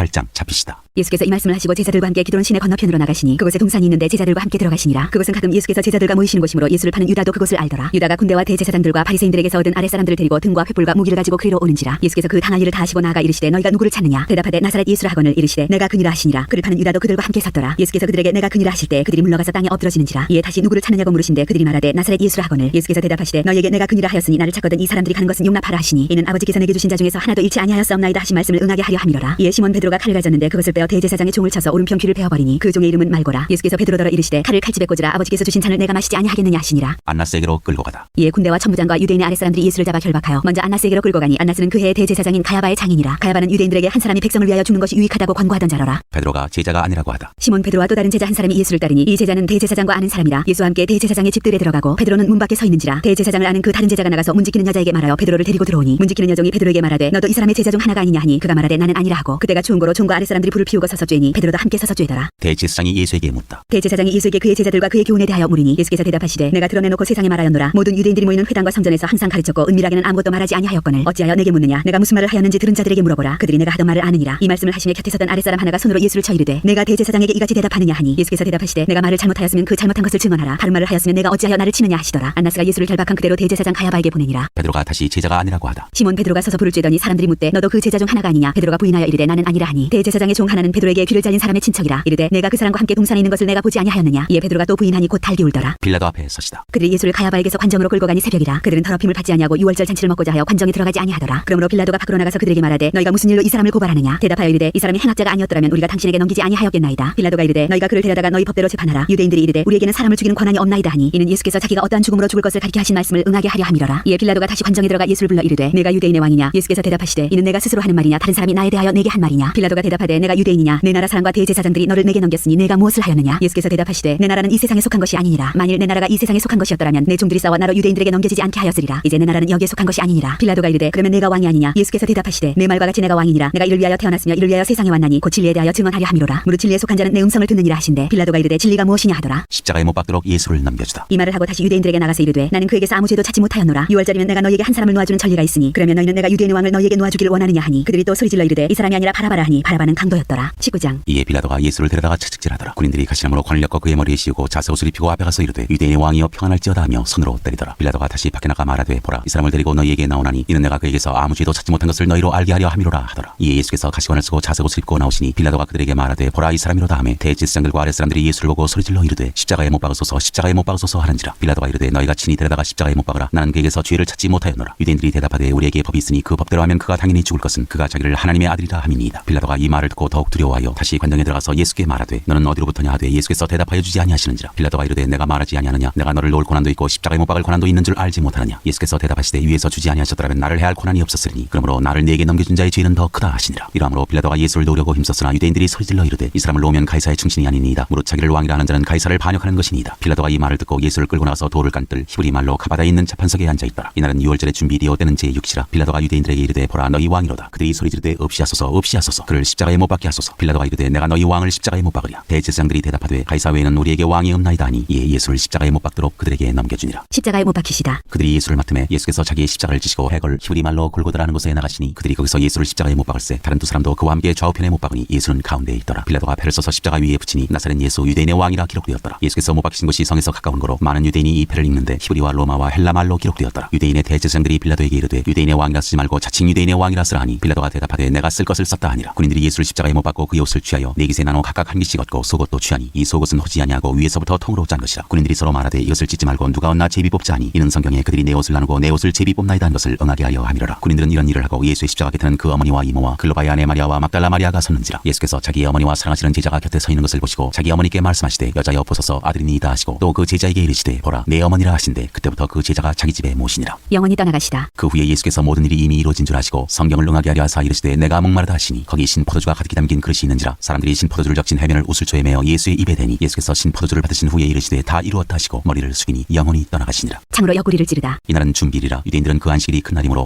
8장 잡히시다. 예수께서 이 말씀을 하시고 제자들과 함께 기드론 시내 건너편으로 나가시니 그곳에 동산이 있는데 제자들과 함께 들어가시니라. 그곳은 가끔 예수께서 제자들과 모이시는 곳이므로 예수를 파는 유다도 그곳을 알더라. 유다가 군대와 대제사장들과 바리새인들에게서 얻은 아랫사람들을 데리고 등과 횃불과 무기를 가지고 그리로 오는지라. 예수께서 그 당할 일을 다 하시고 나아가 이르시되 너희가 누구를 찾느냐. 대답하되 나사렛 예수라 하거늘 이르시되 내가 그니라 하시니라. 그를 파는 유다도 그들과 함께 섰더라. 예수께서 그들에게 내가 그니라 하실 때 그들이 물러가서 땅에 엎드러지는지라. 이에 다시 누구를 찾느냐고 물으신데 그들이 말하되 나사렛 예수라 하거늘. 예수께서 대답하시되 너희에게 내가 그니라 하였으니 나를 찾거든 이 사람들이 가는 것은 용납하라 하시니 이는 아버지께서 내게 주신 자 중에서 하나도 잃지 아니하였사옵나이다 하신 말씀을 응하게 하려 함이로라. 이에 시몬 베드로가 칼을 가졌는데 그것을 빼어 대제사장의 종을 쳐서 오른편 귀를 베어버리니 그 종의 이름은 말고라. 예수께서 베드로더러 이르시되 칼을 칼집에 꽂으라. 아버지께서 주신 잔을 내가 마시지 아니하겠느냐 하시니라. 안나스에게로 끌고 가다. 이에 군대와 천부장과 유대인의 아랫사람들이 예수를 잡아 결박하여 먼저 안나스에게로 끌고 가니 안나스는 그 해의 대제사장인 가야바의 장인이라. 가야바는 유대인들에게 한 사람이 백성을 위하여 죽는 것이 유익하다고 권고하던 자로라. 베드로가 제자가 아니라고 하다. 시몬 베드로와 또 다른 제자 한 사람이 예수를 따르니 이 제자는 대제사장과 아는 사람이라. 예수와 함께 대제사장의 집들에 들어가고 베드로는 문 밖에 서 있는지라. 대제사장을 아는 그 다른 제자가 나가서 문 지키는 여자에게 말하여 베드로를 데리고 들어오니 문 지키는 여종이 베드로에게 말하되 너도 이 사람의 제자 중 하나가 아니냐 하니 그가 말하되 나는 아니라 하고 그때가 추운 고로 종과 아랫사람들이 불을 피우고 서서 쬐니 베드로도 함께 서서 쬐더라. 대제사장이 예수에게 묻다. 대제사장이 예수에게 그의 제자들과 그의 교훈에 대하여 물으니 예수께서 대답하시되 내가 드러내놓고 세상에 말하였노라. 모든 유대인들이 모이는 회당과 성전에서 항상 가르쳤고 은밀하게는 아무것도 말하지 아니하였거늘 어찌하여 내게 묻느냐. 내가 무슨 말을 하였는지 들은 자들에게 물어보라. 그들이 내가 하던 말을 아느니라. 이 말씀을 하시며 곁에 서던 아랫사람 하나가 손으로 예수를 쳐 이르되 내가 대제사장에게 이같이 대답하느냐 하니 예수께서 대답하시되 내가 말을 잘못하였으면 그 잘못한 것을 증언하라. 다른 말을 하였으면 내가 어찌하여 나를 치느냐 하시더라. 안나스가 예수를 결박한 그대로 대제사장 가야바에게 보내니라. 베드로가 다시 제자가 아니라고 하다. 시몬 베드로가 서서 불을 쬐더니 사람들이 묻되 너도 그 제자 중 하나가 아니냐. 베드로가 부인하여 이르되 나는 아니라 하니 대제사장의 종 하나는 베드로에게 귀를 잘린 사람의 친척이라. 이르되 내가 그 사람과 함께 동산에 있는 것을 내가 보지 아니하였느냐. 이에 베드로가 또 부인하니 곧 달기 울더라. 빌라도 앞에 서시다. 그들이 예수를 가야바에게서 관정으로 끌고 가니 새벽이라. 그들은 더럽힘을 받지 아니하고 유월절 잔치를 먹고자 하여 관정에 들어가지 아니하더라. 그러므로 빌라도가 밖으로 나가서 그들에게 말하되 너희가 무슨 일로 이 사람을 고발하느냐. 대답하여 이르되 이 사람이 행악자가 아니었더라면 우리가 당신에게 넘기지 아니하였겠나이다. 빌라도가 이르되 너희가 그를 데려다가 너희 법대로 재판하라. 유대인들이 이르되 우리에게는 사람을 죽이는 권한이 없나이다 하니 이는 예수께서 자기가 어떠한 죽음으로 죽을 것을 가리켜 하신 말씀을 응하게 하려 함이로라. 이에 빌라도가 다시 관정에 들어가 예수를 불러 이르되 내가 유대인의 왕이냐. 예수께서 대답하시되 이는 내가 스스로 하는 말이냐 다른 사람이 나에 대하여 내게 한 말이냐. 빌라도가 대답하되 내가 유대인이냐. 내 나라 사람과 대제사장들이 너를 내게 넘겼으니 내가 무엇을 하였느냐. 예수께서 대답하시되 내 나라는 이 세상에 속한 것이 아니니라. 만일 내 나라가 이 세상에 속한 것이었더라면 내 종들이 싸워 나로 유대인들에게 넘겨지지 않게 하였으리라. 이제 내 나라는 여기에 속한 것이 아니니라. 빌라도가 이르되 그러면 내가 왕이 아니냐. 예수께서 대답하시되 내 말과 같이 내가 왕이니라. 내가 이를 위하여 태어났으며 이를 위하여 세상에 왔나니 곧 진리에 대하여 증언하려 함이로라. 무릇 진리에 속한 자는 내 음성을 듣느니라 하신대. 빌라도가 이르되 진리가 무엇이냐 하더라. 십자가에 못 박도록 예수를 넘겨주다. 이 말을 하고 다시 유대인들에게 나가서 이르되 나는 그에게서 아무 죄도 찾지 못하였노라. 유월절이면 내가 너희에게 한 사람을 놓아주는 전리가 있으니 그러면 너희는 내가 유대인의 왕을 너희에게 놓아주기를 원하느냐 하니 그들이 또 소리질러 이르되 이 사람이 아니라 바라바라 하니 바라바는 강도였더라. 19장. 이에 빌라도가 예수를 데려다가 채찍질하더라. 군인들이 가시나무로 관을 엮어 그의 머리에 씌우고 자세옷을 입히고 앞에 가서 이르되 유대인의 왕이여 평안할지어다 하며 손으로 때리더라. 빌라도가 다시 밖에 나가 말하되 보라 이 사람을 데리고 너희에게 나오나니 이는 내가 그에게서 아무 죄도 찾지 못한 것을 너희로 알게 하려 함이로라 하더라. 이에 예수께서 가시관을 쓰고 자세옷을 입고 나오시니 빌라도가 그들에게 말하되 보라 이 사람이로다 하매 대제사장들과 아랫사람들이 예수를 보고 소리질러 이르되 십자가에 못 박으소서 십자가에 못 박으소서 하는지라. 빌라도가 이르되 너희가 친히 데려다가 십자가에 못 박으라. 나는 그에게서 죄를 찾지 못하였노라. 유대인들이 대답하되 우리에게 법이 있으니 그 법대로 하면 그가 당연히 죽을 것은 그가 자기를 하나님의 아들이라 함이니이다. 빌라도가 이 말을 듣고 더욱 두려워하여 다시 관정에 들어가서 예수께 말하되 너는 어디로부터냐 하되 예수께서 대답하여 주지 아니하시는지라. 빌라도가 이르되 내가 말하지 아니하느냐. 내가 너를 놓을 고난도 있고 십자가에 못 박을 고난도 있는 줄 알지 못하느냐. 예수께서 대답하시되 위에서 주지 아니하셨더라면 나를 해할 고난이 없었으리니 그러므로 나를 네게 넘겨준 자의 죄는 더 크다 하시니라. 이러므로 빌라도가 예수를 놓으려고 힘썼으나 유대인들이 소리질러 이르되 이 사람을 놓으면 가이사의 충신이 아니니이다. 무릇 자기를 왕이라 하는 자는 가이사를 반역하는 것이니이다. 빌라도가 이 말을 듣고 예수를 끌고 나서 돌을 깐뜰 히브리 말로 가바다에 있는 재판석에 앉아있더라. 이날은 유월절의 준비되어 되는 제6시라. 빌라도가 유대인들에게 이르되 보라 너희 왕이로다. 그들이 소리지르되 없이 하소서 없이 하소서 그를 십자가에 못 박게 하소서. 빌라도가 이르되 내가 너희 왕을 십자가에 못 박으랴. 대제사장들이 대답하되 가이사 외에는 우리에게 왕이 없나이다 하니 이에 예수를 십자가에 못 박도록 그들에게 넘겨주니라. 십자가에 못 박히시다. 그들이 예수를 맡음에 예수께서 자기의 십자가를 지시고 해걸 히브리 말로 골고다라는 곳에 나가시니 그들이 거기서 예수를 십자가에 못 박을세 다른 두 사람도 그와 함께 좌우편에 못 박으니 예수는 가운데에 있더라. 빌라도가 패를 써서 십자가 위에 붙이니 나사렛 예수 유대인의 왕이라 기록되었더라. 예수께서 못 박히신 곳이 성에서 가까운 거로 많은 유대인이 이 패를 읽는데 히브리와 로마와 헬라 말로 기록되었더라. 유대인의 대제사장들이 빌라도에게 이르되 유대인의 왕이라 쓰지 말고 자칭 유대인의 왕이라 쓰라 하니 빌라도가 대답하되 내가 쓸 것을 썼다 하니라. 군인들이 예수를 십자가에 못 박고 그의 옷을 취하여 네 깃에 나눠 각각 한 깃씩 얻고 속옷도 취하니 이 속옷은 호지 아니하고 위에서부터 통으로 짠 것이라. 군인들이 서로 말하되 이것을 찢지 말고 누가 얻나 제비 뽑자 하니 이는 성경에 그들이 내 옷을 나누고 내 옷을 제비 뽑나이다 한 것을 응하게 하려 함이로라. 군인들은 이런 일을 하고 예수의 십자가 곁에는 그 어머니와 이모와 글로바의 아내 마리아와 막달라 마리아가 섰는지라. 예수께서 자기의 어머니와 사랑하시는 제자가 곁에 서 있는 것을 보시고 자기 어머니께 말씀하시되 여자여 보소서 아들이니이다 하시고 또 그 제자에게 이르시되 보라 내 어머니라 하신대 그때부터 그 제자가 자기 집에 모시니라. 영원히 떠나가시다. 그 후에 예수께서 모든 일이 이미 이루어진 줄 아시고 성경을 응하게 하려 하사 이르시되 내가 목마르다 하시니 거기 신포도주가 가득히 담긴 그릇이 있는지라. 사람들이 신포도주를 적신 해면을 우슬초에 메어 예수의 입에 대니 예수께서 신포도주를 받으신 후에 이르시되 다 이루었다 하시고 머리를 숙이니 영원히 떠나가시니라. 창으로 옆구리를 찌르다. 이날은 준비일이라. 유대인들은 그 안식일이 큰 날이므로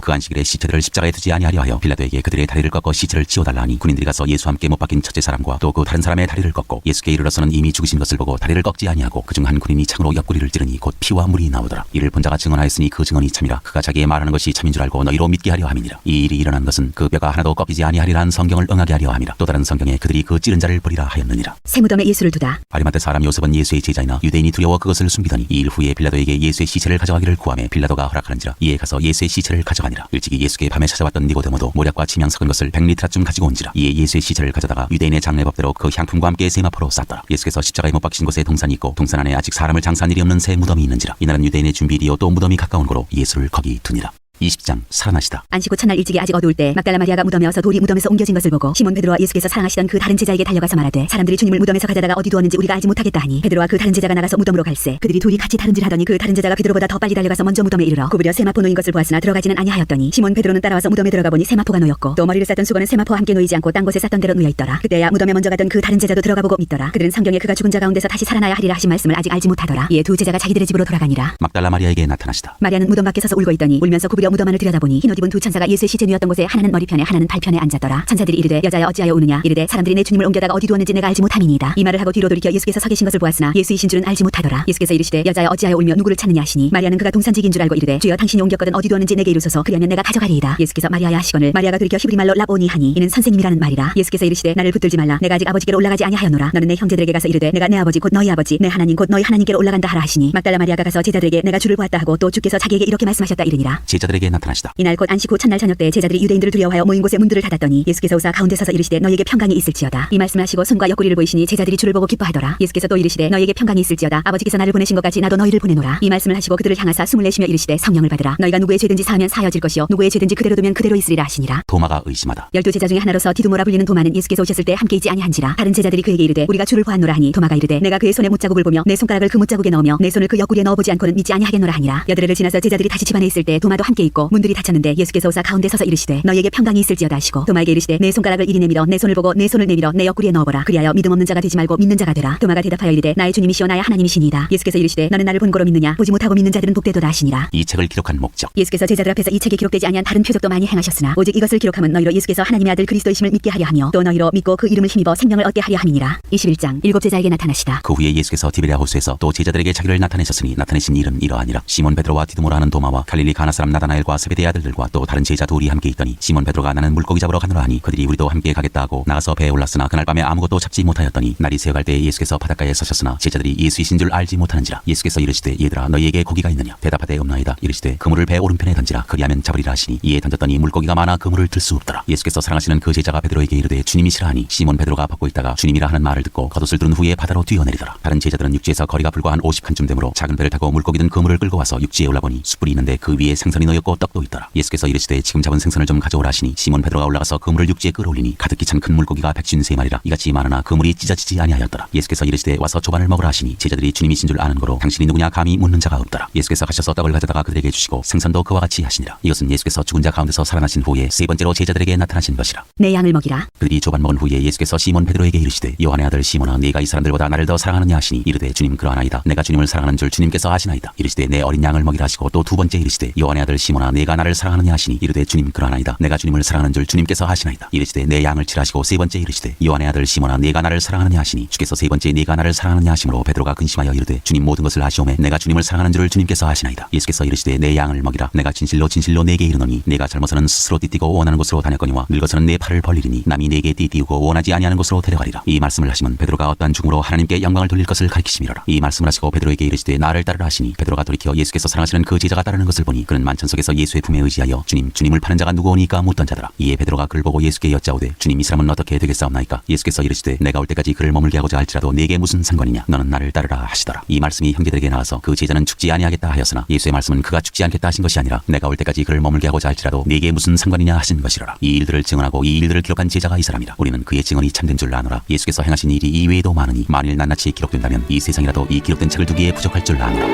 그 안식일에 시체들을 십자가에 두지 아니하려 하여 빌라도에게 그들의 다리를 꺾어 시체를 치워달라 하니 군인들이 가서 예수와 함께 못 박힌 첫째 사람과 또 그 다른 사람의 다리를 꺾고 예수께 이르러서는 이미 죽으신 것을 보고 다리를 꺾지 아니하고 그중 한 군인이 창으로 옆구리를 찌르니 곧 피와 물이 나오더라. 이를 본 자가 증언하였으니 그 증언이 참이라. 그가 자기의 말하는 것이 참인 줄 알고 너희로 믿게 하려 함이니라. 이 일이 일어난 것은 그 뼈가 하나도 꺾이지 아니하리라는 성경을 성경을 응하게 하려 함이라. 또 다른 성경에 그들이 그 찌른 자를 버리라 하였느니라. 새 무덤에 예수를 두다. 아리마대 사람 요셉은 예수의 제자이나 유대인이 두려워 그것을 숨기더니 2일 후에 빌라도에게 예수의 시체를 가져가기를 구하매 빌라도가 허락하는지라. 이에 가서 예수의 시체를 가져가니라. 일찍이 예수께 밤에 찾아왔던 니고데모도 모략과 침향 섞은 것을 100리터쯤 가지고 온지라. 이에 예수의 시체를 가져다가 유대인의 장례법대로 그 향품과 함께 세마포로 쌌더라. 예수께서 십자가에 못 박히신 곳에 동산이 있고 동산 안에 아직 사람을 장사한 일이 없는 새 무덤이 있는지라. 이날은 유대인의 준비일이요 또 무덤이 가까운 고로 예수를 거기 두니라. 20장 살아나시다. 안식 후 첫날 일찍이 아직 어두울 때 막달라 마리아가 무덤에 와서 돌이 무덤에서 옮겨진 것을 보고 시몬 베드로와 예수께서 사랑하시던 그 다른 제자에게 달려가서 말하되 사람들이 주님을 무덤에서 가져다가 어디 두었는지 우리가 알지 못하겠다 하니 베드로와 그 다른 제자가 나가서 무덤으로 갈새 그들이 둘이 같이 다름질하더니 그 다른 제자가 베드로보다 더 빨리 달려가서 먼저 무덤에 이르러 구부려 세마포 놓인 것을 보았으나 들어가지는 아니하였더니 시몬 베드로는 따라와서 무덤에 들어가 보니 세마포가 놓였고 또 머리를 쌌던 수건은 세마포와 함께 놓이지 않고 딴 곳에 쌌던 대로 놓여 있더라. 그때야 무덤에 먼저 가던 그 다른 제자도 들어가 보고 믿더라. 그들은 성경에 그가 죽은 자 가운데서 다시 살아나야 하리라 하신 말씀을 아직 알지 못하더라. 이에 두 제자가 자기들의 집으로 돌아가니라. 막달라 마리아에게 나타나시다. 마리아는 무덤 밖에 서서 울고 있더니 울면서 구부려 무덤 안을 들여다보니 흰 옷 입은 두 천사가 예수의 시체 누웠던 곳에 하나는 머리편에 하나는 발편에 앉았더라. 천사들이 이르되 여자여 어찌하여 우느냐. 이르되 사람들이 내 주님을 옮겨다가 어디 두었는지 내가 알지 못함이니이다. 이 말을 하고 뒤로 돌이켜 예수께서 서 계신 것을 보았으나 예수이신 줄은 알지 못하더라. 예수께서 이르시되 여자여 어찌하여 울며 누구를 찾느냐 하시니 마리아는 그가 동산직인 줄 알고 이르되 주여 당신이 옮겼거든 어디 두었는지 내게 이루소서. 그리하면 내가 가져가리이다. 예수께서 마리아야 하시거늘 마리아가 돌이켜 히브리 말로 라보니 하니 이는 선생님이라는 말이라. 예수께서 이르시되 나를 붙들지 말라. 내가 아직 아버지께로 올라가지 아니하였노라. 너는 내 형제들에게 가서 이르되 내가 내 아버지 곧 너희 아버지 내 하나님 곧 너희 하나님께로 올라간다 하라 하시니 막달라 마리아가 가서 제자들에게 내가 주를 보았다 하고 또 주께서 자기에게 이렇게 말씀하셨다 이르니라. 제자들에게 나타나시다. 이날 곧 안식 후 첫날 저녁 때 제자들이 유대인들을 두려워하여 모인 곳에 문들을 닫았더니 예수께서 오사 가운데 서서 이르시되 너희에게 평강이 있을지어다. 이 말씀을 하시고 손과 옆구리를 보이시니 제자들이 주를 보고 기뻐하더라. 예수께서 또 이르시되 너희에게 평강이 있을지어다. 아버지께서 나를 보내신 것 같이 나도 너희를 보내노라. 이 말씀을 하시고 그들을 향하사 숨을 내쉬며 이르시되 성령을 받으라. 너희가 누구의 죄든지 사하면 사하여질 것이요 누구의 죄든지 그대로 두면 그대로 있으리라 하시니라. 도마가 의심하다. 12제자 중에 하나로서 디두모라 불리는 도마는 예수께서 오셨을 때 함께 있지 아니한지라. 다른 제자들이 그에게 이르되 우리가 주를 보았노라 하니 도마가 이르되 내가 그의 손에 못자국을 보며 내 손가락을 그 못자국에 넣으며 내 손을 그 옆구리에 넣어보지 않고는 믿지 아니하겠노라 하니라. 여드레를 지나서 제자들이 다시 집안에 있을 때 도마도 함께 있고 문들이 닫혔는데 예수께서 오사 가운데 서서 이르시되 너희에게 평강이 있을지어다 하시고 도마에게 이르시되 내 손가락을 이리 내밀어 내 손을 보고 내 손을 내밀어 내 옆구리에 넣어보라. 그리하여 믿음 없는 자가 되지 말고 믿는 자가 되라. 도마가 대답하여 이르되 나의 주님이시오 나의 하나님이시니이다. 예수께서 이르시되 너는 나를 본고로 믿느냐. 보지 못하고 믿는 자들은 복되도다 하시니라. 이 책을 기록한 목적. 예수께서 제자들 앞에서 이 책에 기록되지 아니한 다른 표적도 많이 행하셨으나 오직 이것을 기록함은 너희로 예수께서 하나님의 아들 그리스도이심을 믿게 하려 하며 또 너희로 믿고 그 이름을 힘입어 생명을 얻게 하려 함이니라. 21장 일곱 제자에게 나타나시다. 그 후에 예수께서 디베랴 호수에서 또 제자들에게 자기를 나타내셨으니 나타내신 일은 이러하니라. 시몬 베드로와 디두모라 하는 도마와 갈릴리 가나 사람 나다나엘과 세베대의 아들들과 또 다른 제자 둘이 함께 있더니 시몬 베드로가 나는 물고기 잡으러 가노라 하니 그들이 우리도 함께 가겠다 하고 나가서 배에 올랐으나 그날 밤에 아무것도 잡지 못하였더니 날이 새어갈 때에 예수께서 바닷가에 서셨으나 제자들이 예수이신 줄 알지 못하는지라. 예수께서 이르시되 얘들아 너희에게 고기가 있느냐. 대답하되 없나이다. 이르시되 그물을 배 오른편에 던지라. 그리하면 잡으리라 하시니 이에 던졌더니 물고기가 많아 그물을 들 수 없더라. 예수께서 사랑하시는 그 제자가 베드로에게 이르되 주님이시라 하니 시몬 베드로가 벗고 있다가 주님이라 하는 말을 듣고 겉옷을 두른 후에 바다로 뛰어내리더라. 다른 제자들은 육지에서 거리가 불과 한 50칸쯤 되므로 작은 배를 타고 물고기 든 그물을 끌고 와서 육지에 올라보니 숯불이 있는데 그 위에 생선이 놓였고 떡도 있더라. 예수께서 이르시되 지금 잡은 생선을 좀 가져오라 하시니 시몬 베드로가 올라가서 그물을 육지에 끌어올리니 가득히 찬 큰 물고기가 153마리라. 이같이 많으나 그물이 찢어지지 아니하였더라. 예수께서 이르시되 와서 조반을 먹으라 하시니 제자들이 주님이신 줄 아는 거로 당신이 누구냐 감히 묻는 자가 없더라. 예수께서 가셔서 떡을 가져다가 그들에게 주시고 생선도 그와 같이 하시니라. 이것은 예수께서 죽은 자 가운데서 살아나신 후에 세 번째로 제자들에게 나타나신 것이라. 내 양을 먹이라. 그들이 조반 먹은 후에 예수께서 시몬 베드로에게 이르시되 요한의 아들 시몬아 네가 이 사람들보다 나를 더 사랑하느냐 하시니 이르되 주님 그러하나이다. 내가 주님을 사랑하는 줄 주님께서 아시나이다. 이르시되 내 어린 양을 먹이라 하시고 또 두 번째 이르시되 요한의 아들 시몬아 네가 나를 사랑하느냐 하시니 이르되 주님 그러하나이다. 내가 주님을 사랑하는 줄 주님께서 아시나이다. 이르시되 내 양을 치라 하시고 세 번째 이르시되 요한의 아들 시몬아 네가 나를 사랑하느냐 하시니 주께서 세 번째 네가 나를 사랑하느냐 하심으로 베드로가 근심하여 이르되 주님 모든 것을 아시오매 내가 주님을 사랑하는 줄 주님께서 아시나이다. 예수께서 이르시되 내 양을 먹이라. 내가 진실로 진실로 네게 이르노니 네가 젊어서는 스스로 띠띠고 원하는 곳으로 다녔거니와 늙어서는 내 팔을 벌리리니 남이 네게 띠띠우고 원하지 아니하는 곳으로 데려가리라. 이 말씀을 하시면 베드로가 어떠한 죽음으로 하나님께 영광을 돌릴 것을 가리키심이로라. 이 말씀을 하시고 베드로에게 이르시되 나를 따르라 하시니 베드로가 돌이켜 예수께서 사랑하시는 그 제자가 따르는 것을 보니 그는 만천석에서 예수의 품에 의지하여 주님을 파는 자가 누구오니까 묻던 자더라. 이에 베드로가 그를 보고 예수께 여짜오되 주님 이 사람은 어떻게 되겠사옵나이까. 예수께서 이르시되 내가 올 때까지 그를 머물게 하고자 할지라도 네게 무슨 상관이냐. 너는 나를 따르라 하시더라. 이 말씀이 형제들에게 나와서 그 제자는 죽지 아니하겠다 하였으나 예수의 말씀은 그가 죽지 않겠다 하신 것이 아니라 내가 올 때까지 그를 머물게 하고자 할지라도 네게 무슨 상관이냐 하신 것이로라. 이 일들을 증언하고 이 일들을 기록한 제자가 이 사람이라. 우리는 그의 증언이 참된 줄 아노라. 예수께서 행하신 일이 이 외에도 많으니 만일 낱낱이 기록된다면 이 세상이라도 이 기록된 책을 두기에 부족할 줄 아노라.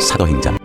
사도행전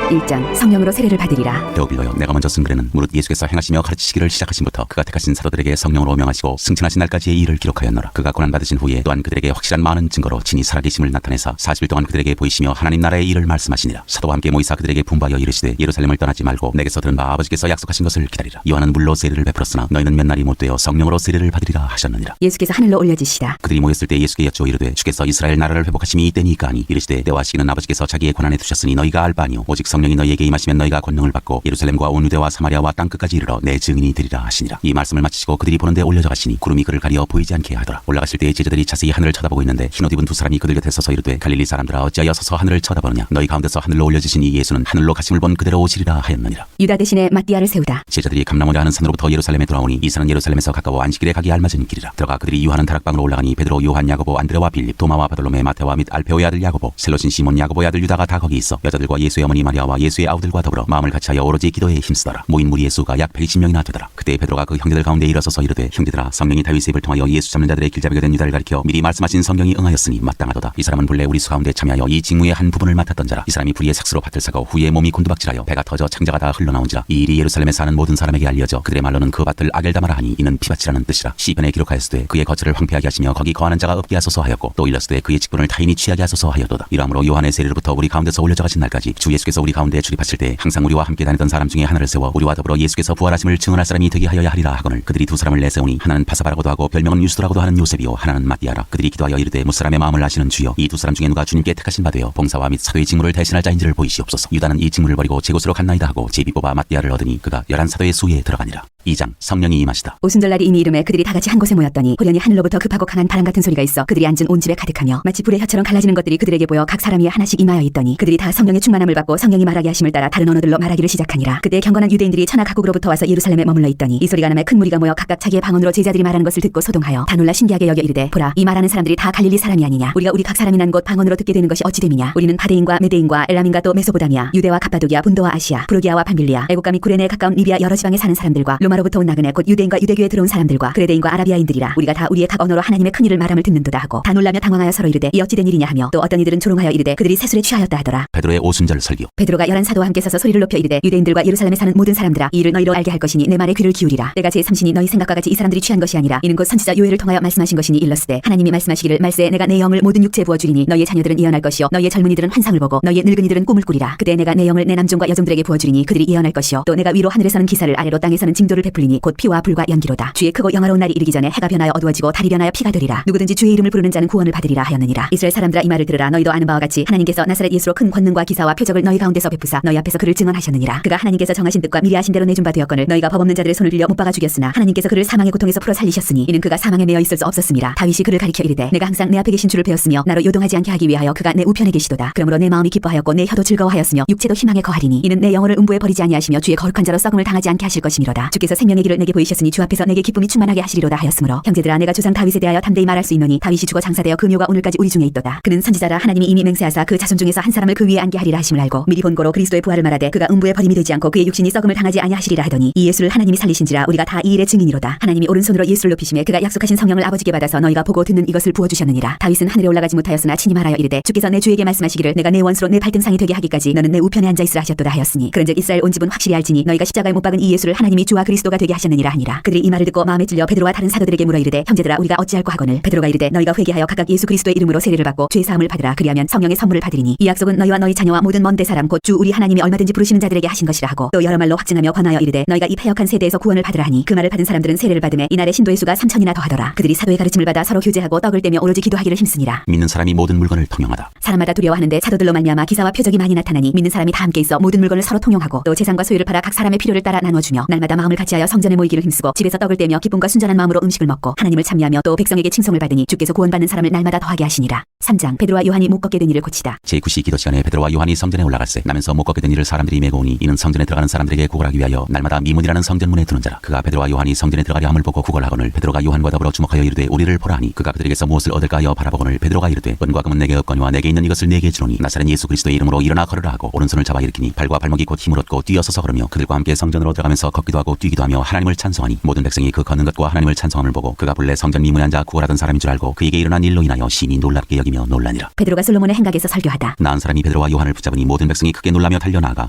1장 성령으로 세례를 받으리라. 데오빌로여 내가 먼저 쓴 글에는 무릇 예수께서 행하시며 가르치시기를 시작하신부터 그가 택하신 사도들에게 성령으로 명하시고 승천하신 날까지의 일을 기록하였노라. 그가 고난받으신 후에 또한 그들에게 확실한 많은 증거로 친히 살아계심을 나타내사 40일 동안 그들에게 보이시며 하나님 나라의 일을 말씀하시니라. 사도와 함께 모이사 그들에게 분부하여 이르시되 예루살렘을 떠나지 말고 내게서 들은 바 아버지께서 약속하신 것을 기다리라. 요한은 물로 세례를 베풀었으나 너희는 몇 날이 못되어 성령으로 세례를 받으리라 하셨느니라. 예수께서 하늘로 올려지시다. 그들이 모였을 때 예수께 여쭈어 이르되 주께서 이스라엘 나라를 회복하심이 이때니까 하니 이르시되 때와 시기는 아버지께서 자기의 권한에 두셨으니 너희가 알 바 아니요 오직 성령이 너희에게 임하시면 너희가 권능을 받고 예루살렘과 온 유대와 사마리아와 땅끝까지 이르러 내 증인이 되리라 하시니라. 이 말씀을 마치시고 그들이 보는데 올려져 가시니 구름이 그를 가리어 보이지 않게 하더라. 올라가실 때에 제자들이 자세히 하늘을 쳐다보고 있는데 흰옷 입은 두 사람이 그들 곁에 서서 이르되 갈릴리 사람들아 어찌하여 서서 하늘을 쳐다보느냐. 너희 가운데서 하늘로 올려지신 이 예수는 하늘로 가심을 본 그대로 오시리라 하였느니라. 유다 대신에 mat디아를 세우다. 제자들이 감람오라 하는 산으로부터 예루살렘에 돌아오니 이 산은 예루살렘에서 가까워 안식일에 가기 알맞은 길이라. 들어가 그들이 유하는 다락방으로 올라가니 베드로, 요한, 야고보, 안드레와 빌립, 도마와 바돌로메, 마테와 및 알페오의 아들 야고보, 셀로신 시몬, 야고보의 아들 유다가 다 거기 있어 여자들과 예수의 어머니 마리아와 예수의 아우들과 더불어 마음을 같이하여 오로지 기도에 힘쓰더라. 모인 무리의 수가 약 120명이나 되더라. 그때 베드로가 그 형제들 가운데 일어서서 이르되 형제들아 성령이 다윗의 입을 통하여 예수 잡는 자들의 길잡이가 된 유다를 가리켜 미리 말씀하신 성경이 응하였으니 마땅하도다. 이 사람은 본래 우리 수 가운데 참여하여 이 직무의 한 부분을 맡았던 자라. 이 사람이 불의의 삭스로 밭을 사고 후에 몸이 곤두박질하여 배가 터져 창자가 다 흘러나온지라. 이 일이 예루살렘에 사는 모든 사람에게 알려져 그들의 말로는 그 밭을 아겔다마라 하니 이는 피밭이라는 뜻이라. 시편에 기록하였으되 그의 거처를 황폐하게 하시며 거기 거하는 자가 없게 하소서 하였고 또 일렀으되 그의 직분을 타인이 취하게 하소서 하였도다. 이러므로 요한의 세례로부터 우리 가운데서 올려져 가신 날까지 주 예수께서 우리 가운데 출입하실 때 항상 우리와 함께 다니던 사람 중에 하나를 세워 우리와 더불어 예수께서 부활하심을 증언할 사람이 되게 하여야 하리라 하거늘 그들이 두 사람을 내세우니 하나는 바사바라고도 하고 별명은 유스도라고도 하는 요셉이요 하나는 mat디아라. 그들이 기도하여 이르되 무사람의 마음을 아시는 주여 이 두 사람 중에 누가 주님께 택하신 바 되어 봉사와 및 사도의 직무를 대신할 자인지를 보이시옵소서. 유다는 이 직무를 버리고 제 곳으로 갔나이다 하고 제비 뽑아 mat디아를 얻으니 그가 11사도의 수에 들어가니라. 2장 성령이 임하시다. 오순절날이 이미 이름에 그들이 다 같이 한 곳에 모였더니 호련히 하늘로부터 급하고 강한 바람 같은 소리가 있어 그들이 앉은 온 집에 가득하며 마치 불의 혀처럼 갈라지는 것들이 그들에게 보여 각 사람이 하나씩 임하여 있더니 그들이 다 성령의 충만함을 받고 성령이 말하게 하심을 따라 다른 언어들로 말하기를 시작하니라. 그때 경건한 유대인들이 천하 각국으로부터 와서 예루살렘에 머물러 있더니 이 소리가 남에 큰 무리가 모여 각각 자기의 방언으로 제자들이 말하는 것을 듣고 소동하여 다 놀라 신기하게 여겨 이르되 보라 이 말하는 사람들이 다 갈릴리 사람이 아니냐. 우리가 우리 각 사람이 난 곳 방언으로 듣게 되는 것이 어찌 됨이냐. 우리는 바데인과 메데인과 엘람인과 또 메소보다미아 유대와 갑바도기아 분도와 아시아 프로기아와 밤빌리아 애국과 및 구레네에 가까운 리비아 여러 지방에 사는 사람들과 로마로부터 온 나그네 곧 유대인과 유대교에 들어온 사람들과 그레데인과 아라비아인들이라. 우리가 다 우리의 각 언어로 하나님의 큰 일을 말함을 듣는도다 하고 다 놀라며 당황하여 서로 이르되 이 어찌 된 일이냐 하며 또 어떤 이들은 조롱하여 이르되 그들이 세술에 취하였다 하더라. 베드로의 오순절 설교. 베드로가 11사도와 함께 서서 소리를 높여 이르되 유대인들과 예루살렘에 사는 모든 사람들아 이 일을 너희로 알게 할 것이니 내 말에 귀를 기울이라. 내가 제 삼신이 너희 생각과 같이 이 사람들이 취한 것이 아니라 이는 곧 선지자 요엘을 통하여 말씀하신 것이니 일렀으되 하나님이 말씀하시기를 말세에 내가 내 영을 모든 육체에 부어 주리니 너희의 자녀들은 예언할 것이요 너희의 젊은이들은 환상을 보고 너희의 늙은이들은 꿈을 꾸리라. 그때 내가 내 영을 내 남종과 여종들에게 부어 주리니 그들이 예언할 것이요 또 내가 위로 하늘에서는 기사를 아래로 땅에서는 징조를 베풀리니 곧 피와 불과 연기로다. 주의 크고 영화로운 날이 이르기 전에 해가 변하여 어두워지고 달이 변하여 피가 되리라. 누구든지 주의 이름을 부르는 자는 구원을 받으리라 하였느니라. 이스라엘 사람들아 이 말을 들으라. 너희도 아는 바와 같이 하나님께서 나사렛 예수로 큰 권능과 기사와 표적을 너희 가운데서 베푸사 너희 앞에서 그를 증언하셨느니라. 그가 하나님께서 정하신 뜻과 미리 하신 대로 내준 바 되었거늘 너희가 법 없는 자들의 손을 빌려 못 박아 죽였으나 하나님께서 그를 사망의 고통에서 풀어 살리셨으니 이는 그가 사망에 매여 있을 수 없었음이라. 다윗이 그를 가리켜 이르되 내가 항상 내 앞에 계신 주를 배웠으며 나로 요동하지 않게 하기 위하여 그가 내 우편에 계시도다. 그러므로 내 마음이 기뻐하였고 내 혀도 즐거워하였으며 육체도 희망에 거하리니 이는 내 영혼을 음부에 버리지 아니하시며 주의 거룩한 자로 썩음을 당하지 않게 하실 것이미로다. 주께서 생명의 길을 내게 보이셨으니 주 앞에서 내게 기쁨이 충만하게 하시리로다 하였으므로 형제들아 내가 조상 다윗에 대하여 담대히 말할 수 있노니 다윗이 죽어 장사되어 그 묘가 오늘까지 우리 중에 있도다. 그는 선지자라 하나님이 이미 맹세하사 그 자손 중에서 한 사람을 그 위에 앉게 하리라 하심을 알고 미리 본고로 그리스도의 부활을 말하되 그가 음부에 버림이 되지 않고 그의 육신이 썩음을 당하지 아니하시리라 하더니 이 예수를 하나님이 살리신지라 우리가 다 이 일의 증인이로다. 하나님이 오른손으로 예수를 높이심에 그가 약속하신 성령을 아버지께 받아서 너희가 보고 듣는 이것을 부어주셨느니라. 다윗은 하늘에 올라가지 못하였으나 친히 말하여 이르되 주께서 내 주에게 말씀하시기를 내가 내 원수로 내 발등상이 되게 하기까지 너는 내 우편에 앉아있으라 하셨도다 하였으니 그런즉 이스라엘 온 집은 확실히 알지니 너희가 십자가에 못 박은 이 예수를 하나님이 주와 그리스도가 되게 하셨느니라 하니라. 그들이 이 말을 듣고 마음에 찔려 베드로와 다른 사도들에게 물어 이르되 형제들아 우리가 어찌할꼬 하거늘 베드로가 이르되 너희가 회개하여 각각 예수 그리스도의 이름으로 세례를 받고 죄 사함을 받으라. 그리하면 성령의 선물을 받으리니 이 약속은 너희와 너희 자녀와 모든 먼 데 사람 곧 주 우리 하나님이 얼마든지 부르시는 자들에게 하신 것이라 하고 또 여러 말로 확증하며 권하여 이르되 너희가 이 패역한 세대에서 구원을 받으라 하니 그 말을 받은 사람들은 세례를 받음에 이날의 신도의 수가 3천이나 더하더라. 그들이 사도의 가르침을 받아 서로 교제하고 떡을 떼며 오로지 기도하기를 힘쓰니라. 믿는 사람이 모든 물건을 통용하다. 사람마다 두려워하는데 사도들로 말미암아 기사와 표적이 많이 나타나니 믿는 사람이 다 함께 있어 모든 물건을 서로 통용하고 또 재산과 소유를 팔아 각 사람의 필요를 따라 나눠주며 날마다 마음을 같이하여 성전에 모이기를 힘쓰고 집에서 떡을 떼며 기쁨과 순전한 마음으로 음식을 먹고 하나님을 찬미하며 또 백성에게 칭송을 받으니 주께서 구원받는 사람을 날마다 더하게 하시니라. 3장 베드로와 요한이 못 걷게 된 일을 고치다. 제9시 기도 시간에 베드로와 요한이 성전에 올라갈새 나면서 못 걷게 된 일을 사람들이 메고 오니 이는 성전에 들어가는 사람들에게 구걸하기 위하여 날마다 미문이라는 성전문에 두는 자라. 그가 베드로와 요한이 성전에 들어가려 함을 보고 구걸하거늘 베드로가 요한과 더불어 주목하여 이르되 우리를 보라 하니 그가 그들에게서 무엇을 얻을까 하여 바라보거늘 베드로가 이르되 은과 금은 내게 없거니와 내게 있는 이것을 내게 주노니 나사렛 예수 그리스도의 이름으로 일어나 걸으라 하고 오른손을 잡아 일으키니 발과 발목이 곧 힘을 얻고 뛰어서서 걸으며 그들과 함께 성전으로 들어가면서 걷기도 하고 뛰기도 하며 하나님을 찬송하니 모든 백성이 그 걷는 것과 하나님을 찬송함을 보고 그가 본래 성전 미문에 앉아 구걸하던 사람인 줄 알고 그에게 일어난 일로 인하여 심히 놀랍게 여기며 놀라니라. 베드로가 솔로몬의 행각에서 설교하다. 나은 사람이 베드로와 요한을 붙잡으니 모든 백성이 크게 놀라며 달려나가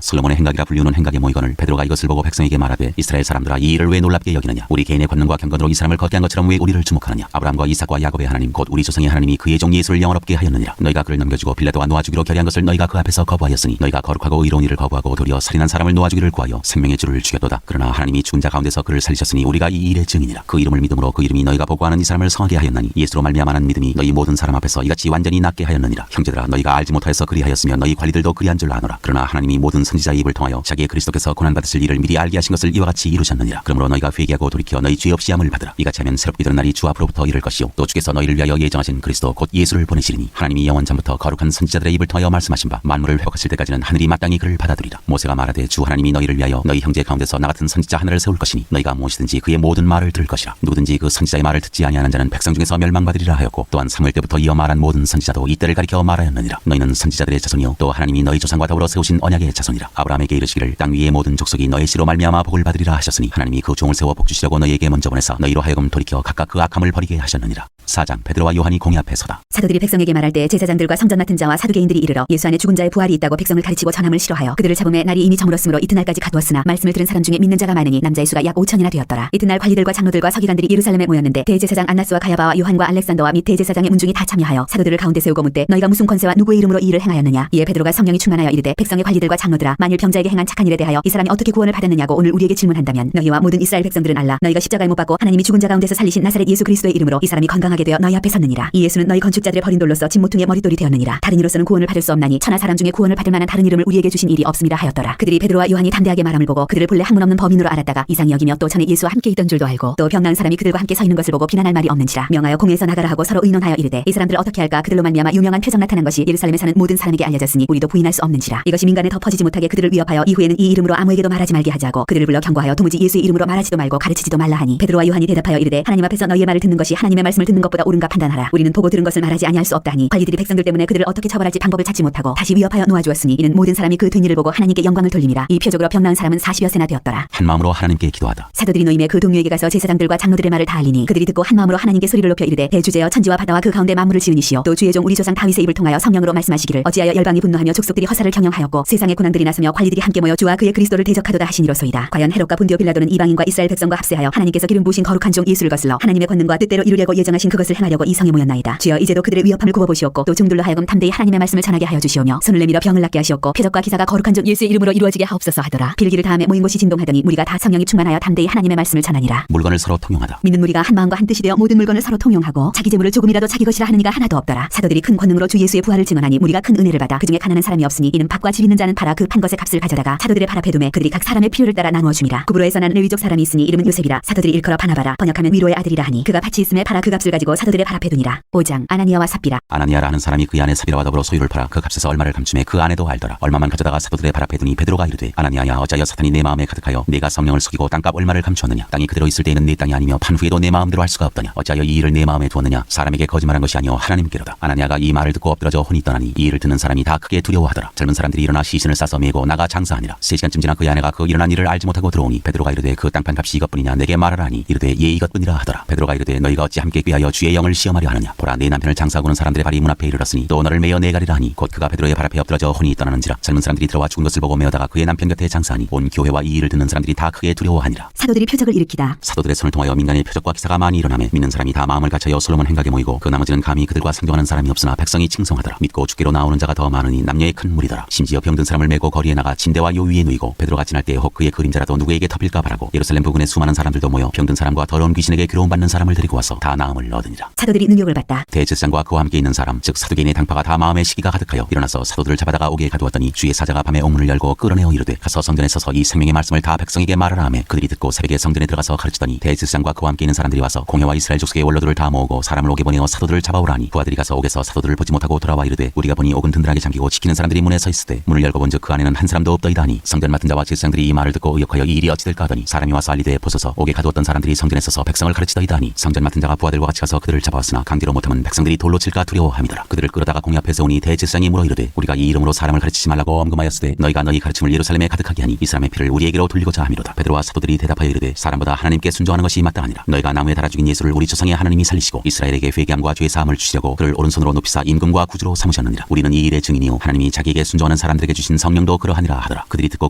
솔로몬의 행각이라 불리우는 행각에 모이거늘 베드로가 이것을 보고 백성에게 말하되 이스라엘 사람들아 이 일을 왜 놀랍게 여기느냐. 우리 개인의 권능과 경건으로 이 사람을 걷게 한 것처럼 왜 우리를 주목하느냐. 아브라함과 이삭과 야곱의 하나님 곧 우리 조상의 하나님이 그의 종 예수를 영원롭게 하였느니라. 너희가 그를 넘겨주고 빌라도와 놓아주기로 결의한 것을 너희가 그 앞에서 거부하였으니 너희가 거룩하고 의로운 일을 거부하고 도리어 살인한 사람을 놓아주기를 구하여 생명의 주를 죽였도다. 그러나 하나님이 죽은 죽은 자 가운데서 그를 살리셨으니 우리가 이 일의 증인이라. 그 이름을 믿음으로 그 이름이 너희가 보고하는 이 사람을 성하게 하였나니 예수로 말미암아는 믿음이 너희 모든 사람 앞에서 이같이 완전히 낫게 하였느니라. 형제들아 너희가 알지 못하여서 그리하였으며 너희 관리들도 그리한 줄 아노라. 그러나 하나님이 모든 선지자의 입을 통하여 자기의 그리스도께서 고난받으실 일을 미리 알게 하신 것을 이와 같이 이루셨느니라. 그러므로 너희가 회개하고 돌이켜 너희 죄 없이 함을 받으라. 이같이 하면 새롭게 되는 날이 주 앞으로부터 이를 것이요 또 주께서 너희를 위하여 예정하신 그리스도 곧 예수를 보내시리니 하나님이 영원 전부터 거룩한 선지자들의 입을 통하여 말씀하신 바 만물을 회복하실 때까지는 하늘이 마땅히 그를 받아들이라. 모세가 말하되 주 하나님이 너희를 위하여 너희 형제 가운데서 나 같은 선지자 하나를 세울 것이니 너희가 무엇이든지 그의 모든 말을 들을 것이라. 누구든지 그 선지자의 말을 듣지 아니하는 자는 백성 중에서 멸망받으리라 하였고 또한 사무엘 때부터 이어 말한 모든 선지자도 이때를 가리켜 말하였느니라. 너희는 선지자들의 자손이요 또 하나님이 너희 조상과 더불어 세우신 언약의 자손이라. 아브라함에게 이르시기를 땅 위의 모든 족속이 너희 씨로 말미암아 복을 받으리라 하셨으니 하나님이 그 종을 세워 복 주시려고 너희에게 먼저 보내사 너희로 하여금 돌이켜 각각 그 악함을 버리게 하셨느니라. 4장 베드로와 요한이 공회 앞에 서다. 사도들이 백성에게 말할 때 제사장들과 성전 맡은 자와 사두개인들이 이르러 예수 안에 죽은 자의 부활이 있다고 백성을 가르치고 전함을 싫어하여 그들을 잡음에 날이 이미 저물었으므로 이튿날까지 가두었으나 말씀을 들은 사람 중에 믿는 자가 많으니 남자의 수가 약 5천이나 되었더라. 이튿날 관리들과 장로들과 서기관들이 예루살렘에 모였는데 대제사장 안나스와 가야바와 요한과 알렉산더와 및 대제사장의 문중이 다 참여하여 사도들을 가운데 세우고 묻되 너희가 무슨 권세와 누구의 이름으로 이 일을 행하였느냐. 이에 베드로가 성령이 충만하여 이르되 백성의 관리들과 장로들아 만일 병자에게 행한 착한 일에 대하여 이 사람이 어떻게 구원을 받았느냐고 오늘 우리에게 질문한다면 너희와 모든 이스라엘 백성들은 알라. 너희가 십자가에 못 박고 하나님이 죽은 자 가운데서 살리신 나사렛 예수 그리스도의 이름으로 이 사람이 건강하게 되어 너희 앞에 섰느니라. 이 예수는 너희 건축자들의 버린 돌로서 집 모퉁이의 머릿돌이 되었느니라. 다른 이로서는 구원을 받을 수 없나니 천하 사람 중에 구원을 받을 만한 다른 이름을 우리에게 주신 일이 없음이라 하였더라. 그들이 베드로와 요한이 담대하게 말함을 보고 그들을 본래 학문 없는 범인으로 알았다가 이상히 여기며 또 전에 예수와 함께 있던 줄도 알고 또 병나은 사람이 그들과 함께 서 있는 것을 보고 비난할 말이 없는지라 명하여 공회에서 나가라 하고 서로 의논하여 이르되 이 사람들을 어떻게 할까. 그들로 말미암아 유명한 표적 나타난 것이 예루살렘에 사는 모든 사람에게 알려졌으니 우리도 부인할 수 없는지라. 이것이 민간에 덮어지지 못하게 그들을 위협하여 이후에는 이 이름으로 아무에게도 말하지 말게 하자고 그들을 불러 경고하여 도무지 예수의 이름으로 말하지도 말고 가르치지도 말라 하니 베드로와 요한이 대답하여 이르되 하나님 앞에서 너희의 말을 듣는 것이 하나님의 말씀을 듣는 것보다 옳은가 판단하라. 우리는 보고 들은 것을 말하지 아니할 수 없다 하니 관리들이 백성들 때문에 그들을 어떻게 처벌할지 방법을 찾지 못하고 다시 위협하여 놓아주었으니 이는 모든 사람이 그 된 일을 보고 하나님께 영광을 돌림이라. 이 표적으로 병나은 사람은 40여 세나 되었더라. 한 마음으로 하나님께 기도하다. 사도들이 노임에 그 동료에게 가서 제사장들과 장로들의 말을 다 알리니 그들이 듣고 한 마음으로 하나님께 소리를 높여 이르되 대주제여 천지와 바다와 그 가운데 만물을 지으니시오 또 주의 종 우리 조상 다윗의 입을 통하여 성령으로 말씀하시기를 어찌하여 열방이 분노하며 족속들이 허사를 경영하였고 세상의 고난들이 나서며 관리들이 함께 모여 주와 그의 그리스도를 대적하도다 하시니로소이다. 과연 헤롯과 본디오 빌라도는 이방인과 이스라엘 백성과 합세하여 하나님께서 기름 부으신 거룩한 종 예수를 거슬러 하나님의 권능과 뜻대로 이루려고 예정하신 그것을 행하려고 이 성에 모였나이다. 주여 이제도 그들의 위협함을 굽어보시옵고 또 종들로 하여금 담대히 하나님의 말씀을 전하게 하여 주시오며 손을 내밀어 병을 낫게 하시옵고 표적과 기사가 거룩한 종 예수의 이름으로 이루어지게 하옵소서 하더라. 빌기를 다음에 모인 곳이 진동하더니 무리가 다 성령이 충만하여 담대히 하나님의 말씀을 전하니라. 물건을 서로 통용하다. 믿는 무리가 한 마음과 한 뜻이 되어 모든 물건을 서로 통용하고 자기 재물을 조금이라도 자기 것이라 하는 이가 하나도 없더라. 사도들이 큰 권능으로 주 예수의 부활을 증언하니 무리가 큰 은혜를 받아 그중에 가난한 사람이 없으니 이는 밭과 집 있는 자는 팔아 그 판 것의 값을 가져다가 사도들의 팔 앞에 두매 그들이 각 사람의 필요를 따라 나누어 줌이라. 구브로에서 난 레위족 사람이 있으니 이름은 요셉이라. 사도들이 일컬어 바나바라 번역하면 위로의 아들이라 하니 그가 밭이 있음에 팔아 그 값을 가지고 사도들의 팔 앞에 두니라. 5장 아나니아와 삽비라. 아나니아라 하는 사람이 그 안에 삽비라와 더불어 소유를 팔아 그 값에서 얼마를 감춤해 그 아내도 알더라. 얼마만 가져다가 사도들의 발 앞에 두니 베드로가 이르되 아나니아야 어찌하여 사탄이 내 마음에 가득하여 내가 성령을 속이고 땅값 얼마를 감추었느냐. 땅이 그대로 있을 때에는 내 땅이 아니며 판 후에도 내 마음대로 할 수가 없더냐. 어찌하여 이 일을 내 마음에 두었느냐. 사람에게 거짓말한 것이 아니오 하나님께로다. 아나니아가 이 말을 듣고 엎드러져 혼이 떠나니 이 일을 듣는 사람이 다 크게 두려워하더라. 젊은 사람들이 일어나 시신을 싸서 메고 나가 장사하니라. 3시간쯤 지나 그의 아내가 그 일어난 일을 알지 못하고 들어오니 베드로가 이르되 그 땅판 값이 이것뿐이냐 내게 말하라 하니 이르되 예 이것뿐이라 하더라. 베드로가 이르되 너희가 어찌 함께 꾀하여 주의 영을 시험하려 하느냐. 보라 내 남편을 장사하고는 사람들의 발이 문 앞에 이르렀으니 또 너를 메어 내가리라 하니 곧 그가 베드로의 발 앞에 엎드러져 혼이 떠나는지라. 젊은 사람들이 들어와 죽은 것을 보고 메어다가 그의 남편 곁에 장사하니 온 교회와 이 일을 듣는 사람들이 다 크게 두려워하니라. 사도들이 표적을 일으키다. 사도들의 손을 통하여 민간의 표적과 기사가 많이 일어나매 믿는 사람이 다 마음을 갖춰여 솔로몬 행각에 모이고 그 나머지는 감히 그들과 상종하는 사람이 없으나 백성이 칭송하더라. 믿고 주께로 나오는 자가 더 많으니 남녀의 큰 무리더라. 심지어 병든 사람을 메고 거리에 나가 침대와 요 위에 누이고 베드로가 지날 때 혹 그의 그림자라도 누구에게 덮일까 바라고 예루살렘 부근에 수많은 사람들도 모여 병든 사람과 더러운 귀신에게 괴로움받는 사람을 데리고 와서 다 나음을 얻으니라. 사도들이 능욕을 받다. 대제사장과 그와 함께 있는 사람 즉 사두개인의 당파가 다 마음에 시기가 가득하여 일어나서 사도들을 잡아다가 옥에 가두었더니 주의 사자가 밤에 옥문을 열고 끌어내어 이르되 가서 성전에 서서 이 생명의 말씀을 다 백성에게 말하라 하매 그들이 듣고 새벽에 성전에 들어가서 가르치더니 대제사장과 그와 함께 있는 사람들이 와서 공회와 이스라엘 족속의 원로들을 다 모으고 사람을 옥에 보내어 사도들을 잡아오라 하니 부하들이 가서 옥에서 사도들을 보지 못하고 돌아와 이르되 우리가 보니 옥은 든든하게 잠기고 지키는 사람들이 문에 서 있으되 문을 열고 본즉 그 안에는 한 사람도 없더이다 하니 성전 맡은 자와 제사장들이 이 말을 듣고 의혹하여 이 일이 어찌 될까 하더니 사람이 와서 알리되 보소서 옥에 가두었던 사람들이 성전에 서서 백성을 가르치더이다 하니 성전 맡은 자가 부하들과 같이 가서 그들을 잡아왔으나 강제로 못하면 백성들이 돌로 칠까 두려워함이더라. 그들을 끌어다가 공회 앞에 세우니 대제사장이 물어 이르되 우리가 이 이름으로 사람을 가르치지 말라고 엄금하였으되 너희가 너희 가르침을 예루살렘에 가득하게 하니 이 사람의 피를 우리에게로 돌리고자 함이로다. 베드로와 사도들이 대답하여 이르되 사람보다 하나님께 순종하는 것이 마땅하니라. 너희가 나무에 달아 죽인 예수를 우리 조상의 하나님이 살리시고 이스라엘에게 회개함과 죄 사함을 주시려고 그를 오른손으로 높이사 임금과 구주로 삼으셨느니라. 우리는 이 일의 증인이요 하나님이 자기에게 순종하는 사람들에게 주신 성령도 그러하니라 하더라. 그들이 듣고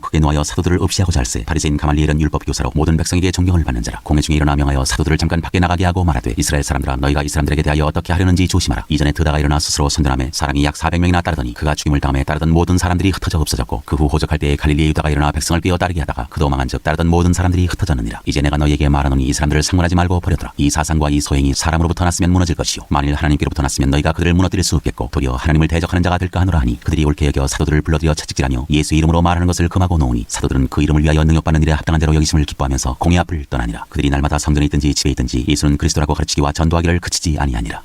크게 노하여 사도들을 없이하고자 할세 바리새인 가말리엘은 율법 교사로 모든 백성에게 존경을 받는 자라. 공회 중에 일어나 명하여 사도들을 잠깐 밖에 나가게 하고 말하되 이스라엘 사람들아 아들아 너희가 이 사람들에게 대하여 어떻게 하려는지 조심하라. 이전에 드다가 일어나 스스로 선전함에 사람이 약 400명이나 따르더니 그가 죽임을 당함에 따르던 모든 사람들이 흩어져 없어졌고 그 후 호적할 때에 갈릴리에 유다가 일어나 백성을 빼어 따르게 하다가 그도 망한즉 따르던 모든 사람들이 흩어졌느니라. 이제 내가 너희에게 말하노니 이 사람들을 상관하지 말고 버려두라. 이 사상과 이 소행이 사람으로부터 났으면 무너질 것이요 만일 하나님께로부터 났으면 너희가 그들을 무너뜨릴 수 없겠고 도리어 하나님을 대적하는 자가 될까 하노라 하니 그들이 옳게 여겨 사도들을 불러들여 채찍질하며 예수 이름으로 말하는 것을 금하고 놓으니 사도들은 그 이름을 위하여 능력받는 일에 합당한 대로 여기심을 기뻐하면서 공의 앞을 떠나니라. 그들이 날마다 성전에 있든지 집에 있든지 예수는 그리스도라고 가르치기와 전도하기를 그치지 아니하니라.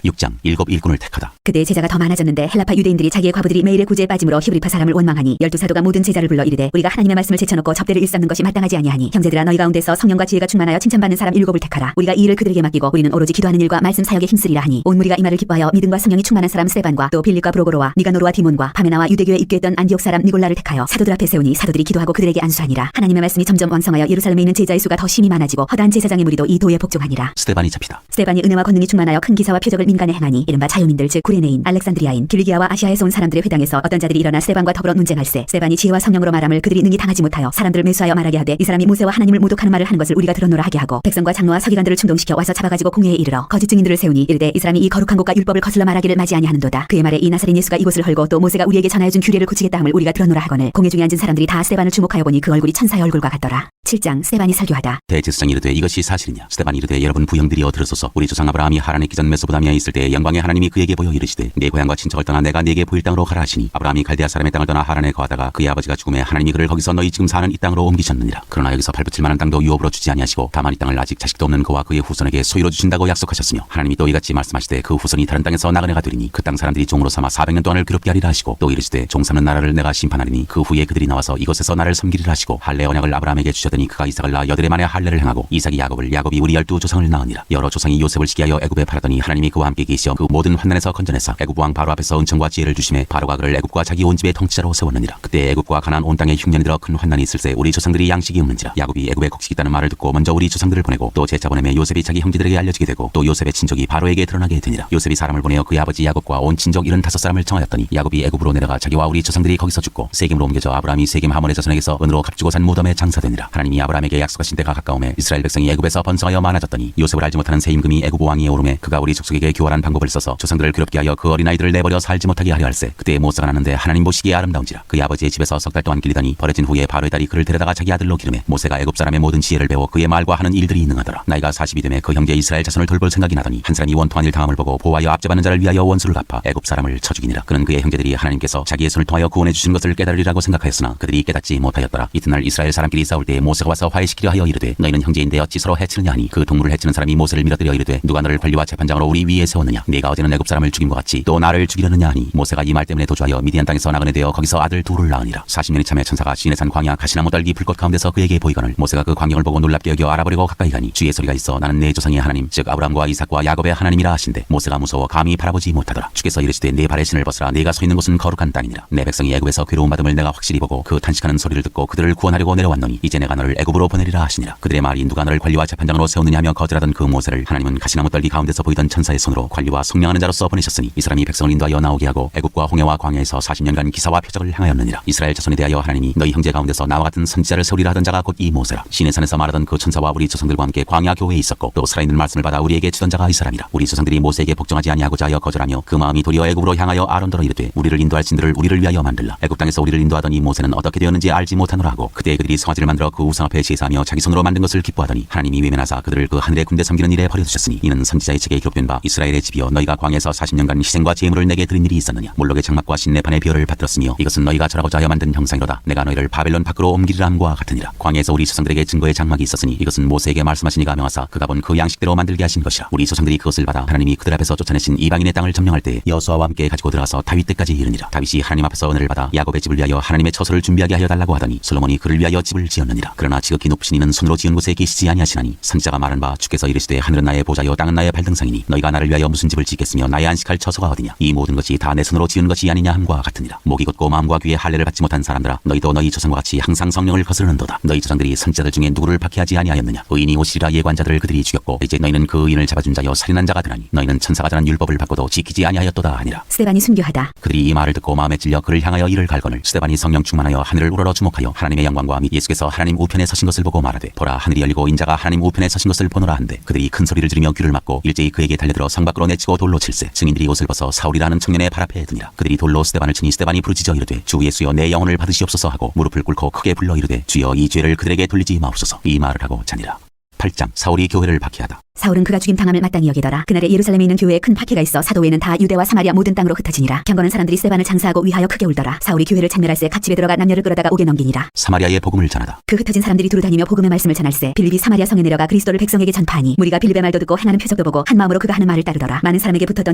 6장 일곱 일꾼을 택하다. 그때 제자가 더 많아졌는데 헬라파 유대인들이 자기의 과부들이 매일의 구제에 빠짐으로 히브리파 사람을 원망하니 12사도가 모든 제자를 불러 이르되 우리가 하나님의 말씀을 제쳐놓고 접대를 일삼는 것이 마땅하지 아니하니 형제들아 너희 가운데서 성령과 지혜가 충만하여 칭찬받는 사람 7을 택하라. 우리가 이 일을 그들에게 맡기고 우리는 오로지 기도하는 일과 말씀 사역에 힘쓰리라 하니 온 무리가 이 말을 기뻐하여 믿음과 성령이 충만한 사람 스데반과 또 빌립과 브로고로와 니가노르와 디몬과 바메나와 유대교에 입교했던 안디옥 사람 니골라를 택하여 사도들 앞에 세우니 사도들이 기도하고 그들에게 안수하니라. 하나님의 말씀이 점점 왕성하여 예루살렘에 있는 제자의 수가 더 심히 많아지고 허다한 제사장의 무리도 이 도에 복종하니라. 스데반이 잡히다. 스데반이 은혜와 권능이 충만하여 큰 기사와 표적을 민간에 행하니 이른바 자유민들 즉 구레네인, 알렉산드리아인, 길리기아와 아시아에서 온 사람들의 회당에서 어떤 자들이 일어나 스데반과 더불어 논쟁할세. 스데반이 지혜와 성령으로 말함을 그들이 능히 당하지 못하여 사람들을 매수하여 말하게 하되 이 사람이 모세와 하나님을 모독하는 말을 하는 것을 우리가 들었노라 하게 하고 백성과 장로와 서기관들을 충동시켜 와서 잡아가지고 공회에 이르러 거짓 증인들을 세우니 이르되 이 사람이 이 거룩한 곳과 율법을 거슬러 말하기를 맞이 아니하는도다. 그의 말에 이 나사렛 예수가 이곳을 헐고 또 모세가 우리에게 전하여준 규례를 고치겠다 함을 우리가 들었노라 하거늘 공회 중에 앉은 사람들이 다 스데반을 주목하여 보니 그 얼굴이 천사의 얼굴과 같더라. 7장 스데반이 설교하다. 대제사장이 이르되 이것이 사실이냐. 스데반이 이르되 여러분 부형들이여 들으소서. 우리 조상 아브라함이 하란에 있기 전 메소포타미아에 있을 때 영광의 하나님이 그에게 보여 이르시되 내 고향과 친척을 떠나 내가 네게 보일 땅으로 가라 하시니 아브라함이 갈대아 사람의 땅을 떠나 하란에 거하다가 그의 아버지가 죽음에 하나님이 그를 거기서 너희 지금 사는 이 땅으로 옮기셨느니라. 그러나 여기서 발붙일 만한 땅도 유업으로 주지 아니하시고 다만 이 땅을 아직 자식도 없는 그와 그의 후손에게 소유로 주신다고 약속하셨으며 하나님이 또 이같이 말씀하시되 그 후손이 다른 땅에서 나그네가 되리니 그 땅 사람들이 종으로 삼아 400년 동안을 괴롭게 하리라 하시고 또 이르시되 종 삼는 나라를 내가 심판하리니 그 후에 그들이 나와서 이곳에서 나를 섬기리라 하시고 할례 언약을 아브라함에게 주셨더니 그가 이삭을 낳아 여드레 만에 할례를 행하고 이삭이 야곱을 야곱이 우리 12조상을 낳으니라. 여러 조상이 요셉을 시기하여 애굽에 팔았더니 하나님이 그와 함께 계시어 그 모든 환난에서 건져내사 애굽 왕 바로 앞에서 은총과 지혜를 주심에 바로가 그를 애굽과 자기 온 집의 통치자로 세웠느니라. 그때 애굽과 가나안 온 땅에 흉년이 들어 큰 환난이 있을세 우리 조상들이 양식이 없는지라. 야곱이 애굽에 곡식이 있다는 말을 듣고 먼저 우리 조상들을 보내고 또 제차 보내매 요셉이 자기 형제들에게 알려지게 되고 또 요셉의 친족이 바로에게 드러나게 되니라. 요셉이 사람을 보내어 그의 아버지 야곱과 온 친족 75사람을 청하였더니 야곱이 애굽으로 내려가 자기와 우리 조상들이 거기서 죽고 세겜으로 옮겨져 아브라함이 세겜 하몬의 자손에게서 은으로 값주고 산 무덤에 장사되니라. 하나님이 아브라함에게 약속하신 때가 가까움에 이스라엘 백성이 애굽에서 번성하여 많아졌더니 요셉을 알지 못하는 새 임금이 애굽 왕위에 오르매 그가 우리 족속에게 교활한 방법을 써서 조상들을 괴롭게 하여 그 어린아이들을 내버려 살지 못하게 하려 할세. 그때 모세가 나는데 하나님 보시기에 아름다운지라. 그의 아버지의 집에서 석 달 동안 길리더니 버려진 후에 바로의 딸이 그를 데려다가 자기 아들로 기르매 모세가 애굽 사람의 모든 지혜를 배워 그의 말과 하는 일들이 능하더라. 나이가 40이 되매 그 형제 이스라엘 자손을 돌볼 생각이 나더니 한 사람이 원통한 일 당함을 보고 보호하여 압제받는 자를 위하여 원수를 갚아 애굽 사람을 쳐 죽이니라. 그는 그의 형제들이 하나님께서 자기의 손을 통하여 구원해 주신 것을 깨달으리라고 생각하였으나 그들이 깨닫지 못하였더라. 이튿날 이스라엘 사람끼리 싸울 때 모세가 와서 화해시키려 하여 이르되 너희는 형제인데 어찌 서로 해치느냐 하니 그 동물을 해치는 사람이 모세를 밀어들여 이르되 누가 너를 관리와 재판장으로 우리 위에 세웠느냐. 네가 어제는 애굽 사람을 죽인 것 같이 또 나를 죽이려느냐 하니 모세가 이 말 때문에 도주하여 미디안 땅에서 나그네 되어 거기서 아들 둘을 낳으니라. 40년이 참에 천사가 시내산 광야 가시나무 딸기 불꽃 가운데서 그에게 보이거늘 모세가 그 광경을 보고 놀랍게 여겨 알아보려고 가까이 가니 주의 소리가 있어 나는 내 조상의 하나님 즉 아브라함과 이삭과 야곱의 하나님이라 하신대 모세가 무서워 감히 바라보지 못하더라. 주께서 이르시되 내 발의 신을 벗으라. 네가 서 있는 곳은 거룩한 땅이니라. 내 백성이 애굽에서 괴로움 받음을 내가 확실히 보고 그 탄식하는 소리를 듣고 그들을 구원하려고 내려왔노니 이제 내가 너를 애굽으로 보내리라 하시니라. 그들의 말이 누가 너를 관리와 재판장으로 세우느냐 하며 거절하던 그 모세를 하나님은 가시나무 떨기 가운데서 보이던 천사의 손으로 관리와 속량하는 자로서 보내셨으니 이 사람이 백성을 인도하여 나오게 하고 애굽과 홍해와 광야에서 40년간 기사와 표적을 행하였느니라. 이스라엘 자손에 대하여 하나님이 너희 형제 가운데서 나와 같은 선지자를 세우리라 하던 자가 곧 이 모세라. 시내산에서 말하던 그 천사와 우리 조상들과 함께 광야 교회에 있었고 또 살아있는 말씀을 받아 우리에게 주던 자가 이 사람이라. 우리 조상들이 모세에게 복종하지 아니하고자 하여 거절하며 그 마음이 도리어 애굽으로 향하여 아론더러 이르되 우리를 인도할 신들을 우리를 위하여 만들라. 애굽 땅에서 우리를 인도하던 이 모세는 어떻게 되었는지 알지 못하노라 하고 그때 그들이 성화지를 만들어 그 우상 앞에 제사하며 자기 손으로 만든 것을 기뻐하더니 하나님이 외면하사 그들을 그 하늘의 군대 섬기는 일에 버려두셨으니 이는 선지자의 책에 기록된 바 이스라엘의 집이여 너희가 광야에서 40년간 희생과 제물을 내게 드린 일이 있었느냐. 몰록의 장막과 신내판의 비열을 받들었으며 이것은 너희가 절하고자 하여 만든 형상이로다. 내가 너희를 바벨론 밖으로 옮기리라 함과 같으니라. 광야에서 우리 조상들에게 증거의 장막이 있었으니 이것은 모세에게 말씀하시니가 명하사 그가 본 그 양식대로 만들게 하신 것이라. 우리 조상들이 그것을 받아 하나님이 그들 앞에서 쫓아내신 이방인의 땅을 점령할 때 여호수아와 함께 가지고 들어가서 다윗 때까지 이르니라. 다윗이 하나님 앞에서 은혜를 받아 야곱의 집을 위하여 하나님의 처소를 준비하게 하여 달라고 하더니 솔로몬이 그를 위하여 집을 지었느니라. 그러나 지극히 높으신 이는 손으로 지은 곳에 계시지 아니하시나니 선지자가 말한 바 주께서 이르시되 하늘은 나의 보좌요 땅은 나의 발등상이니 너희가 나를 위하여 무슨 집을 짓겠으며 나의 안식할 처소가 어디냐. 이 모든 것이 다 내 손으로 지은 것이 아니냐 함과 같으니라. 목이 곧고 마음과 귀에 할례를 받지 못한 사람들아, 너희도 너희 조상과 같이 항상 성령을 거스르는도다. 너희 조상들이 선지자들 중에 누구를 박해하지 아니하였느냐. 의인이 오시리라 예관자들을 그들이 죽였고 이제 너희는 그 의인을 잡아준 자여 살인한 자가 되나니 너희는 천사가 전한 율법을 받고도 지키지 아니하였도다 하니라. 스데반이 순교하다. 그들이 이 말을 듣고 마음에 찔려 그를 향하여 이를 갈거늘 스데반이 성령 충만하여 하늘을 우러러 주목하여 하나님의 영광과 및 예수께서 하나님 우편에 서신 것을 보고 말하되, 보라 하늘이 열리고 인자가 하나님 우편에 서신 것을 보노라 한데, 그들이 큰 소리를 지르며 귀를 막고 일제히 그에게 달려들어 성 밖으로 내치고 돌로 칠세. 증인들이 옷을 벗어 사울이라는 청년의 발 앞에 드니라. 그들이 돌로 스데반을 치니 스데반이 부르짖어 이르되, 주 예수여 내 영혼을 받으시옵소서 하고 무릎을 꿇고 크게 불러 이르되, 주여 이 죄를 그들에게 돌리지 마옵소서. 이 말을 하고 자니라. 8장. 사울이 교회를 박해하다. 사울은 그가 죽임 당함을 마땅히 여기더라. 그날에 예루살렘에 있는 교회에 큰 박해가 있어 사도 외에는 다 유대와 사마리아 모든 땅으로 흩어지니라. 경건한 사람들이 스데반을 장사하고 위하여 크게 울더라. 사울이 교회를 찬멸할새 각 집에 들어가 남녀를 끌어다가 옥에 넘기니라. 사마리아의 복음을 전하다. 그 흩어진 사람들이 두루다니며 복음의 말씀을 전할새 빌립이 사마리아 성에 내려가 그리스도를 백성에게 전파하니, 무리가 빌립의 말도 듣고 행하는 표적도 보고 한 마음으로 그가 하는 말을 따르더라. 많은 사람에게 붙었던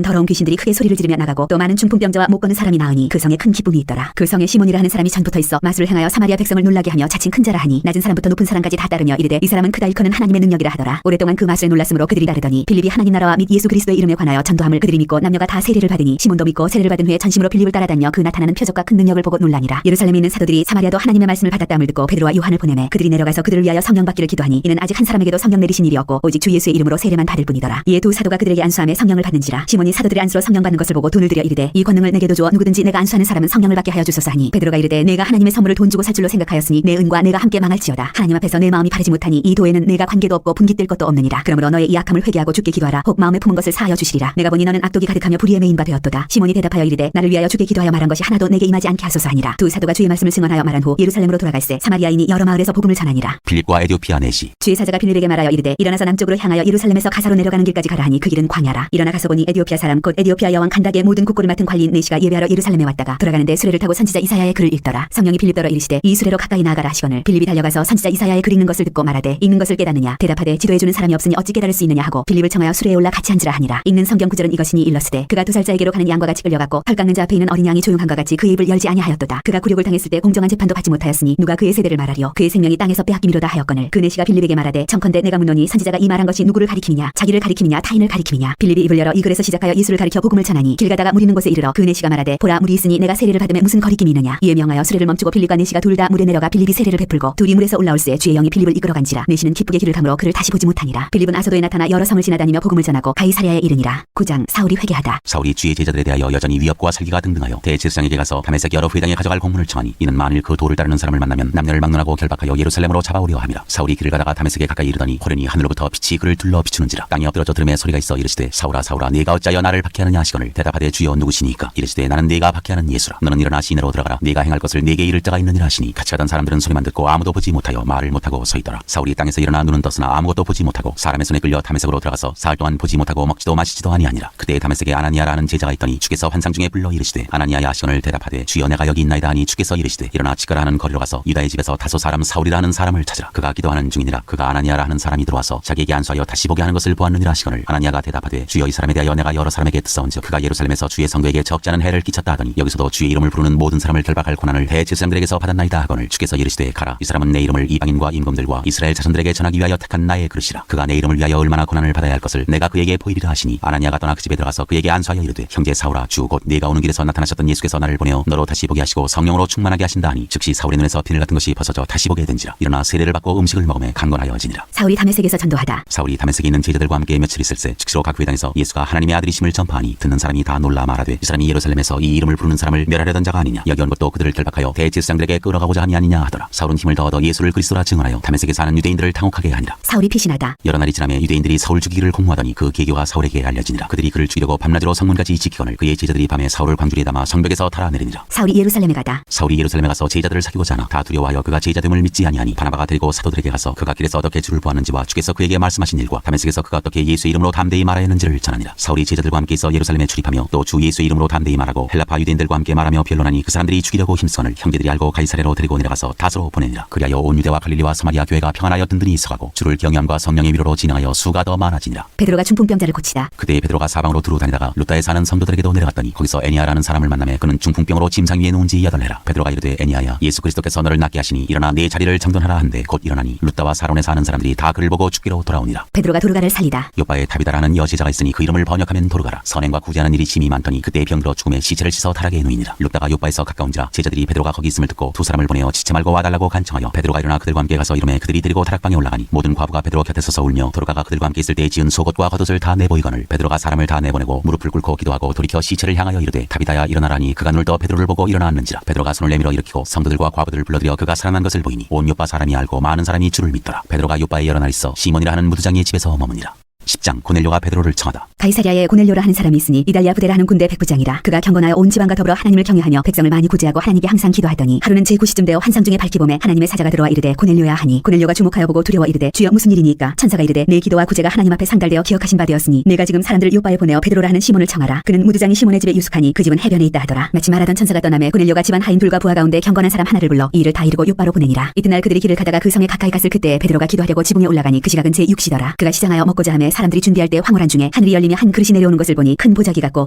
더러운 귀신들이 크게 소리를 지르며 나가고 또 많은 중풍병자와 못 걷는 사람이 나으니 그 성에 큰 기쁨이 있더라. 그 성에 시몬이라 하는 사람이 전부터 있어 마술을 행하여 사마리아 백성을 놀라게 하며 자칭 큰 자라 하니, 낮은 사람부터 높은 사람까지 다 따르며 이르되 이 사람은 크다 일컫는 하나님의 능력이라 하더라. 오랫동안 그 마술에 놀랐으므로 그들이 따르더니 빌립이 하나님 나라와 및 예수 그리스도의 이름에 관하여 전도함을 그들이 믿고 남녀가 다 세례를 받으니, 시몬도 믿고 세례를 받은 후에 전심으로 빌립을 따라다녀 그 나타나는 표적과 큰 능력을 보고 놀라니라. 예루살렘에 있는 사도들이 사마리아도 하나님의 말씀을 받았다함을 듣고 베드로와 요한을 보내매 그들이 내려가서 그들을 위하여 성령 받기를 기도하니, 이는 아직 한 사람에게도 성령 내리신 일이 없고 오직 주 예수의 이름으로 세례만 받을 뿐이더라. 이에 두 사도가 그들에게 안수함에 성령을 받는지라. 시몬이 사도들의 안수로 성령 받는 것을 보고 돈을 들여 이르되, 이 권능을 내게도 주어 누구든지 내가 안수하는 사람은 성령을 받게 하여 주소서 하니, 베드로가 이르되 내가 하나님의 선물을 돈 주고 살 줄로 생각하였으니 내 은과 내가 함께 망할지어다. 하나님 앞에서 내 마음이 바르지 못하니 이 도에는 내가 관계도 없고 분기 뜰 것도 없느니라. 그러므로 너의 이 악함을 회개하고 주께 기도하라. 혹 마음에 품은 것을 사하여 주시리라. 내가 보니 너는 악독이 가득하며 불의의 메인 바 되었도다. 시몬이 대답하여 이르되 나를 위하여 주께 기도하여 말한 것이 하나도 내게 임하지 않게 하소서 하니라. 두 사도가 주의 말씀을 증언하여 말한 후 예루살렘으로 돌아갈새 사마리아인이 여러 마을에서 복음을 전하니라. 빌립과 에디오피아 내시. 주의 사자가 빌립에게 말하여 이르되 일어나서 남쪽으로 향하여 예루살렘에서 가사로 내려가는 길까지 가라 하니, 그 길은 광야라. 일어나 가서 보니 에디오피아 사람 곧 에디오피아 여왕 칸닥의 모든 국고를 맡은 관리인 네시가 예배하러 예루살렘에 왔다가 돌아가는데 수레를 타고 선지자 이사야의 글을 읽더라. 성령이 빌립더러 이르시되 이 수레로 가까이 나아가라 하시거늘, 빌립이 달려가서 선지자 이사야의 글 읽는 것을 듣고 말하되 읽는 것을 깨닫느냐. 대답하되 지도해주는 사람이 없으니 어찌 깨달을 수 있느냐 하고 빌립을 청하여 수레에 올라 같이 앉으라 하니라. 읽는 성경 구절은 이것이니 일러스되 그가 두 살자에게로 가는 양과 같이 끌려갔고 털 깎는 자 앞에 있는 어린 양이 조용한과 같이 그의 입을 열지 아니하였도다. 그가 굴욕을 당했을 때 공정한 재판도 받지 못하였으니 누가 그의 세대를 말하리요. 그의 생명이 땅에서 빼앗김이로다 하였거늘, 그 네시가 빌립에게 말하되 청컨대 내가 묻노니 선지자가 이 말한 것이 누구를 가리킴이냐, 자기를 가리킴이냐 타인을 가리킴이냐. 빌립이 입을 열어 이 글에서 시작하여 예수를 가리켜 복음을 전하니, 길 가다가 물 있는 곳에 이르러 그 네시가 말하되 보라 물이 있으니 내가 세례를 받음에 무슨 거리낌이 있느냐. 이에 명하여 수레를 멈추고 빌립과 네시가 둘 다 물에 내려가 빌립이 세례를 베풀고 둘이 물에서 올라올새 주의 영이 빌립을 이끌어간지라. 네시는 기쁘게 길을 가므로 그를 다시 보지 못하니라. 빌립은 아소도에 나타나 여러 성을 지나다니며 복음을 전하고 가이사랴에 이르니라. 9장. 사울이 회개하다. 사울이 주의 제자들에 대하여 여전히 위협과 살기가 등등하여 대제사장에게 가서 다메섹 여러 회당에 가져갈 공문을 청하니, 이는 만일 그 도를 따르는 사람을 만나면 남녀를 막론하고 결박하여 예루살렘으로 잡아오려 함이라. 사울이 길을 가다가 다메섹에 가까이 이르더니 호련히 하늘로부터 빛이 그를 둘러 비추는지라. 땅에 엎드러져 들음에 소리가 있어 이르시되 사울아 사울아 네가 어찌하여 나를 박해하느냐 하시거늘, 대답하되 주여 누구시니까. 이르시되 나는 네가 박해하는 예수라. 너는 일어나 시내로 들어가라. 네가 행할 것을 네게 이를 자가 있느니라 하시니, 같이 하던 사람들은 소리만 듣고 아무도 보지 못하여 말을 못하고 서 있더라. 사울이 땅에서 일어나 눈은 떴으나 아무것도 보지 못하고 사람의 손에 끌려 다메섹으로 들어가서 사흘 동안 보지 못하고 먹지도 마시지도 아니하니라. 그때 다메섹에 아나니아라는 제자가 있더니 주께서 환상 중에 불러 이르시되 아나니아야 하시거늘, 대답하되 주여 내가 여기 있나이다 하니, 주께서 이르시되 일어나 지가라 하는 거리로 가서 유다의 집에서 다소 사람 사울이라 하는 사람을 찾으라. 그가 기도하는 중이니라. 그가 아나니아라 하는 사람이 들어와서 자기에게 안수하여 다시 보게 하는 것을 보았느니라 하시거늘, 아나니아가 대답하되 주여 이 사람에 대하여 내가 여러 사람에게 듣사온즉 그가 예루살렘에서 주의 성도에게 적지 않은 해를 끼쳤다 하더니, 여기서도 주의 이름을 부르는 모든 사람을 결박할 권한을 대제사장들에게서 받았나이다 하거늘, 주께서 이르시되 가라. 이 사람은 내 이름을 이방인과 임금들과 이스라엘 자손들에게 전하기 위하여 택한 나의 그릇이라. 그가 내 이름을 위하여 얼마나 고난을 받아야 할 것을 내가 그에게 보이리라 하시니, 아나니아가 떠나 그 집에 들어가서 그에게 안수하여 이르되 형제 사울아, 주 곧 네가 오는 길에서 나타나셨던 예수께서 나를 보내어 너로 다시 보게 하시고 성령으로 충만하게 하신다 하니, 즉시 사울의 눈에서 비늘 같은 것이 벗어져 다시 보게 된지라. 일어나 세례를 받고 음식을 먹음에 강건하여지니라. 사울이 다메섹에서 전도하다. 사울이 다메섹에 있는 제자들과 함께 며칠 있을새 즉시로 각 회당에서 예수가 하나님의 아들이심을 전파하니, 듣는 사람이 다 놀라 말하되 이 사람이 예루살렘에서 이 이름을 부르는 사람을 멸하려던 자가 아니냐. 여기 온 것도 그들을 결박하여 대제사장들에게 끌어가고자 하니 아니냐 하더라. 사울은 힘을 더 얻어 예수를 그리스도라 증언하여 다메섹에 사는 유대인들을 당혹하게 하니라. 사울이 피신하다. 여러 날이 지나매 유대인들이 사울 죽이기를 공모하더니 그 계교가 사울에게 알려지니라. 그들이 그를 죽이려고 밤낮으로 성문까지 지키거늘, 그의 제자들이 밤에 사울을 광주리에 담아 성벽에서 달아내리니라. 사울이 예루살렘에 가다. 사울이 예루살렘에 가서 제자들을 사귀고자 하나 다 두려워하여 그가 제자됨을 믿지 아니하니, 바나바가 데리고 사도들에게 가서 그가 길에서 어떻게 주를 보았는지와 주께서 그에게 말씀하신 일과 다메섹에서 그가 어떻게 예수의 이름으로 담대히 말하였는지를 전하니라. 사울이 제자들과 함께 있어 예루살렘에 출입하며 또 주 예수의 이름으로 담대히 말하고 헬라파 유대인들과 함께 말하며 변론하니, 그 사람들이 죽이려고 힘쓰거늘 형제들이 알고 가이사랴로 데리고 내려가서 다소로 보내니라. 그리하여 온 유대와 갈릴리와 사마리아 교회가 평안하여 든든히 있어가고 주를 경외함과 성령의 위로로 진행하여 수가 더 많아지니라. 베드로가 중풍병자를 고치다. 그때 베드로가 사방으로 두루 다니다가 루다에 사는 성도들에게도 내려갔더니 거기서 애니아라는 사람을 만나매 그는 중풍병으로 침상 위에 누운 지 8해라. 베드로가 이르되 애니아야, 예수 그리스도께서 너를 낫게 하시니 일어나 내 자리를 정돈하라 한데 곧 일어나니 루다와 사론에 사는 사람들이 다 그를 보고 죽기로 돌아오니라. 베드로가 도르가를 살리다. 요바에 다비다라는 여제자가 있으니 그 이름을 번역하면 도르가라. 선행과 구제하는 일이 심히 많더니 그때 병들어 죽음에 시체를 씻어 타락에 누이니라. 루다가 요바에서 가까운지라 제자들이 베드로가 거기 있음을 듣고 두 사람을 보내어 지체 말고 와달라고 간청하여 베드로가 일어나 그들과 함께 가서 이름에 그들이 데리고 타락방에 올라가니 모든 과부가 베드로 곁에 서서 울며 도르가가 그들과 함께 있을 때 지은 속옷과 겉옷을 다 내보이거늘 베드로가 사람을 다 내보내고 무릎을 꿇고 기도하고 돌이켜 시체를 향하여 이르되 다비다야 일어나라니 그가 눈을 떠 베드로를 보고 일어나 앉는지라. 베드로가 손을 내밀어 일으키고 성도들과 과부들을 불러들여 그가 살아난 것을 보이니 온 요빠 사람이 알고 많은 사람이 주를 믿더라. 베드로가 요빠에 여러 날 있어 시몬이라 하는 무두장이의 집에서 머무니라. 10장 고넬료가 베드로를 청하다. 가이사랴에 고넬료라 하는 사람이 있으니 이달리아 부대라 하는 군대 백부장이라. 그가 경건하여 온 지방과 더불어 하나님을 경외하며 백성을 많이 구제하고 하나님께 항상 기도하더니 하루는 제9시쯤 되어 환상 중에 밝기 봄에 하나님의 사자가 들어와 이르되 고넬료야 하니 고넬료가 주목하여 보고 두려워 이르되 주여 무슨 일이니까. 천사가 이르되 내 기도와 구제가 하나님 앞에 상달되어 기억하신 바 되었으니 내가 지금 사람들을 요바에 보내어 베드로라 하는 시몬을 청하라. 그는 무두장이 시몬의 집에 유숙하니 그 집은 해변에 있다 하더라. 마치 말하던 천사가 떠나매 고넬료가 집안 하인 둘과 부하 가운데 경건한 사람 하나를 불러 이 일을 다 이루고 요바로 보내니라. 이튿날 그들이 길을 가다가 그 성에 가까이 갔을 그때 베드로가 기도하려고 지붕에 올라가니 그 시각은 제6시더라. 그가 시장하여 먹고자 하매 사람들이 준비할 때 황홀한 중에 하늘이 열리며 한 그릇이 내려오는 것을 보니 큰 보자기 같고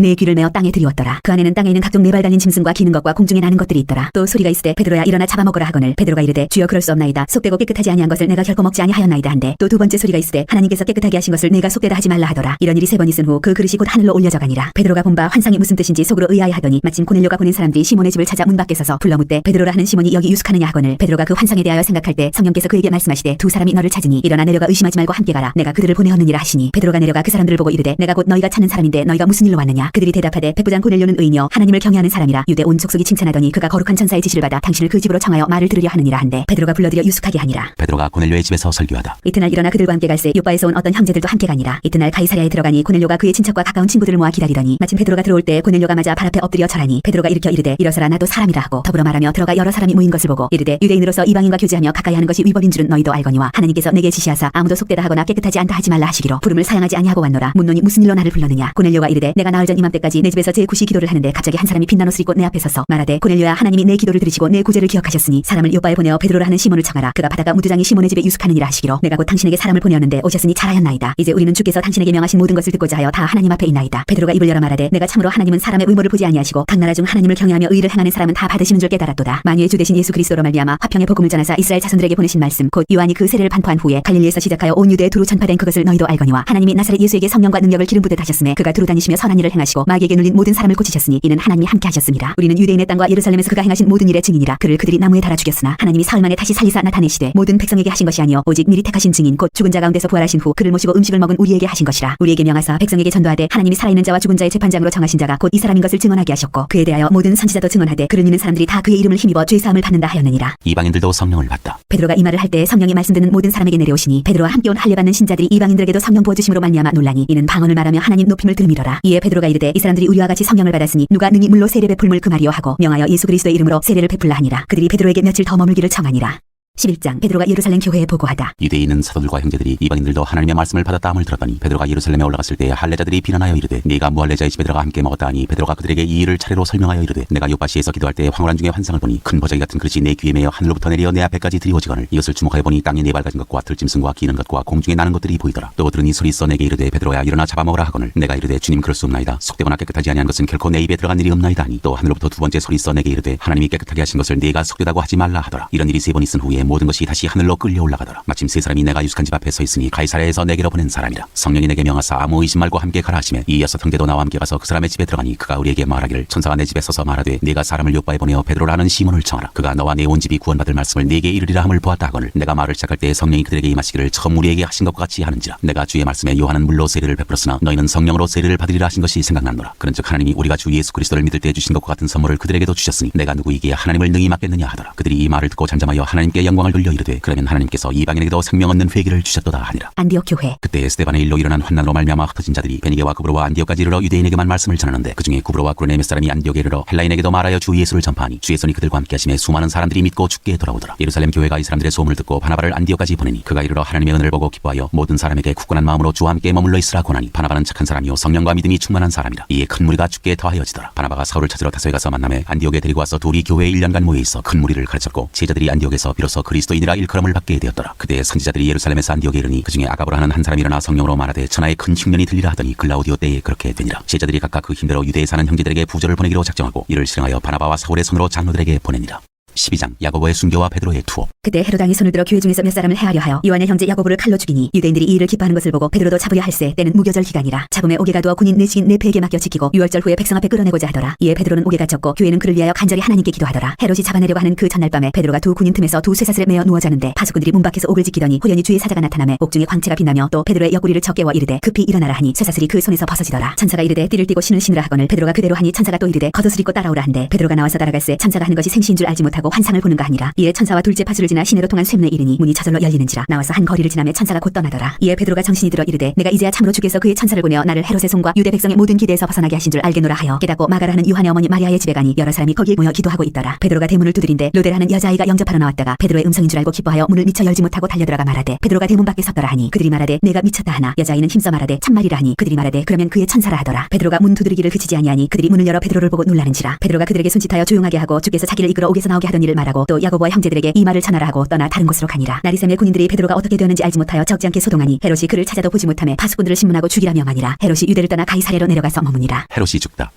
내 귀를 메어 땅에 들이웠더라. 그 안에는 땅에 있는 각종 네 발 달린 짐승과 기는 것과 공중에 나는 것들이 있더라. 또 소리가 있으되 베드로야 일어나 잡아먹으라 하거늘 베드로가 이르되 주여 그럴 수 없나이다. 속되고 깨끗하지 아니한 것을 내가 결코 먹지 아니하였나이다 한데 또 두 번째 소리가 있으되 하나님께서 깨끗하게 하신 것을 내가 속되다 하지 말라 하더라. 이런 일이 3번 있은 후 그 그릇이 곧 하늘로 올려져 가니라. 베드로가 본 바 환상이 무슨 뜻인지 속으로 의아해하더니 마침 고넬료가 보낸 사람들이 시몬의 집을 찾아 문 밖에 서서 불러 묻되 베드로라 하는 시몬이 여기 유숙하느냐 하거늘 베드로가 그 환상에 대하여 생각할 때 성령께서 그에게 말씀하시되 두 사람이 너를 찾으니 일어나 내려가 의심하지 말고 함께 가라. 내가 그들을 보내었느니라 하시니 베드로가 내려가 그 사람들을 보고 이르되 내가 곧 너희가 찾는 사람인데 너희가 무슨 일로 왔느냐. 그들이 대답하되 백부장 고넬료는 의인이요 하나님을 경외하는 사람이라 유대 온 족속이 칭찬하더니 그가 거룩한 천사의 지시를 받아 당신을 그 집으로 청하여 말을 들으려 하느니라 한데 베드로가 불러들여 유숙하게 하니라. 베드로가 고넬료의 집에서 설교하다. 이튿날 일어나 그들과 함께 갈새 요바에서 온 어떤 형제들도 함께 가니라. 이튿날 가이사랴에 들어가니 고넬료가 그의 친척과 가까운 친구들을 모아 기다리더니 마침 베드로가 들어올 때 고넬료가 맞아 발 앞에 엎드려 절하니 베드로가 일으켜 이르되 일어서라 나도 사람이라 하고 더불어 말하며 들어가 여러 사람이 모인 것을 보고 이르되 유대인으로서 이방인과 교제하며 가까이 하는 것이 위법인 줄은 너희도 알거니와 하나님께서 내게 지시하사 아무도 속되다 하거나 깨끗하지 않다 하지 말라 하시기로 부름을 사양하지 아니하고 왔노라. 묻노니 무슨 일로 나를 불렀느냐. 고넬료가 이르되 내가 나흘 전 이맘때까지 내 집에서 제9시 기도를 하는데 갑자기 한 사람이 빛난 옷을 입고 내 앞에 서서 말하되 고넬료야 하나님이 내 기도를 들으시고 내 구제를 기억하셨으니 사람을 요바에 보내어 베드로라 하는 시몬을 청하라. 그가 바다가 무두장이 시몬의 집에 유숙하느니라 하시기로 내가 곧 당신에게 사람을 보내었는데 오셨으니 잘하였나이다. 이제 우리는 주께서 당신에게 명하신 모든 것을 듣고자 하여 다 하나님 앞에 있나이다. 베드로가 입을 열어 말하되 내가 참으로 하나님은 사람의 의모를 보지 아니하시고 각 나라 중 하나님을 경외하며 의를 행하는 사람은 다 받으시는 줄 깨달았도다. 만유의 주 대신 예수 그리스도로 말미암아 화평의 복음을 전하사 이스라엘 자손들에게 보내신 말씀 곧 요한이 그 세례를 반포한 후에 갈릴리에서 시작하여 온 유대에 두루 전파된 그것을 너희도 알거니와 하나님이 나사렛 예수에게 성령과 능력을 기름 부듯 하셨음에 그가 두루 다니시며 선한 일을 행하시고 마귀에게 눌린 모든 사람을 고치셨으니 이는 하나님이 함께 하셨습니다. 우리는 유대인의 땅과 예루살렘에서 그가 행하신 모든 일의 증인이라. 그를 그들이 나무에 달아 죽였으나 하나님이 사흘 만에 다시 살리사 나타내시되 모든 백성에게 하신 것이 아니요 오직 미리 택하신 증인 곧 죽은 자 가운데서 부활하신 후 그를 모시고 음식을 먹은 우리에게 하신 것이라. 우리에게 명하사 백성에게 전도하되 하나님이 살아있는 자와 죽은 자의 재판장으로 정하신 자가 곧 이 사람인 것을 증언하게 하셨고 그에 대하여 모든 선지자도 증언하되 그를 믿는 사람들이 다 그의 이름을 힘입어 죄 사함을 받는다 하였느니라. 이방인들도 성령을 받다. 베드로가 이 말을 할 때 성령이 말씀 듣는 모든 사람에게 내려오시니 베드로와 함께 온 할례받는 신자들이 이방인들에게도 성령 부어주심으로 말미암아 놀라니 이는 방언을 말하며 하나님 높임을 들음이로라. 이에 베드로가 이르되 이 사람들이 우리와 같이 성령을 받았으니 누가 능히 물로 세례 베풀물 금하리요 하고 명하여 예수 그리스도의 이름으로 세례를 베풀라 하니라. 그들이 베드로에게 며칠 더 머물기를 청하니라. 11장 베드로가 예루살렘 교회에 보고하다. 유대에 있는 사도들과 형제들이 이방인들도 하나님의 말씀을 받았다 함을 들었더니 베드로가 예루살렘에 올라갔을 때 할례자들이 비난하여 이르되 네가 무할례자의 집에 들어가 함께 먹었다 하니 베드로가 그들에게 이 일을 차례로 설명하여 이르되 내가 요바시에서 기도할 때 황홀한 중에 환상을 보니 큰 보자기 같은 그릇이 내 귀에 매어 하늘로부터 내려 내 앞에까지 들이워지거늘 이것을 주목하여 보니 땅에 네 발 가진 것과 들짐승과 기는 것과 공중에 나는 것들이 보이더라. 또 들으니 소리 있어 내게 이르되 베드로야 일어나 잡아먹으라 하거늘 내가 이르되 주님 그럴 수 없나이다. 속되거나 깨끗하지 아니한 것은 결코 내 입에 들어간 일이 없나이다 하니 또 하늘로부터 두 번째 소리 있어 내게 이르되 하나님이 깨끗하게 하신 것을 네가 속되다고 하지 말라 하더라. 이런 일이 3번 있은 후에 모든 것이 다시 하늘로 끌려 올라가더라. 마침 세 사람이 내가 유숙한 집 앞에 서 있으니 가이사랴에서 내게로 보낸 사람이라. 성령이 내게 명하사 아무 의심 말고 함께 가라 하시매 이 6 형제도 나와 함께 가서 그 사람의 집에 들어가니 그가 우리에게 말하기를 천사가 내 집에 서서 말하되 네가 사람을 요바에 보내어 베드로라는 시몬을 청하라. 그가 너와 내 온 집이 구원받을 말씀을 네게 이르리라 함을 보았다 하거늘 내가 말을 시작할 때 성령이 그들에게 임하시기를 처음 우리에게 하신 것과 같이 하는지라. 내가 주의 말씀에 요한은 물로 세례를 베풀었으나 너희는 성령으로 세례를 받으리라 하신 것이 생각났노라. 그런즉 하나님이 우리가 주 예수 그리스도를 믿을 때 주신 것과 같은 선물을 그들에게도 주셨으니 내가 누구이기에 하나님을 능히 맡겠느냐 하더라. 그들이 이 말을 듣고 잠잠하여 하나님께 영광을 돌려 이르되 그러면 하나님께서 이방인에게도 생명 얻는 회개를 주셨도다 하니라. 안디옥 교회. 그때 에스데반의 일로 일어난 환난으로 말미암아 흩어진 자들이 베니게와 구브로와 안디옥까지 이르러 유대인에게만 말씀을 전하는데 그중에 구브로와 구레네 몇 사람이 안디옥에 이르러 헬라인에게도 말하여 주 예수를 전파하니 주의 손이 그들과 함께 하심에 수많은 사람들이 믿고 죽게 돌아오더라. 예루살렘 교회가 이 사람들의 소문을 듣고 바나바를 안디옥까지 보내니 그가 이르러 하나님의 은혜를 보고 기뻐하여 모든 사람에게 굳건한 마음으로 주와 함께 머물러 있으라 권하니 바나바는 착한 사람이요 성령과 믿음이 충만한 사람이라. 이에 큰 무리가 죽게 더하여지더라. 바나바가 사울을 찾으러 다소에 가서 만나매 안디옥에 데리고 와서 둘이 교회에 1년간 모여 있어 큰 무리를 가르쳤고 제자들이 안디옥에서 비로소 그리스도인이라 일컬음을 받게 되었더라. 그때 선지자들이 예루살렘에서 안디옥에 이르니 그중에 아가보라 하는 한 사람이 일어나 성령으로 말하되 천하에 큰 흉년이 들리라 하더니 글라우디오 때에 그렇게 되니라. 제자들이 각각 그 힘대로 유대에 사는 형제들에게 부조를 보내기로 작정하고 이를 실행하여 바나바와 사울의 손으로 장로들에게 보내니라. 12장 야고보의 순교와 베드로의 투옥. 그때 헤롯 왕이 손을 들어 교회 중에서 몇 사람을 해하려 하여 요한의 형제 야고보를 칼로 죽이니 유대인들이 이 일을 기뻐하는 것을 보고 베드로도 잡으려 할세. 때는 무교절 기간이라. 잡음에 옥에 두어 군인 내시인 네페에게 맡겨 지키고 6월절 후에 백성 앞에 끌어내고자 하더라. 이에 베드로는 옥에 갇혔고 교회는 그를 위하여 간절히 하나님께 기도하더라. 헤롯이 잡아내려고 하는 그 전날 밤에 베드로가 두 군인 틈에서 두 쇠사슬에 매어 누워 자는데 파수꾼들이 문 밖에서 옥을 지키더니 호련히 주의 사자가 나타나매 옥 중에 광채가 빛나며 또 베드로의 옆구리를 쳐 깨워 이르되 급히 일어나라 하니 쇠사슬이 그 손에서 벗어지더라. 천사가 이르되 띠를 띠고 신을 신으라 하거늘 베드로가 그대로 하니 천사가 또 이르되 겉옷을 입고 따라오라 한데 베드로가 나와서 따라갈새 천사가 하는 것이 생시인 줄 알지 못하고 환상을 보는가 하니라. 이에 천사와 둘째 파수를 지나 시내로 통한 쇠문에 이르니 문이 저절로 열리는지라. 나와서 한 거리를 지나매 천사가 곧 떠나더라. 이에 베드로가 정신이 들어 이르되 내가 이제야 참으로 주께서 그의 천사를 보내어 나를 헤롯의 손과 유대 백성의 모든 기대에서 벗어나게 하신 줄 알겠노라 하여 깨닫고 마가라 하는 요한의 어머니 마리아의 집에 가니 여러 사람이 거기에 모여 기도하고 있더라. 베드로가 대문을 두드린데 로데라는 여자아이가 영접하러 나왔다가 베드로의 음성인 줄 알고 기뻐하여 문을 미처 열지 못하고 달려들어가 말하되 베드로가 대문 밖에 섰더라 하니 그들이 말하되 내가 미쳤다 하나 여자아이는 힘써 말하되 참말이라 하니 그들이 말하되 그러면 그의 천사라 하더라. 베드로가 문 두드리기를 그치지 아니하니 그들이 문을 열어 베드로를 보고 놀라는지라. 베드로가 그들에게 손짓하여 조용하게 하고 주께서 자기를 이끌어 옥에서 나오게 하던 일을 말하고 또 야고보와 형제들에게 이 말을 전하라 하고 떠나 다른 곳으로 가니라. 나리샘의 군인들이 베드로가 어떻게 되었는지 알지 못하여 적지 않게 소동하니 헤롯이 그를 찾아도 보지 못하며 파수꾼들을 신문하고 죽이라 명하니라. 헤롯이 유대를 떠나 가이사랴로 내려가서 머무니라. 헤롯이 죽다.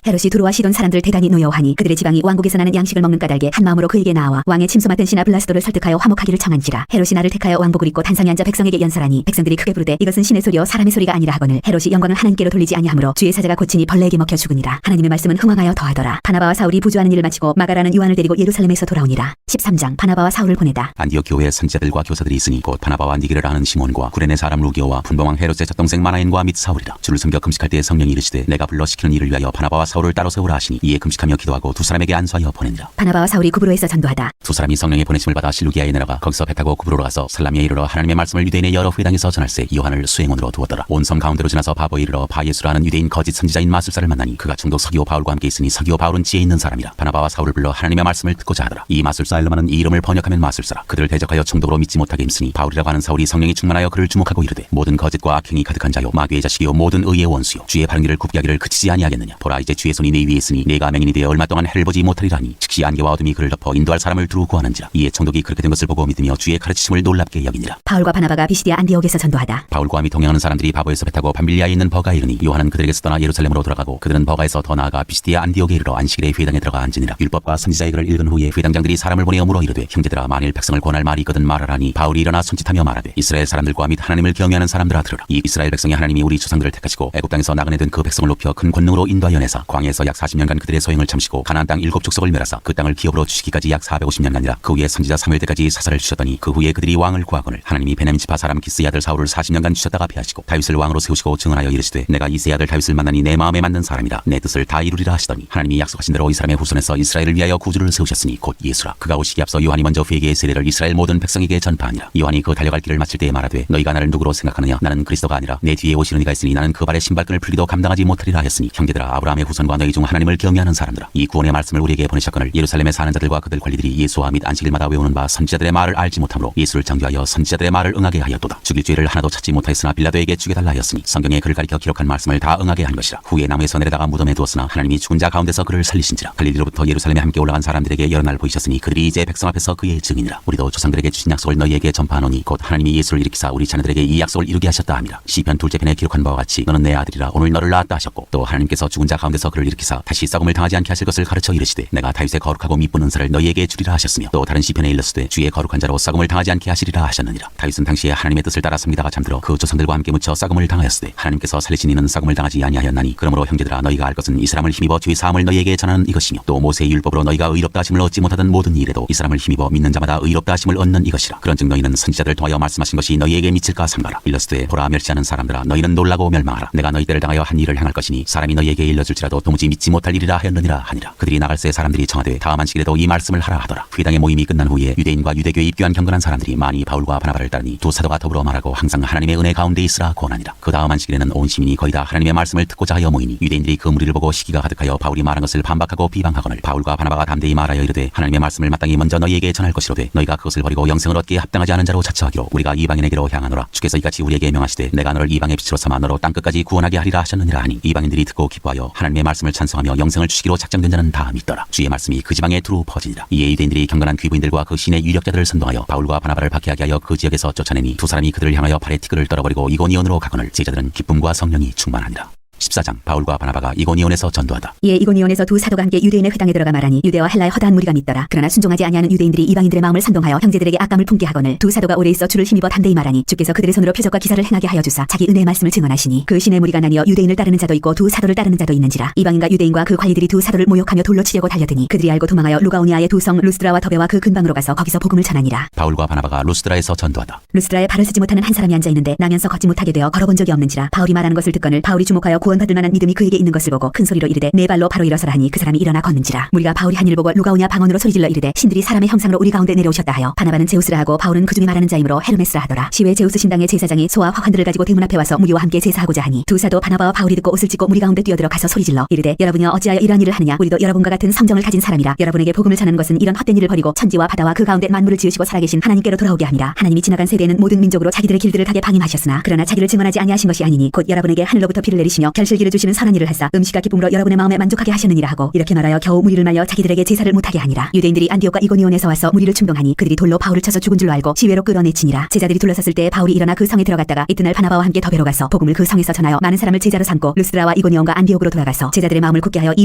헤롯이 두로와 시돈 사람들 대단히 노여워하니 그들의 지방이 왕국에서 나는 양식을 먹는 까닭에 한 마음으로 그에게 나와 왕의 침소 맡은 신하 블라스도를 설득하여 화목하기를 청한지라. 헤롯이 나를 택하여 왕복을 입고 단상에 앉아 백성에게 연설하니 백성들이 크게 부르되 이것은 신의 소리요 사람의 소리가 아니라 하거늘 헤롯이 영광을 하나님께로 돌리지 아니하므로 주의 사자가 고치니 벌레에게 먹혀 죽으니라. 하나님의 말씀은 흥황하여 더하더라. 바나바와 사울이 부주하는 일을 마치고 마가라는 요한을 데리고 예루살렘에서 돌아오니라. 13장 바나바와 사울을 보내다. 안디옥 교회에 선지자들과 교사들이 있으니 곧 바나바와 니게르라 하는 시몬과 구레네 사람 루기오와 분봉왕 헤롯의 젖동생 마나엔과 및 사울이라. 주를 섬겨 금식할 때에 성령이 이르시되 내가 불러 시키는 일을 위하여 바나바와 사울을 따로 세우라 하시니 이에 금식하며 기도하고 두 사람에게 안수하여 보내니라. 바나바와 사울이 구브로에서 전도하다. 두 사람이 성령의 보내심을 받아 실루기아에 내려가 거기서 배 타고 구브로로 가서 살라미에 이르러 하나님의 말씀을 유대인의 여러 회당에서 전할세 요한을 수행원으로 두었더라. 온 섬 가운데로 지나서 바보에 이르러 바예수라 하는 유대인 거짓 선지자인 마술사를 만나니 그가 중도 서기오 바울과 함께 있으니 서기오 바울은 지혜 있는 사람이라. 바나바와 사울을 불러 하나님의 말씀을 듣고자 하더라. 이 마술사 엘르마는 이 이름을 번역하면 마술사라. 그들을 대적하여 충독으로 믿지 못하게 힘쓰니 바울이라고 하는 사울이 성령이 충만하여 그를 주목하고 이르되 모든 거짓과 악행이 가득한 자요 마귀의 자식이요 모든 의의 원수요 주의 바른 길을 굽게 하기를 그치지 아니하겠느냐. 보라 이제 주의 손이 네 위에 있으니 네가 맹인이 되어 얼마 동안 해를 보지 못하리라 하니 즉시 안개와 어둠이 그를 덮어 인도할 사람을 두루 구하는지라. 이에 청독이 그렇게 된 것을 보고 믿으며 주의 가르치심을 놀랍게 여기니라. 바울과 바나바가 비시디아 안디옥에서 전도하다. 바울과 및 동행하는 사람들이 바보에서 배 타고 밤빌리아에 있는 버가에 이르니 요한은 그들에게서 떠나 예루살렘으로 돌아가고 그들은 버가에서 더 나아가 비시디아 안디옥에 이르러 안식일의 회당에 들어가 앉으니라. 율법과 선지자의 글을 읽은 후에 회당장들이 사람을 보내어 물어 이르되 형제들아 만일 백성을 권할 말이 있거든 말하라니 바울이 일어나 손짓하며 말하되 이스라엘 사람들과 및 하나님을 경외하는 사람들아 들으라. 이 이스라엘 백성이 하나님이 우리 조상들을 택하시고 애굽 땅에서 나그네된 그 백성을 높여 큰 권능으로 인도하여 내사 광야에서 약 40년간 그들의 소행을 참으시고 가나안 땅 7족속을 멸하사 그 땅을 기업으로 주시기까지 약 450년간이라. 그 후에 선지자 사무엘 때까지 사사를 주셨더니 그 후에 그들이 왕을 구하거늘 하나님이 베냐민 지파 사람 기스의 아들 사울을 40년간 주셨다가 피하시고 다윗을 왕으로 세우시고 증언하여 이르시되 내가 이새의 아들 다윗을 만나니 내 마음에 맞는 사람이라 내 뜻을 다 이루리라 하시더니 하나님이 약속하신 대로 이 사람의 후손에서 이스라엘을 위하여 구주를 세우셨으니 곧 예수라. 그가 오시기 앞서 요한이 먼저 회개의 세례를 이스라엘 모든 백성에게 전파하니라. 요한이 그 달려갈 길을 마칠 때에 말하되 너희가 나를 누구로 생각하느냐. 나는 그리스도가 아니라 내 뒤에 오시는 이가 있으니 나는 그 발의 신발끈을 풀기도 감당하지 못하리라 하였으니 형제들아 아브라함의 후손과 너희 중 하나님을 경외하는 사람들아 이 구원의 말씀을 우리에게 보내셨거늘 예루살렘에 사는 자들과 그들 관리들이 예수와 및 안식일마다 외우는 바 선지자들의 말을 알지 못하므로 예수를 정죄하여 선지자들의 말을 응하게 하였도다. 죽일 죄를 하나도 찾지 못하였으나 빌라도에게 죽여달라 하였으니 성경에 그를 가리켜 기록한 말씀을 다 응하게 한 것이라. 후에 나무에서 내려다가 무덤에 두었으나 하나님이 죽은 자 가운데서 그를 살리신지라. 갈릴리로부터 예루살렘에 함께 올라간 사람들에게 여러 날 보이셨으니 그들이 이제 백성 앞에서 그의 증인이라. 우리도 조상들에게 주신 약속을 너희에게 전파하노니 곧 하나님이 예수를 일으키사 우리 자녀들에게 이 약속을 이루게 하셨다 함이라. 시편 2째 편에 기록한 바와 같이 너는 내 아들이라 오늘 너를 낳았다 하셨고 또 하나님께서 죽은 자 가운데서 그를 일으키사 다시 썩음을 당하지 않게 하실 것을 가르쳐 이르시되 내가 다윗의 거룩하고 미쁜 은사를 너희에게 주리라 하셨으며 또 다른 시편에 일렀으되 주의 거룩한 자로 썩음을 당하지 않게 하시리라 하셨느니라. 다윗은 당시에 하나님의 뜻을 따라 섬기다가 잠들어 그 조상들과 함께 묻혀 썩음을 당하였으되 하나님께서 살리신 이는 썩음을 당하지 아니하였나니 그러므로 형제들아 너희가 알 것은 이 사람을 힘입어 죄 사함을 너희에게 전하는 이것이며 또 모세의 율법으로 너희가 의롭다 하심을 얻지 못하던 모든 일에도 이 사람을 힘입어 믿는 자마다 의롭다 하심을 얻는 이것이라. 그런즉 너희는 선지자들 통하여 말씀하신 것이 너희에게 미칠까 삼가라. 일렀으되 보라 멸시하는 사람들아 너희는 놀라고 멸망하라. 내가 너희 때를 당하여 한 일을 행할 것이니 사람이 너희에게 일러줄지라도 도무지 믿지 못할 일이라 하였느니라 하니라. 그들이 나갈새 사람들이 청하되 다음 안식일에도 이 말씀을 하라 하더라. 회당의 모임이 끝난 후에 유대인과 유대교에 입교한 경건한 사람들이 많이 바울과 바나바를 따르니 두 사도가 더불어 말하고 항상 하나님의 은혜 가운데 있으라 권하니라. 그 다음 안식일에는 온 시민이 거의 다 하나님의 말씀을 듣고자 하여 모이니 유대인들이 그 무리를 보고 시기가 가득하여 바울이 말한 것을 반박하고 비방하거늘 바울과 바나바가 담대히 말하여 이르되 하나님의 말씀을 마땅히 먼저 너희에게 전할 것이로되 너희가 그것을 버리고 영생을 얻기에 합당하지 않은 자로 자처하기로 우리가 이방인에게로 향하노라. 주께서 이같이 우리에게 명하시되 내가 너를 이방의 빛으로 삼아 너로 땅끝까지 구원하게 하리라 하셨느니라 하니 이방인들이 듣고 기뻐하여 하나님의 말씀을 찬송하며 영생을 주시기로 작정된 자는 다 믿더라. 주의 말씀이 그 지방에 두루 퍼지니라. 이에 유대인들이 경건한 귀부인들과 그 신의 유력자들을 선동하여 바울과 바나바를 박해하게 하여 그 지역에서 쫓아내니 두 사람이 그들을 향하여 발에 티끌을 떨어버리고 이고니온으로 가거늘 제자들은 기쁨과 성령이 충만하니라. 14장 바울과 바나바가 이고니온에서 전도하다. 이에 이고니온에서 두 사도가 함께 유대인의 회당에 들어가 말하니 유대와 헬라의 허다한 무리가 믿더라. 그러나 순종하지 아니하는 유대인들이 이방인들의 마음을 선동하여 형제들에게 악감을 품게 하거늘 두 사도가 오래 있어 주를 힘입어 담대히 말하니 주께서 그들의 손으로 표적과 기사를 행하게 하여 주사 자기 은혜의 말씀을 증언하시니 그 신의 무리가 나뉘어 유대인을 따르는 자도 있고 두 사도를 따르는 자도 있는지라. 이방인과 유대인과 그 관리들이 두 사도를 모욕하며 돌로 치려고 달려드니 그들이 알고 도망하여 루가오니아의 두 성 루스드라와 더베와 그 근방으로 가서 거기서 복음을 전하니라. 바울과 바나바가 루스드라에서 전도하다. 루스드라에 발을 쓰지 못하는 한 사람이 앉아 있는데 나면서 걷지 못하게 되어 걸어본 적이 없는지라. 바울이 말하는 것을 듣거늘 바울이 주목하여 구원받을 만한 믿음이 그에게 있는 것을 보고 큰 소리로 이르되 내 발로 바로 일어서라 하니 그 사람이 일어나 걷는지라. 무리가 바울이 한 일을 보고 루가오냐 방언으로 소리질러 이르되 신들이 사람의 형상으로 우리 가운데 내려오셨다 하여 바나바는 제우스라 하고 바울은 그중에 말하는 자이므로 헤르메스라 하더라. 시외 제우스 신당의 제사장이 소와 화환들을 가지고 대문 앞에 와서 무리와 함께 제사하고자 하니 두 사도 바나바와 바울이 듣고 옷을 찢고 무리 가운데 뛰어들어 가서 소리질러 이르되 여러분이여 어찌하여 이러한 일을 하느냐. 우리도 여러분과 같은 성정을 가진 사람이라. 여러분에게 복음을 전하는 것은 이런 헛된 일을 버리고 천지와 바다와 그 가운데 만물을 지으시고 살아계신 하나님께로 돌아오게 함이라. 하나님이 지나간 세대에는 모든 민족으로 자기들의 길들을 가게 방임하셨으나 그러나 자기를 증언하지 아니하신 것이 아니니 곧 여러분에게 하늘로부터 비를 내리시며 결실기를 주시는 선한 일을 하사 음식과 기쁨으로 여러분의 마음에 만족하게 하셨느니라 하고 이렇게 말하여 겨우 무리를 말려 자기들에게 제사를 못하게 하니라. 유대인들이 안디옥과 이고니온에서 와서 무리를 충동하니 그들이 돌로 바울을 쳐서 죽은 줄로 알고 시외로 끌어내치니라. 제자들이 둘러섰을 때 바울이 일어나 그 성에 들어갔다가 이튿날 바나바와 함께 더베로 가서 복음을 그 성에서 전하여 많은 사람을 제자로 삼고 루스드라와 이고니온과 안디옥으로 돌아가서 제자들의 마음을 굳게 하여 이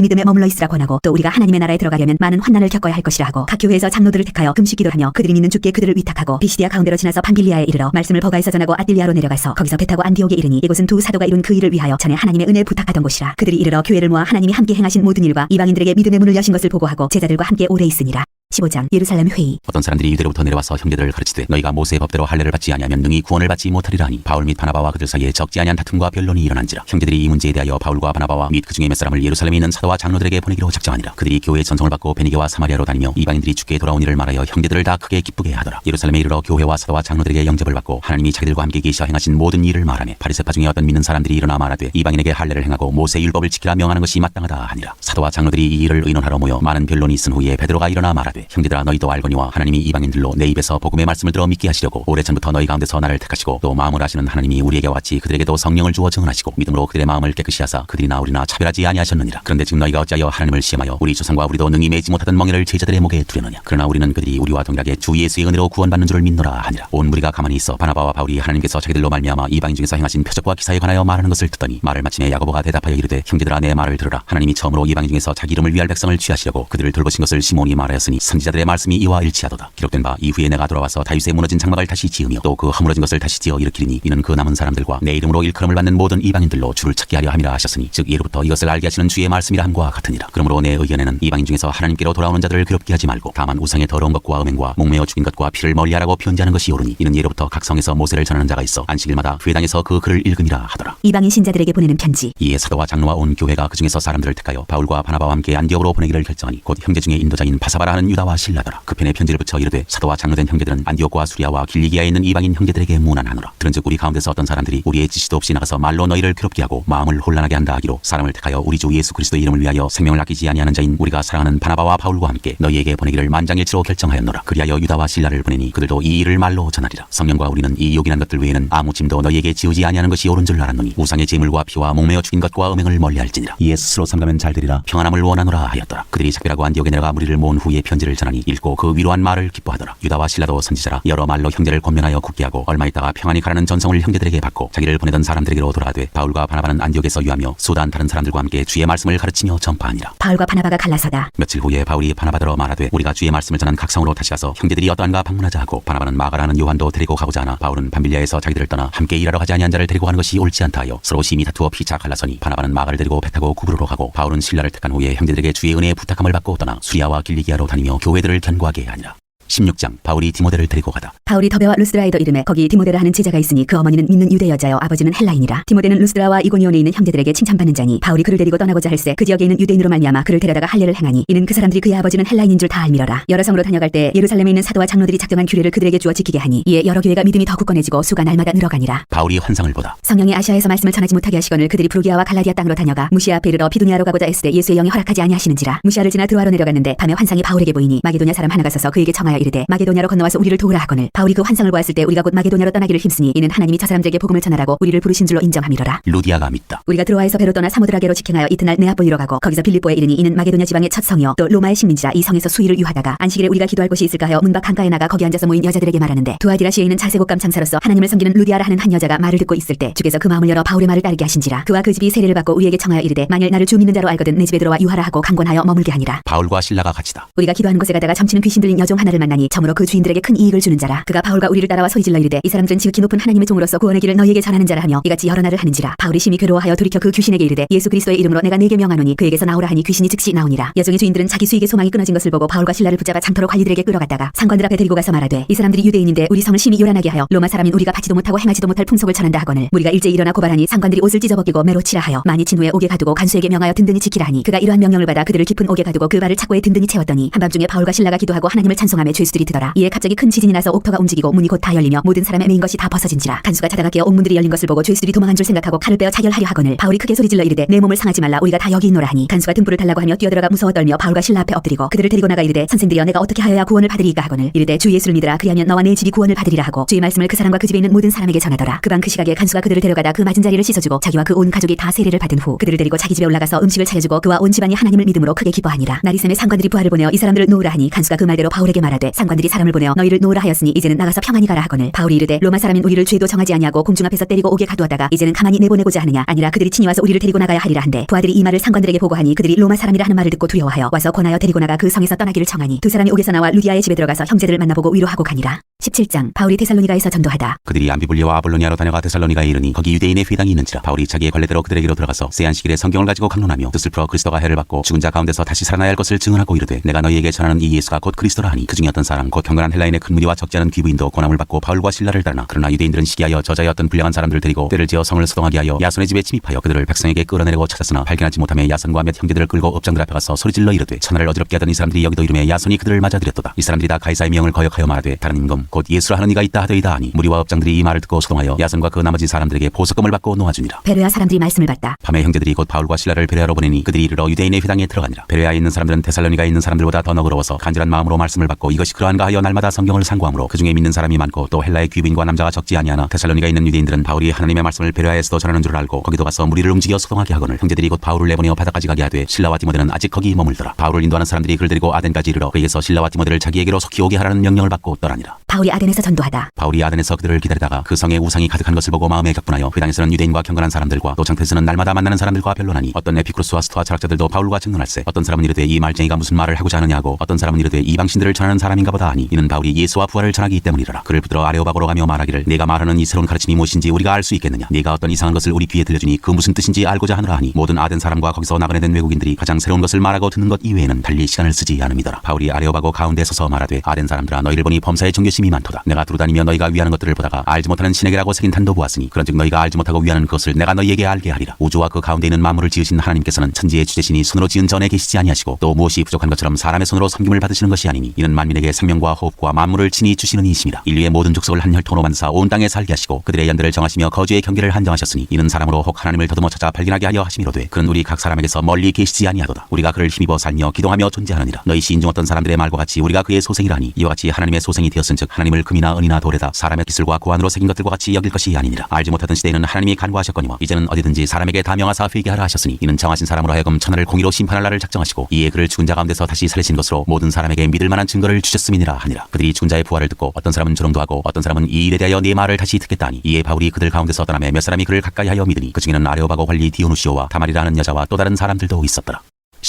믿음에 머물러 있으라 권하고 또 우리가 하나님의 나라에 들어가려면 많은 환난을 겪어야 할 것이라 하고 각 교회에서 장로들을 택하여 금식 기도하며 그들이 믿는 주께 그들을 위탁하고 비시디아 가운데로 지나서 밤빌리아에 이르러 말씀을 버가에서 전하고 아딜리아로 내려가서 거기서 배 타고 안디옥에 이르니 이곳은 두 사도가 이룬 그 일을 위하여 전에 하나님의 은혜 부탁하던 곳이라. 그들이 이르러 교회를 모아 하나님이 함께 행하신 모든 일과 이방인들에게 믿음의 문을 여신 것을 보고하고 제자들과 함께 오래 있으니라. 15장 예루살렘 회의. 어떤 사람들이 유대로부터 내려와서 형제들을 가르치되 너희가 모세의 법대로 할례를 받지 아니하면 능히 구원을 받지 못하리라 하니 바울 및 바나바와 그들 사이에 적지 아니한 다툼과 변론이 일어난지라. 형제들이 이 문제에 대하여 바울과 바나바와 및 그중에 몇 사람을 예루살렘에 있는 사도와 장로들에게 보내기로 작정하니라. 그들이 교회의 전송을 받고 베니게와 사마리아로 다니며 이방인들이 주께 돌아온 일을 말하여 형제들을 다 크게 기쁘게 하더라. 예루살렘에 이르러 교회와 사도와 장로들에게 영접을 받고 하나님이 자기들과 함께 계시어 행하신 모든 일을 말하며 바리새파 중에 어떤 믿는 사람들이 일어나 말하되 이방인에게 할례를 행하고 모세 율법을 지키라 명하는 것이 마땅하다 하니라. 사도와 장로들이 이 일을 의논하러 모여 많은 변론이 있은 후에 베드로가 일어나 말하되 형제들아 너희도 알거니와 하나님이 이방인들로 내 입에서 복음의 말씀을 들어 믿게 하시려고 오래전부터 너희 가운데서 나를 택하시고 또 마음을 아시는 하나님이 우리에게 왔지 그들에게도 성령을 주어 증언하시고 믿음으로 그들의 마음을 깨끗이 하사 그들이나 우리나 차별하지 아니하셨느니라. 그런데 지금 너희가 어찌하여 하나님을 시험하여 우리 조상과 우리도 능히 매지 못하던 멍에를 제자들의 목에 두려느냐. 그러나 우리는 그들이 우리와 동일하게 주 예수의 은혜로 구원받는 줄을 믿노라 하니라. 온 무리가 가만히 있어 바나바와 바울이 하나님께서 자기들로 말미암아 이방인 중에서 행하신 표적과 기사에 관하여 말하는 것을 듣더니 말을 마침에 야고보가 대답하여 이르되 형제들아 내 말을 들으라. 하나님이 처음으로 이방인 중에서 자기 이름을 위할 백성을 취하시려고 그들을 돌보신 것을 시몬이 말하였으니 선지자들의 말씀이 이와 일치하도다. 기록된 바 이후에 내가 돌아와서 다윗의 무너진 장막을 다시 지으며 또 그 허물어진 것을 다시 지어 일으키리니 이는 그 남은 사람들과 내 이름으로 일컬음을 받는 모든 이방인들로 주를 찾게 하려 함이라 하셨으니 즉 예로부터 이것을 알게 하시는 주의 말씀이라 함과 같으니라. 그러므로 내 의견에는 이방인 중에서 하나님께로 돌아오는 자들을 괴롭게 하지 말고 다만 우상의 더러운 것과 음행과 목매어 죽인 것과 피를 멀리하라고 편지하는 것이 옳으니 이는 예로부터 각 성에서 모세를 전하는 자가 있어 안식일마다 회당에서 그 글을 읽으니라 하더라. 이방인 신자들에게 보내는 편지. 이에 사도와 장로와 온 교회가 그 중에서 사람들을 택하여 바울과 바나바와 함께 안디옥으로 보내기를 결정하니 곧 형제 중에 인도자인 바사바라 하는 유다와 실라더라. 그 편에 편지를 붙여 이르되 사도와 장로된 형제들은 안디옥과 수리아와 길리기아에 있는 이방인 형제들에게 문안하노라. 들은즉 우리 가운데서 어떤 사람들이 우리의 지시도 없이 나가서 말로 너희를 괴롭게 하고 마음을 혼란하게 한다 하기로 사람을 택하여 우리 주 예수 그리스도의 이름을 위하여 생명을 아끼지 아니하는 자인 우리가 사랑하는 바나바와 바울과 함께 너희에게 보내기를 만장일치로 결정하였노라. 그리하여 유다와 실라를 보내니 그들도 이 일을 말로 전하리라. 성령과 우리는 이 요긴한 것들 외에는 아무 짐도 너희에게 지우지 아니하는 것이 옳은 줄 알았노니 우상의 제물과 피와 목매어 죽인 것과 음행을 멀리할지니라. 이에 스스로 삼가면 잘 되리라 평안함을 원하노라 하였더라. 그들이 작별하고 안디옥에 내려가 무리를 모은 후에 편지를 전하니 읽고 그 위로한 말을 기뻐하더라. 유다와 실라도 선지자라 여러 말로 형제를 권면하여 굳게 하고 얼마 있다가 평안히 가라는 전성을 형제들에게 받고 자기를 보내던 사람들에게로 돌아가되 바울과 바나바는 안디옥에서 유하며 수단 다른 사람들과 함께 주의 말씀을 가르치며 전파하니라. 바울과 바나바가 갈라서다. 며칠 후에 바울이 바나바더러 말하되 우리가 주의 말씀을 전한 각 성으로 다시 가서 형제들이 어떠한가 방문하자 하고 바나바는 마가라는 요한도 데리고 가고자 하나 바울은 밤빌리아에서 자기들을 떠나 함께 일하러 가지 아니한 자를 데리고 가는 것이 옳지 않다 하여 서로 심히 다투어 피차 갈라서니 바나바는 마가를 데리고 배 타고 구브로로 가고 바울은 실라를 택한 후에 형제들에게 주의 은혜의 부탁함을 받고 떠나 수리아와 길리기아로 다니며 교회들을 견고하게 하니라. 16장 바울이 디모데를 데리고 가다. 바울이 더베와 루스드라에도 이름에 거기 디모데라 하는 제자가 있으니 그 어머니는 믿는 유대 여자여 아버지는 헬라인이라. 디모데는 루스드라와 이고니온에 있는 형제들에게 칭찬받는 자니 바울이 그를 데리고 떠나고자 할새 그 지역에 있는 유대인으로 말미암아 그를 데려다가 할례를 행하니 이는 그 사람들이 그의 아버지는 헬라인인 줄 다 알미러라. 여러 성으로 다녀갈 때 예루살렘에 있는 사도와 장로들이 작정한 규례를 그들에게 주어 지키게 하니 이에 여러 교회가 믿음이 더 굳건해지고 수가 날마다 늘어가니라. 바울이 환상을 보다. 성령이 아시아에서 말씀을 전하지 못하게 하시거늘 그들이 프루기아와 갈라디아 땅으로 다녀가 무시아 앞에 이르러 비두니아로 가고자 했을 때 예수의 영이 허락하지 아니하시는지라. 무시아를 지나 드로아로 내려갔는데 밤에 환상이 바울에게 보이니 마게도냐 사람 하나가 서서 그에게 청하여 이르되 마게도냐로 건너와서 우리를 도우라 하거늘 바울이 그 환상을 보았을 때 우리가 곧 마게도냐로 떠나기를 힘쓰니 이는 하나님이 저 사람들에게 복음을 전하라고 우리를 부르신 줄로 인정함이로라. 루디아가 믿다. 우리가 드로아에서 배로 떠나 사모드라게로 직행하여 이튿날 네아폴리로 가고 거기서 빌립보에 이르니 이는 마게도냐 지방의 첫 성이요 또 로마의 식민지라. 이 성에서 수일을 유하다가 안식일에 우리가 기도할 곳이 있을까 하여 문밖 강가에 나가 거기 앉아서 모인 여자들에게 말하는데 두아디라시에 있는 자세곡감 장사로서 하나님을 섬기는 루디아라 하는 한 여자가 말을 듣고 있을 때 주께서 그 마음을 열어 바울의 말을 따르게 하신지라. 그와 그 집이 세례를 받고 우리에게 청하여 이르되 만일 나를 주 믿는 자로 알거든 내 집에 들어와 유하라 하고 강권하여 머물게 하니라. 바울과 신라가 같이다. 우리가 기도하는 곳에 가다가 점치는 귀신 들린 여종 하나를 만나니 점으로 그 주인들에게 큰 이익을 주는 자라. 그가 바울과 우리를 따라와 소리질러 이르되 이 사람들은 지극히 높은 하나님의 종으로서 구원의 길을 너희에게 전하는 자라 하며 이같이 여러 날을 하는지라. 바울이 심히 괴로워하여 돌이켜 그 귀신에게 이르되 예수 그리스도의 이름으로 내가 네게 명하노니 그에게서 나오라 하니 귀신이 즉시 나오니라. 여종의 주인들은 자기 수익의 소망이 끊어진 것을 보고 바울과 신라를 붙잡아 장터로 관리들에게 끌어갔다가 상관들 앞에 데리고 가서 말하되 이 사람들이 유대인인데 우리 성을 심히 요란하게 하여 로마 사람인 우리가 받지도 못하고 행하지도 못할 풍속을 전한다 하거늘 우리가 일제히 일어나 고발하니 상관들이 옷을 찢어벗기고 매로 치라 하여 많이 친 후에 옥에 가두고 간수에게 명하여 든든히 지키라 하니 그가 이러한 명령을 받아 그들을 깊은 옥에 가두고 그 발을 착고에 든든히 채웠더니 한밤중에 바울과 신라가 기도하고 하나님을 찬송하며 죄수들이 드더라. 이에 갑자기 큰 지진이 나서 옥터가 움직이고 문이 곧 다 열리며 모든 사람의 메인 것이 다 벗어진지라. 간수가 자다가 깨어 옥문들이 열린 것을 보고 죄수들이 도망한 줄 생각하고 칼을 빼어 자결하려 하거늘 바울이 크게 소리질러 이르되 내 몸을 상하지 말라 우리가 다 여기 있노라 하니 간수가 등불을 달라고 하며 뛰어들어가 무서워 떨며 바울과 신라 앞에 엎드리고 그들을 데리고 나가 이르되 선생들이여 내가 어떻게 하여야 구원을 받으리이까 하거늘 이르되 주 예수를 믿으라 그리하면 너와 내 집이 구원을 받으리라 하고 주의 말씀을 그 사람과 그 집에 있는 모든 사람에게 전하더라. 그방 그 시각에 간수가 그들을 데려가다 그 맞은 자리를 씻어주고 자기와 그 온 가족이 다 세례를 받은 후 그들을 데리고 자기 집에 올라가서 음식을 차려주고 그와 온 집안이 하나님을 믿음으로 크게 기뻐하니라. 나리샘의 상관들이 부하를 보내어 이 사람들을 놓으라 하니 간수가 그 말대로 바울에게 말하되 상관들이 사람을 보내어 너희를 놓으라 하였으니 이제는 나가서 평안히 가라 하거늘 바울이 이르되 로마 사람인 우리를 죄도 정하지 아니하고 공중 앞에서 때리고 옥에 가두었다가 이제는 가만히 내보내고자 하느냐 아니라 그들이 친히 와서 우리를 데리고 나가야 하리라 한데 부하들이 이 말을 상관들에게 보고하니 그들이 로마 사람이라 하는 말을 듣고 두려워하여 와서 권하여 데리고 나가 그 성에서 떠나기를 청하니 두 사람이 옥에서 나와 루디아의 집에 들어가서 형제들을 만나보고 위로하고 가니라. 17장 바울이 데살로니가에서 전도하다. 그들이 암비불리와 아볼로니아로 다녀가 데살로니가에 이르니 거기 유대인의 회당이 있는지라. 바울이 자기의 관례대로 그들에게로 들어가서 세안식일에 성경을 가지고 강론하며 뜻을 풀어 그리스도가 해를 받고 죽은 자 가운데서 다시 살아나야 할 것을 증언하고 이르되 내가 너희에게 전하는 이 예수가 곧 그리스도라 하니 그중에 어떤 사람 곧 경건한 헬라인의 큰 무리와 적지 않은 귀부인도 고난을 받고 바울과 신라를 따르나 그러나 유대인들은 시기하여 저자의 어떤 불량한 사람들을 데리고 때를 지어 성을 소동하게 하여 야손의 집에 침입하여 그들을 백성에게 끌어내려고 찾았으나 발견하지 못하며 야손과 몇 형제들을 끌고 업장들 앞에 가서 소리질러 이르되 천하를 어지럽게 하던 이 사람들이 여기도 이름에 야손이 그들을 맞아들였도다. 이 사람들이 다 가이사의 명을 거역하여 말하되 다른 임금 곧 예수라 하는 이가 있다 하더이다 하니 무리와 업장들이 이 말을 듣고 소동하여 야손과 그 나머지 사람들에게 보석금을 받고 놓아주니라. 베레아 사람들이 말씀을 받다. 밤에 형제들이 곧 바울과 신라를 베레아로 보내니 그들이 이르러 유대인의 회당에 들어가니라. 베레아에 있는 사람들은 데살로니가에 있는 사람들보다 더 너그러워서 간절한 마음으로 말씀을 받고 이것이 그러한가 하여 날마다 성경을 상고함으로 그중에 믿는 사람이 많고 또 헬라의 귀부인과 남자가 적지 아니하나 데살로니가에 있는 유대인들은 바울이 하나님의 말씀을 베레아에서도 전하는 줄 알고 거기도 가서 무리를 움직여 소동하게 하거늘 형제들이 곧 바울을 내보내어 바다까지 가게 하되 신라와 디모데는 아직 거기 머물더라. 바울을 인도하는 사람들이 그를 데리고 아덴까지 이르러 그에게서 신라와 디모데를 자기에게로 속히 오게 하라는 명령을 받고 떠나니라. 바울이 아덴에서 전도하다. 바울이 아덴에서 그들을 기다리다가 그 성에 우상이 가득한 것을 보고 마음에 격분하여 회당에서는 유대인과 경건한 사람들과 또 장터에서는 날마다 만나는 사람들과 변론하니 어떤 에피쿠로스와 스토아 철학자들도 바울과 증론할세 어떤 사람은 이르되 이 말쟁이가 무슨 말을 하고자 하느냐 하고 어떤 사람은 이르되 이방신들을 전하는 사람인가 보다 하니 이는 바울이 예수와 부활을 전하기 때문이라. 그를 붙들어 아레오바고로 가며 말하기를 내가 말하는 이 새로운 가르침이 무엇인지 우리가 알 수 있겠느냐. 네가 어떤 이상한 것을 우리 귀에 들려주니 그 무슨 뜻인지 알고자 하노라 하니 모든 아덴 사람과 거기서 나그네 된 외국인들이 가장 새로운 것을 말하고 듣는 것 이외에는 달리 시간을 쓰지 않음이더라. 바울이 아레오바고 가운데 서서 말하되 아덴 사람들아 너희를 보니 범사에 정교심이 많도다. 내가 두루다니며 너희가 위하는 것들을 보다가 알지 못하는 신에게라고 새긴 단도 보았으니 그런즉 너희가 알지 못하고 위하는 그것을 내가 너희에게 알게 하리라. 우주와 그 가운데 있는 만물을 지으신 하나님께서는 천지의 주제신이 손으로 지은 전에 계시지 아니하시고 또 무엇이 부족한 것처럼 사람의 손으로 섬김을 받으시는 것이 아니니 이는 만민에게 생명과 호흡과 만물을 친히 주시는 이심이라. 인류의 모든 족속을 한 혈통으로 만드사 온 땅에 살게 하시고 그들의 연대를 정하시며 거주의 경계를 한정하셨으니 이는 사람으로 혹 하나님을 더듬어 찾아 발견하게 하여 하심이로되 그는 우리 각 사람에게서 멀리 계시지 아니하도다. 우리가 그를 힘입어 살며 기동하며 존재하느니라. 너희 시인 중 어떤 사람들의 말과 같이 우리가 그의 소생이라니 이와 같이 하나님의 소생이 되었은즉 하나님을 금이나 은이나 돌에다 사람의 기술과 고안으로 새긴 것들과 같이 여길 것이 아니니라. 알지 못하던 시대에는 하나님이 간구하셨거니와 이제는 어디든지 사람에게 다 명하사 회개 하라 하셨으니 이는 정하신 사람으로 하여금 천하를 공의로 심판할 날을 작정하시고 이에 그를 죽은 자 가운데서 다시 살리신 것으로 모든 사람에게 믿을 만한 증거를 주셨음이니라 하니라. 그들이 죽은 자의 부활을 듣고 어떤 사람은 조롱도 하고 어떤 사람은 이 일에 대하여 네 말을 다시 듣겠다 하니 이에 바울이 그들 가운데서 떠나매 몇 사람이 그를 가까이 하여 믿으니 그 중에는 아레오바고 관리 디오누시오와 다말이라 하는 여자와 또 다른 사람들도 있었더라.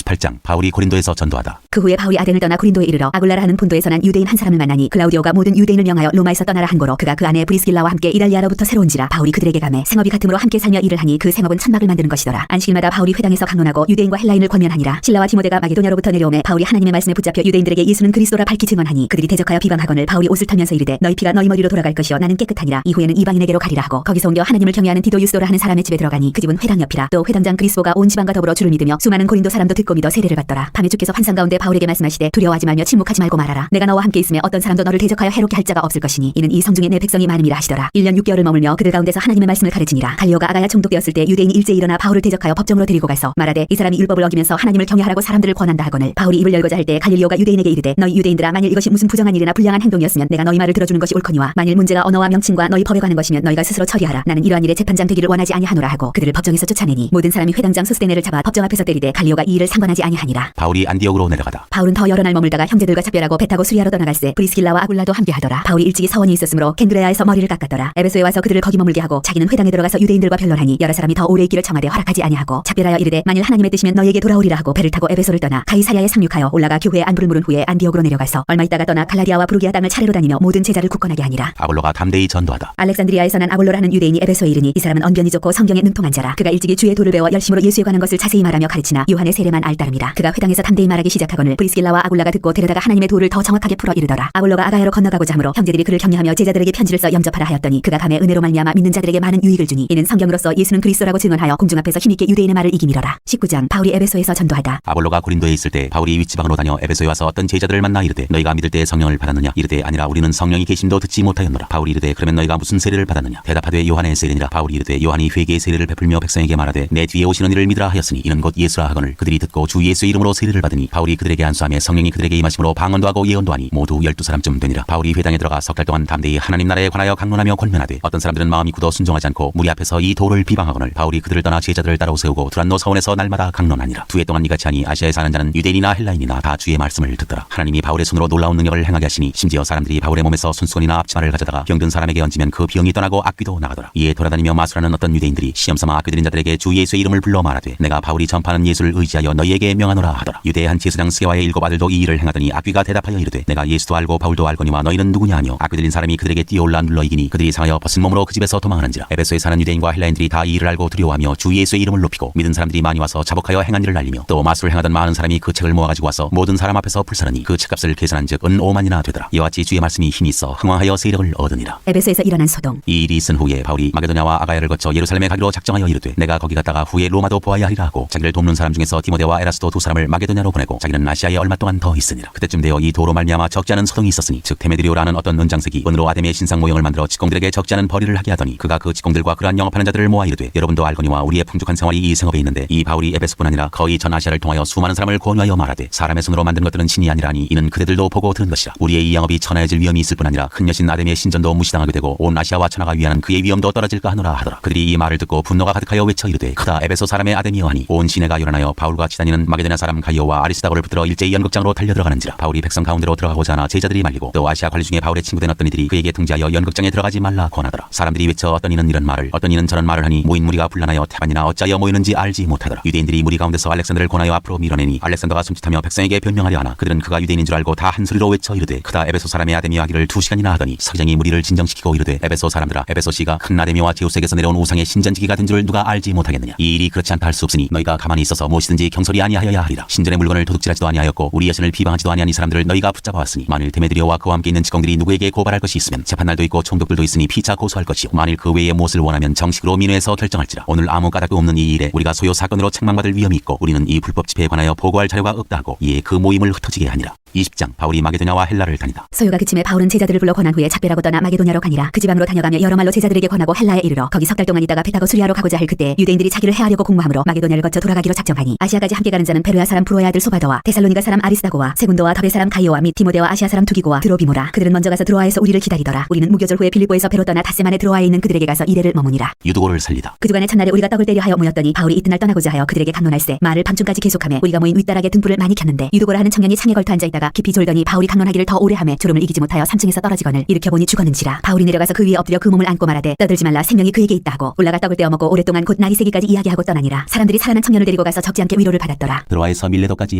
18장 바울이 고린도에서 전도하다. 그 후에 바울이 아덴을 떠나 고린도에 이르러 아굴라라 하는 본도에서 난 유대인 한 사람을 만나니 클라우디오가 모든 유대인을 명하여 로마에서 떠나라 한 거로 그가 그 안에 브리스길라와 함께 이달리아로부터 새로운지라 바울이 그들에게 가매 생업이 같음으로 함께 살며 일을 하니 그 생업은 천막을 만드는 것이더라. 안식일마다 바울이 회당에서 강론하고 유대인과 헬라인을 권면하니라. 실라와 디모데가 마게도냐로부터 내려오매 바울이 하나님의 말씀에 붙잡혀 유대인들에게 예수는 그리스도라 밝히 증언하니 그들이 대적하여 비방하거늘 바울이 옷을 털면서 이르되 너희 피가 너희 머리로 돌아갈 것이요 나는 깨끗하니라. 이후에는 이방인에게로 가리라 하고 거기서 옮겨 하나님을 경외하는 디도 유스도라 하는 사람의 집에 들어가니 그 집은 회당 옆이라. 또 회당장 그리스도가 온 지방과 더불어 주를 믿으며 수많은 고린도 사람도 듣고 믿어 세례를 받더라. 밤에 주께서 환상 가운데 바울에게 말씀하시되 두려워하지 말며 침묵하지 말고 말하라. 내가 너와 함께 있으며 어떤 사람도 너를 대적하여 해롭게 할 자가 없을 것이니 이는 이 성중에 내 백성이 많음이라 하시더라. 1년 6개월을 머물며 그들 가운데서 하나님의 말씀을 가르치니라. 갈리오가 아가야 총독되었을 때 유대인이 일제히 일어나 바울을 대적하여 법정으로 데리고 가서 말하되 이 사람이 율법을 어기면서 하나님을 경외하라고 사람들을 권한다 하거늘 바울이 입을 열고자 할 때 갈릴리오가 유대인에게 이르되 너희 유대인들아 만일 이것이 무슨 부정한 일이나 불량한 행동이었으면 내가 너희 말을 들어주는 것이 옳거니와 만일 문제가 언어와 명칭과 너희 법에 관한 것이면 너희가 스스로 처리하라. 나는 이러한 일에 재판장 되기를 원하지 아니하노라 하고 그들을 법정에서 쫓아내니 모든 사람이 회당장 소스데네를 잡아 법정 앞에서 때리되 갈리오가 이 일을 상관하지 아니하니라. 바울이 안디옥으로 내려가다. 바울은 더 여러 날 머물다가 형제들과 작별하고 배 타고 수리아로 떠나갈새 브리스길라와 아굴라도 함께하더라. 바울이 일찍이 서원이 있었으므로 켄드레아에서 머리를 깎았더라. 에베소에 와서 그들을 거기 머물게 하고 자기는 회당에 들어가서 유대인들과 변론하니 여러 사람이 더 오래 있기를 청하되 허락하지 아니하고 작별하여 이르되 만일 하나님의 뜻이면 너희에게 돌아오리라 하고 배를 타고 에베소를 떠나 가이사랴에 상륙하여 올라가 교회에 안부를 물은 후에 안디옥으로 내려가서 얼마 있다가 떠나 갈라디아와 부르기아 땅을 차례로 다니며 모든 제자를 굳건하게 하니라. 아볼로가 담대히 전도하다. 알렉산드리아에서 난 아볼로라는 유대인이 에베소에 이르니 이 사람은 언변이 좋고 성경에 능통한 자라. 그가 일찍이 주의 도를 배워 열심으로 예수에 관한 것을 자세히 말하며 가르치나 요한의 세례만 알따름이라. 그가 회당에서 담대히 말하기 시작하거늘 브리스길라와 아굴라가 듣고 데려다가 하나님의 도를 더 정확하게 풀어 이르더라. 아볼로가 아가야로 건너가고자 하므로 형제들이 그를 격려하며 제자들에게 편지를 써 염접하라 하였더니 그가 밤에 은혜로 말미암아 믿는 자들에게 많은 유익을 주니 이는 성경으로서 예수는 그리스도라고 증언하여 공중 앞에서 힘있게 유대인의 말을 이기미러라. 19장 바울이 에베소에서 전도하다. 아볼로가 고린도에 있을 때 바울이 윗지방으로 다녀 에베소에 와서 어떤 제자들을 만나 이르되 너희가 믿을 때 성령을 받았느냐 이르되 아니라 우리는 성령이 계심도 듣지 못하였노라. 바울이 이르되 그러면 너희가 무슨 세례를 받았느냐 대답하되 요한의 세례니라. 바울이 이르되 요한이 회개의 세례를 베풀며 백성에게 말하되 내 뒤에 오시는 이를 믿으라 하였으니 이는 곧 예수라 하거늘 그들이 듣고 주 예수 이름으로 세례를 받으니 바울이 그들에게 안수하며 성령이 그들에게 임하심으로 방언도 하고 예언도 하니 모두 12사람쯤 되니라. 바울이 회당에 들어가 석 달 동안 담대히 하나님 나라에 관하여 강론하며 권면하되 어떤 사람들은 마음이 굳어 순종하지 않고 무리 앞에서 이 도를 비방하거늘 바울이 그들을 떠나 제자들을 따로 세우고 두란노 사원에서 날마다 강론하니라. 두 해 동안 이같이 하니 아시아에 사는 자는 유대인이나 헬라인이나 다 주의 말씀을 듣더라. 하나님이 바울의 손으로 놀라운 능력을 행하게 하시니 심지어 사람들이 바울의 몸에서 손수건이나 앞치마를 가져다가 병든 사람에게 얹으면 그 병이 떠나고 악귀도 나가더라. 이에 돌아다니며 마술하는 어떤 유대인들이 시험삼아 악귀들인 자들에게 주 예수의 이름을 불러 말하되 내가 바울이 전파하는 예수를 의지하여 너희에게 명하노라 하더라. 유대의 한 제사장 스게와의 7 아들도 이 일을 행하더니 악귀가 대답하여 이르되 내가 예수도 알고 바울도 알거니와 너희는 누구냐 하며 악귀들인 사람이 그들에게 뛰어올라 눌러 이기니 그들이 상하여 벗은 몸으로 그 집에서 도망하는지라. 에베소에 사는 유대인과 헬라인들이 다 이 일을 알고 두려워하며 주 예수의 이름을 높이고 믿은 사람들이 많이 와서 자복하여 행한 일을 알리며 또 마술을 행하던 많은 사람이 그 책을 모아가지고 와서 모든 사람 앞에서 불사르니 그 책값을 계산한즉 은 5만이나 되더라. 이와 같이 주의 말씀이 힘이 있어 흥왕하여 세력을 얻으니라. 에베소에서 일어난 소동. 이 일이 있은 후에 바울이 마게도냐와 아가야를 거쳐 예루살렘에 가기로 작정하여 이르되 내가 거기 갔다가 후에 로마도 보아야 하리라 하고 자기를 돕는 사람 중에서 디모데와 에라스도 두 사람을 마게도냐로 보내고 자기는 아시아에 얼마 동안 더 있으니라. 그때쯤 되어 이 도로 말미암아 적지 않은 소동이 있었으니 즉 데메드리오라는 어떤 은장색이 은으로 아데미의 신상 모형을 만들어 직공들에게 적지 않은 벌이를 하게 하더니 그가 그 직공들과 그러한 영업하는 자들을 모아 이르되 여러분도 알거니와 우리의 풍족한 생활이 이 생업에 있는데 이 바울이 에베소뿐 아니라 거의 전 아시아를 통하여 수많은 사람을 권유하여 말하되 사람의 손으로 만든 것들은 신이 아니라니 이는 그대들도 보고 들은 것이라. 우리의 이 영업이 천하해질 위험이 있을 뿐 아니라 큰 여신 아데미의 신전도 무시당하게 되고 온 아시아와 천하가 위하는 그의 위험도 떨어질까 하노라 하더라. 그들이 이 말을 듣고 분노가 가득하여 외쳐 이르되 크다 에베소 사람의 아데미여 하니 온 시내가 요란하여 바울과 치다니는 마게도냐 사람 가이오와 아리스다고를 붙들어 일제히 연극장으로 달려들어가는지라. 바울이 백성 가운데로 들어가고자 하나 제자들이 말리고 또 아시아 관리 중에 바울의 친구된 어떤 이들이 그에게 통지하여 연극장에 들어가지 말라 권하더라. 사람들이 외쳐 어떤 이는 이런 말을 어떤 이는 저런 말을 하니 모인 무리가 분란하여 태반이나 어찌하여 모이는지 알지 못하더라. 유대인들이 무리 가운데서 알렉산더를 권하여 앞으로 밀어내니 알렉산더가 숨짓하며 백성에게 변명하려 하나 그들은 그가 유대인인 줄 알고 다 한 소리로 외쳐 이르되 크다 에베소 사람의 아데미와 하기를 2시간이나 하더니 서기장이 무리를 진정시키고 이르되 에베소 사람들아 에베소 씨가 큰 아데미와 제우스에게서 내려온 우상의 신전지기가 된 줄 누가 알지 못하겠느냐. 이 일이 그렇지 않다 할 수 없으니 너희가 가만히 있어서 무엇이든지 경솔이 아니하여야 하리라. 신전의 물건을 도둑질하지도 아니하였고 우리 여신을 비방하지도 아니한 이 사람들을 너희가 붙잡아왔으니 만일 데메드리오와 그와 함께 있는 직공들이 누구에게 고발할 것이 있으면 재판날도 있고 총독들도 있으니 피차 고소할 것이요 만일 그 외에 무엇을 원하면 정식으로 민회에서 결정할지라. 오늘 아무 까닭도 없는 이 일에 우리가 소요 사건으로 책망받을 위험이 있고 우리는 이 불법 집회에 관하여 보고할 자료가 없다 하고 이에 그 모임을 흩어지게 하니라. 20장 바울이 마게도냐와 헬라를 다니다. 소요가 그침에 바울은 제자들을 불러 권한 후에 작별하고 떠나 마게도냐로 가니라. 그 지방으로 다녀가며 여러 말로 제자들에게 권하고 헬라에 이르러 거기 석 달 동안 있다가 배 타고 수리아로 가고자 할 그때 유대인들이 자기를 해하려고 공모함으로 마게도냐를 거쳐 돌아가기로 작정하니 아시아까지 함께 가는 자는 베르야 사람 브로의 아들 소바더와 데살로니가 사람 아리스다고와 세군도와 더베 사람 가이오와 및 디모데와 아시아 사람 두기고와 드로비모라. 그들은 먼저 가서 드로아에서 우리를 기다리더라. 우리는 무교절 후에 빌립보에서 배로 떠나 닷새 만에 드로아에 있는 그들에게 가서 이래를 머무니라. 유두고를 살리다. 그 주간에 첫날에 우리가 떡을 때려 하여 모였더니 바울이 이튿날 떠나고자 하여 그들에게 강론할세 말을 밤중까지 계속하며 우리가 모인 윗다락에 등불을 많이 켰는데 유두고라 하는 청년이 창에 걸터 앉아 있다가 내려가다가 깊이 졸더니 바울이 강론하기를 더 오래 하매 졸음을 이기지 못하여 3층에서 떨어지거늘 일으켜보니 죽었는지라. 바울이 내려가서 그 위에 엎드려 그 몸을 안고 말하되 떠들지 말라 생명이 그에게 있다 하고 올라가 떡을 떼어 먹고 오랫동안 곧 날이 새기까지 이야기하고 떠나니라. 사람들이 살아난 청년을 데리고 가서 적지 않게 위로를 받았더라. 드로아에서 밀레도까지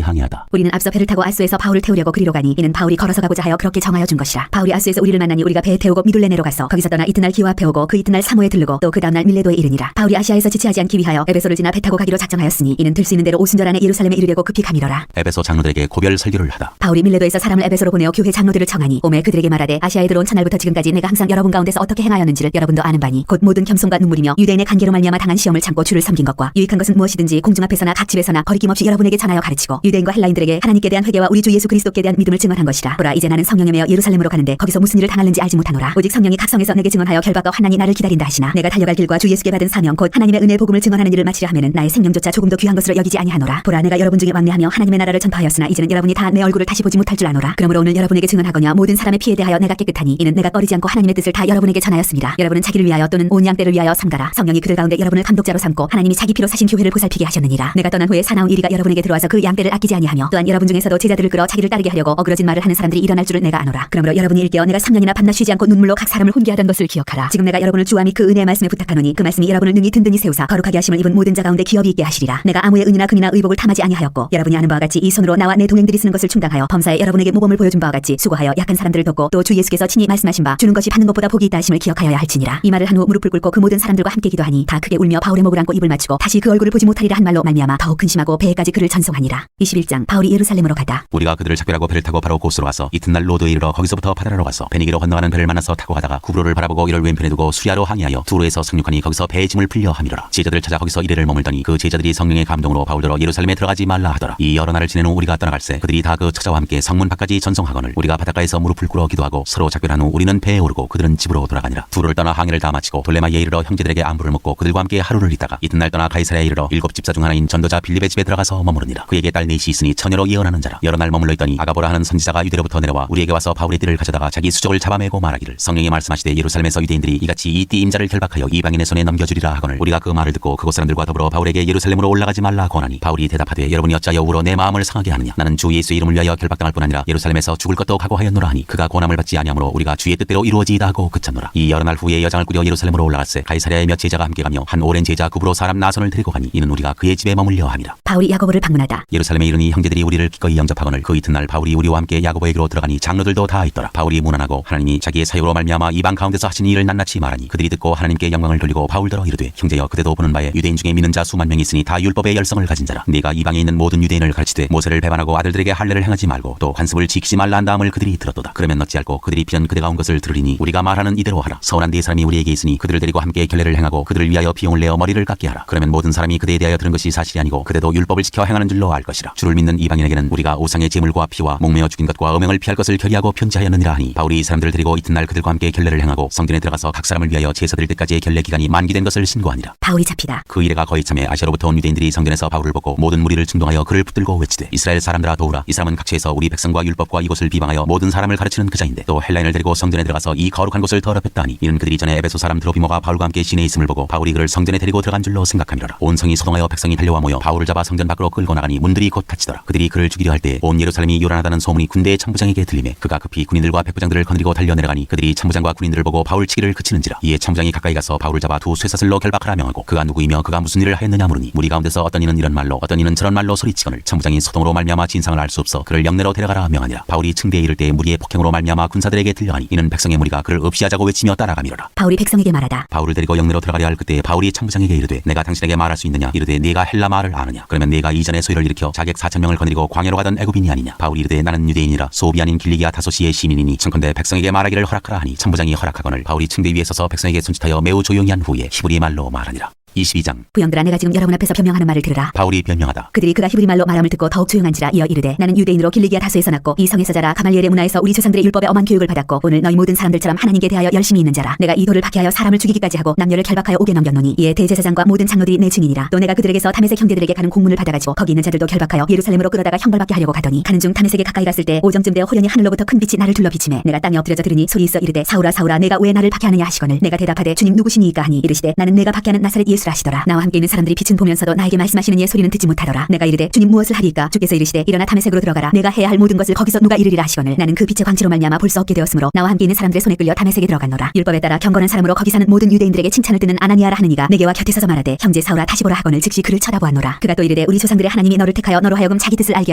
항해하다. 우리는 앞서 배를 타고 아수에서 바울을 태우려고 그리로 가니 이는 바울이 걸어서 가고자 하여 그렇게 정하여 준 것이라. 바울이 아수에서 우리를 만나니 우리가 배에 태우고 미둘레네로 가서 거기서 떠나 이튿날 기와 앞에 오고 그 이튿날 사모에 들르고 또 그 다음날 밀레도에 이르니라. 바울이 아시아에서 지체하지 않기 위하여 에베소를 지나 배 타고 가기로 작정하였으니 이는 들 수 있는 대로 오순절 안에 예루살렘에 이르려고 급히 가미러라. 에베소 장로들에게 고별 설교를 하다. 바울이 밀레도에서 사람을 에베소로 보내어 교회 장로들을 청하니 오매 그들에게 말하되 아시아에 들어온 첫날부터 지금까지 내가 항상 여러분 가운데서 어떻게 행하였는지를 여러분도 아는 바니 곧 모든 겸손과 눈물이며 유대인의 관계로 말미암아 당한 시험을 참고 주를 섬긴 것과 유익한 것은 무엇이든지 공중 앞에서나 각 집에서나 거리낌 없이 여러분에게 전하여 가르치고 유대인과 헬라인들에게 하나님께 대한 회개와 우리 주 예수 그리스도께 대한 믿음을 증언한 것이라. 보라 이제 나는 성령에 매어 예루살렘으로 가는데 거기서 무슨 일을 당할는지 알지 못하노라. 오직 성령이 각 성에서 내게 증언하여 결박과 환난이 나를 기다린다 하시나 내가 달려갈 길과 주 예수께 받은 사명 곧 하나님의 은혜의 복음을 증언하는 일을 마치려 하면은 나의 생명조차 조금도 귀한 것으로 여기지 아니하노라. 보라 내가 여러분 중에 왕래하며 하나님의 나라를 전파하였으나 이제는 여러분이 다 내 얼굴을 다시 보지 못할 줄 아노라. 그러므로 오늘 여러분에게 증언하거냐 모든 사람의 피에 대하여 내가 깨끗하니 이는 내가 꺼리지 않고 하나님의 뜻을 다 여러분에게 전하였습니다. 여러분은 자기를 위하여 또는 온 양떼를 위하여 삼가라. 성령이 그들 가운데 여러분을 감독자로 삼고 하나님이 자기 피로 사신 교회를 보살피게 하셨느니라. 내가 떠난 후에 사나운 이리가 여러분에게 들어와서 그 양떼를 아끼지 아니하며 또한 여러분 중에서도 제자들을 끌어 자기를 따르게 하려고 어그러진 말을 하는 사람들이 일어날 줄을 내가 아노라. 그러므로 여러분이 일깨어 내가 3년이나 밤낮 쉬지 않고 눈물로 각 사람을 훈계하던 것을 기억하라. 지금 내가 여러분을 주와 및 그 은혜의 말씀에 부탁하노니 그 말씀이 여러분을 능히 든든히 세우사 거룩하게 하심을 입은 모든 자 가운데 기업이 있게 하시리라. 내가 아무의 은이나 금이나 의복을 탐하지 아니하였고 여러분이 아는 바와 같이 이 손으로 나와 내 동행들이 쓰는 것을 충당하여 범사에 여러분에게 모범을 보여준 바와 같이 수고하여 약한 사람들을 돕고 또 주 예수께서 친히 말씀하신 바 주는 것이 받는 것보다 복이 있다 하심을 기억하여야 할지니라. 이 말을 한 후 무릎을 꿇고 그 모든 사람들과 함께 기도하니 다 크게 울며 바울의 목을 안고 입을 맞추고 다시 그 얼굴을 보지 못하리라 한 말로 말미암아 더욱 근심하고 배에까지 그를 전송하니라. 21장 바울이 예루살렘으로 가다. 우리가 그들을 작별하고 배를 타고 바로 고스로 와서 이튿날 로드에 이르러 거기서부터 파다라로 가서 베니게로 건너가는 배를 만나서 타고 가다가 구브로를 바라보고 이를 왼편에 두고 수리아로 항해하여 두로에서 상륙하니 거기서 배의 짐을 풀려 함이로라. 제자들을 찾아 거기서 이래를 머물더니 그 제자들이 성령의 감동으로 바울더러 예루살렘에 들어가지 말라 하더라. 이 여러 날을 지낸 후 우리가 떠나갈새 그들이 다 그 처자와 함께 성문 밖까지 전송하거늘 우리가 바닷가에서 무릎을 꿇어 기도하고 서로 작별한 후 우리는 배에 오르고 그들은 집으로 돌아가니라. 두로를 떠나 항해를 다 마치고 돌레마이에 이르러 형제들에게 안부를 묻고 그들과 함께 하루를 있다가 이튿날 떠나 가이사랴에 이르러 7 집사 중 하나인 전도자 빌립의 집에 들어가서 머무르니라. 그에게 딸 넷이 있으니 처녀로 예언하는 자라. 여러 날 머물러 있더니 아가보라 하는 선지자가 유대로부터 내려와 우리에게 와서 바울의 띠를 가져다가 자기 수족을 잡아매고 말하기를 성령이 말씀하시되 예루살렘에서 유대인들이 이같이 이 띠 임자를 결박하여 이방인의 손에 넘겨주리라 하거늘 우리가 그 말을 듣고 그곳 사람들과 더불어 바울에게 예루살렘으로 올라가지 말라 권하니 바울이 대답하되 여러분이 어찌하여 울어 내 마음을 상하게 하느냐. 나는 주 예수의 이름을 위하여 결박당할 뿐 아니라 예루살렘에서 죽을 것도 각오하였노라 하니 그가 고난을 받지 아니하므로 우리가 주의 뜻대로 이루어지이다 하고 그쳤노라. 이 여러 날 후에 여장을 꾸려 예루살렘으로 올라갔세 가이사랴에 몇 제자가 함께 가며 한 오랜 제자 구브로 사람 나손을 데리고 가니 이는 우리가 그의 집에 머물려 함이라. 바울이 야고보를 방문하다. 예루살렘에 이르니 형제들이 우리를 기꺼이 영접하거늘 그 이튿날 바울이 우리와 함께 야고보에게로 들어가니 장로들도 다 있더라. 바울이 무난하고 하나님이 자기의 사유로 말미암아 이방 가운데서 하신 일을 낱낱이 말하니 그들이 듣고 하나님께 영광을 돌리고 바울더러 이르되 형제여 그대도 보는 바에 유대인 중에 믿는 자 수만 명이 있으니 다 율법의 열성을 가진 자라. 네가 이방에 있는 모든 유대인을 가르치되 모세를 배반하고 아들들에게 할례를 행하지 말고 또 관습을 지키지 말라 한 다음을 그들이 들었도다. 그러면 어찌할꼬 그들이 필연 그대가 온 것을 들으리니 우리가 말하는 이대로 하라. 서운한 네 사람이 우리에게 있으니 그들을 데리고 함께 결례를 행하고 그들을 위하여 비용을 내어 머리를 깎게 하라. 그러면 모든 사람이 그대에 대하여 들은 것이 사실이 아니고 그대도 율법을 지켜 행하는 줄로 알 것이라. 주를 믿는 이방인에게는 우리가 우상의 제물과 피와 목매어 죽인 것과 음행을 피할 것을 결의하고 편지하였느니라 하니 바울이 이 사람들을 데리고 이튿날 그들과 함께 결례를 행하고 성전에 들어가서 각 사람을 위하여 제사 드릴 때까지의 결례 기간이 만기된 것을 신고하니라. 바울이 잡히다. 그 이래가 거의 참에 아시아로부터 온 유대인들이 성전에서 바울을 보고 모든 무리를 충동하여 그를 붙들고 외치되 이스라엘 사람들아 도우라. 이 사람은 각처에서 우리 백성과 율법과 이곳을 비방하여 모든 사람을 가르치는 그 자인데 또 헬라인을 데리고 성전에 들어가서 이 거룩한 곳을 더럽혔다 하니 이는 그들이 전에 에베소 사람 드로피모가 바울과 함께 시내에 있음을 보고 바울이 그를 성전에 데리고 들어간 줄로 생각함이로라. 온 성이 소동하여 백성이 달려와 모여 바울을 잡아 성전 밖으로 끌고 나가니 문들이 곧 닫히더라. 그들이 그를 죽이려 할 때 온 예루살렘이 요란하다는 소문이 군대의 참부장에게 들리매 그가 급히 군인들과 백부장들을 거느리고 달려 내려가니 그들이 참부장과 군인들을 보고 바울 치기를 그치는지라. 이에 참부장이 가까이 가서 바울을 잡아 두 쇠사슬로 결박하라 명하고 그가 누구이며 그가 무슨 일을 하였느냐 물으니 무리 가운데서 어떤 이는 이런 말로 어떤 이는 저런 말로 소리치거늘 참부장이 소동으로 말미암아 진상을 알 수 없어 그를 영내로 데려가라 명하니라. 바울이 층대에 이를 때 무리의 폭행으로 말미암아 군사들에게 들려가니 이는 백성의 무리가 그를 없이하자고 외치며 따라가미로라. 바울이 백성에게 말하다. 바울을 데리고 영내로 들어가려 할 그때 바울이 참부장에게 이르되 내가 당신에게 말할 수 있느냐. 이르되 네가 헬라 말을 아느냐. 그러면 네가 이전에 소요를 일으켜 자객 4,000명을 거느리고 광야로 가던 애굽인이 아니냐. 바울이 이르되 나는 유대인이라 소비 아닌 길리기아 다소시의 시민이니 청컨대 백성에게 말하기를 허락하라 하니 참부장이 허락하거늘 바울이 층대 위에 서서 백성에게 손짓하여 매우 조용히 한 후에 히브리 말로 말하니라. 22장 부형들아 내가 지금 여러분 앞에서 변명하는 말을 들으라. 바울이 변명하다. 그들이 그가 히브리 말로 말함을 듣고 더욱 조용한지라. 이어 이르되 나는 유대인으로 길리기아 다소에서 났고 이 성에서 자라 가말리엘의 문화에서 우리 조상들의 율법에 엄한 교육을 받았고 오늘 너희 모든 사람들처럼 하나님께 대하여 열심히 있는 자라. 내가 이 돌을 박해하여 사람을 죽이기까지 하고 남녀를 결박하여 옥에 넘겼노니 이에 대제사장과 모든 장로들이 내 증인이라. 또 내가 그들에게서 다메섹 형제들에게 가는 공문을 받아가지고 거기 있는 자들도 결박하여 예루살렘으로 끌어다가 형벌받게 하려고 가더니 가는 중 다메섹에 가까이 갔을 때 오정쯤 되어 호련히 하늘로부터 큰 빛이 나를 둘러 비치매 내가 땅에 엎드려져 들으니 소리 있어 이르되 사울아 사울아 내가 왜 나를 박해하느냐 하시거늘 내가 대답하되 주님 누구시니이까 하니 이르시되 나는 내가 박해하는 나사렛 실수를 하시더라. 나와 함께 있는 사람들이 빛은 보면서도 나에게 말씀하시는 이의 소리는 듣지 못하더라. 내가 이르되 주님 무엇을 하리이까? 주께서 이르시되 일어나 다메섹으로 들어가라. 내가 해야 할 모든 것을 거기서 누가 이르리라 하시거늘 나는 그 빛의 광채로 말미암아 볼 수 없게 되었으므로 나와 함께 있는 사람들의 손에 끌려 다메섹에 들어갔노라. 율법에 따라 경건한 사람으로 거기 사는 모든 유대인들에게 칭찬을 듣는 아나니아라 하는 이가 내게와 곁에 서서 말하되 형제 사울아 다시 보라 하거늘 즉시 그를 쳐다보았노라. 그가 또 이르되 우리 조상들의 하나님이 너를 택하여 너로 하여금 자기 뜻을 알게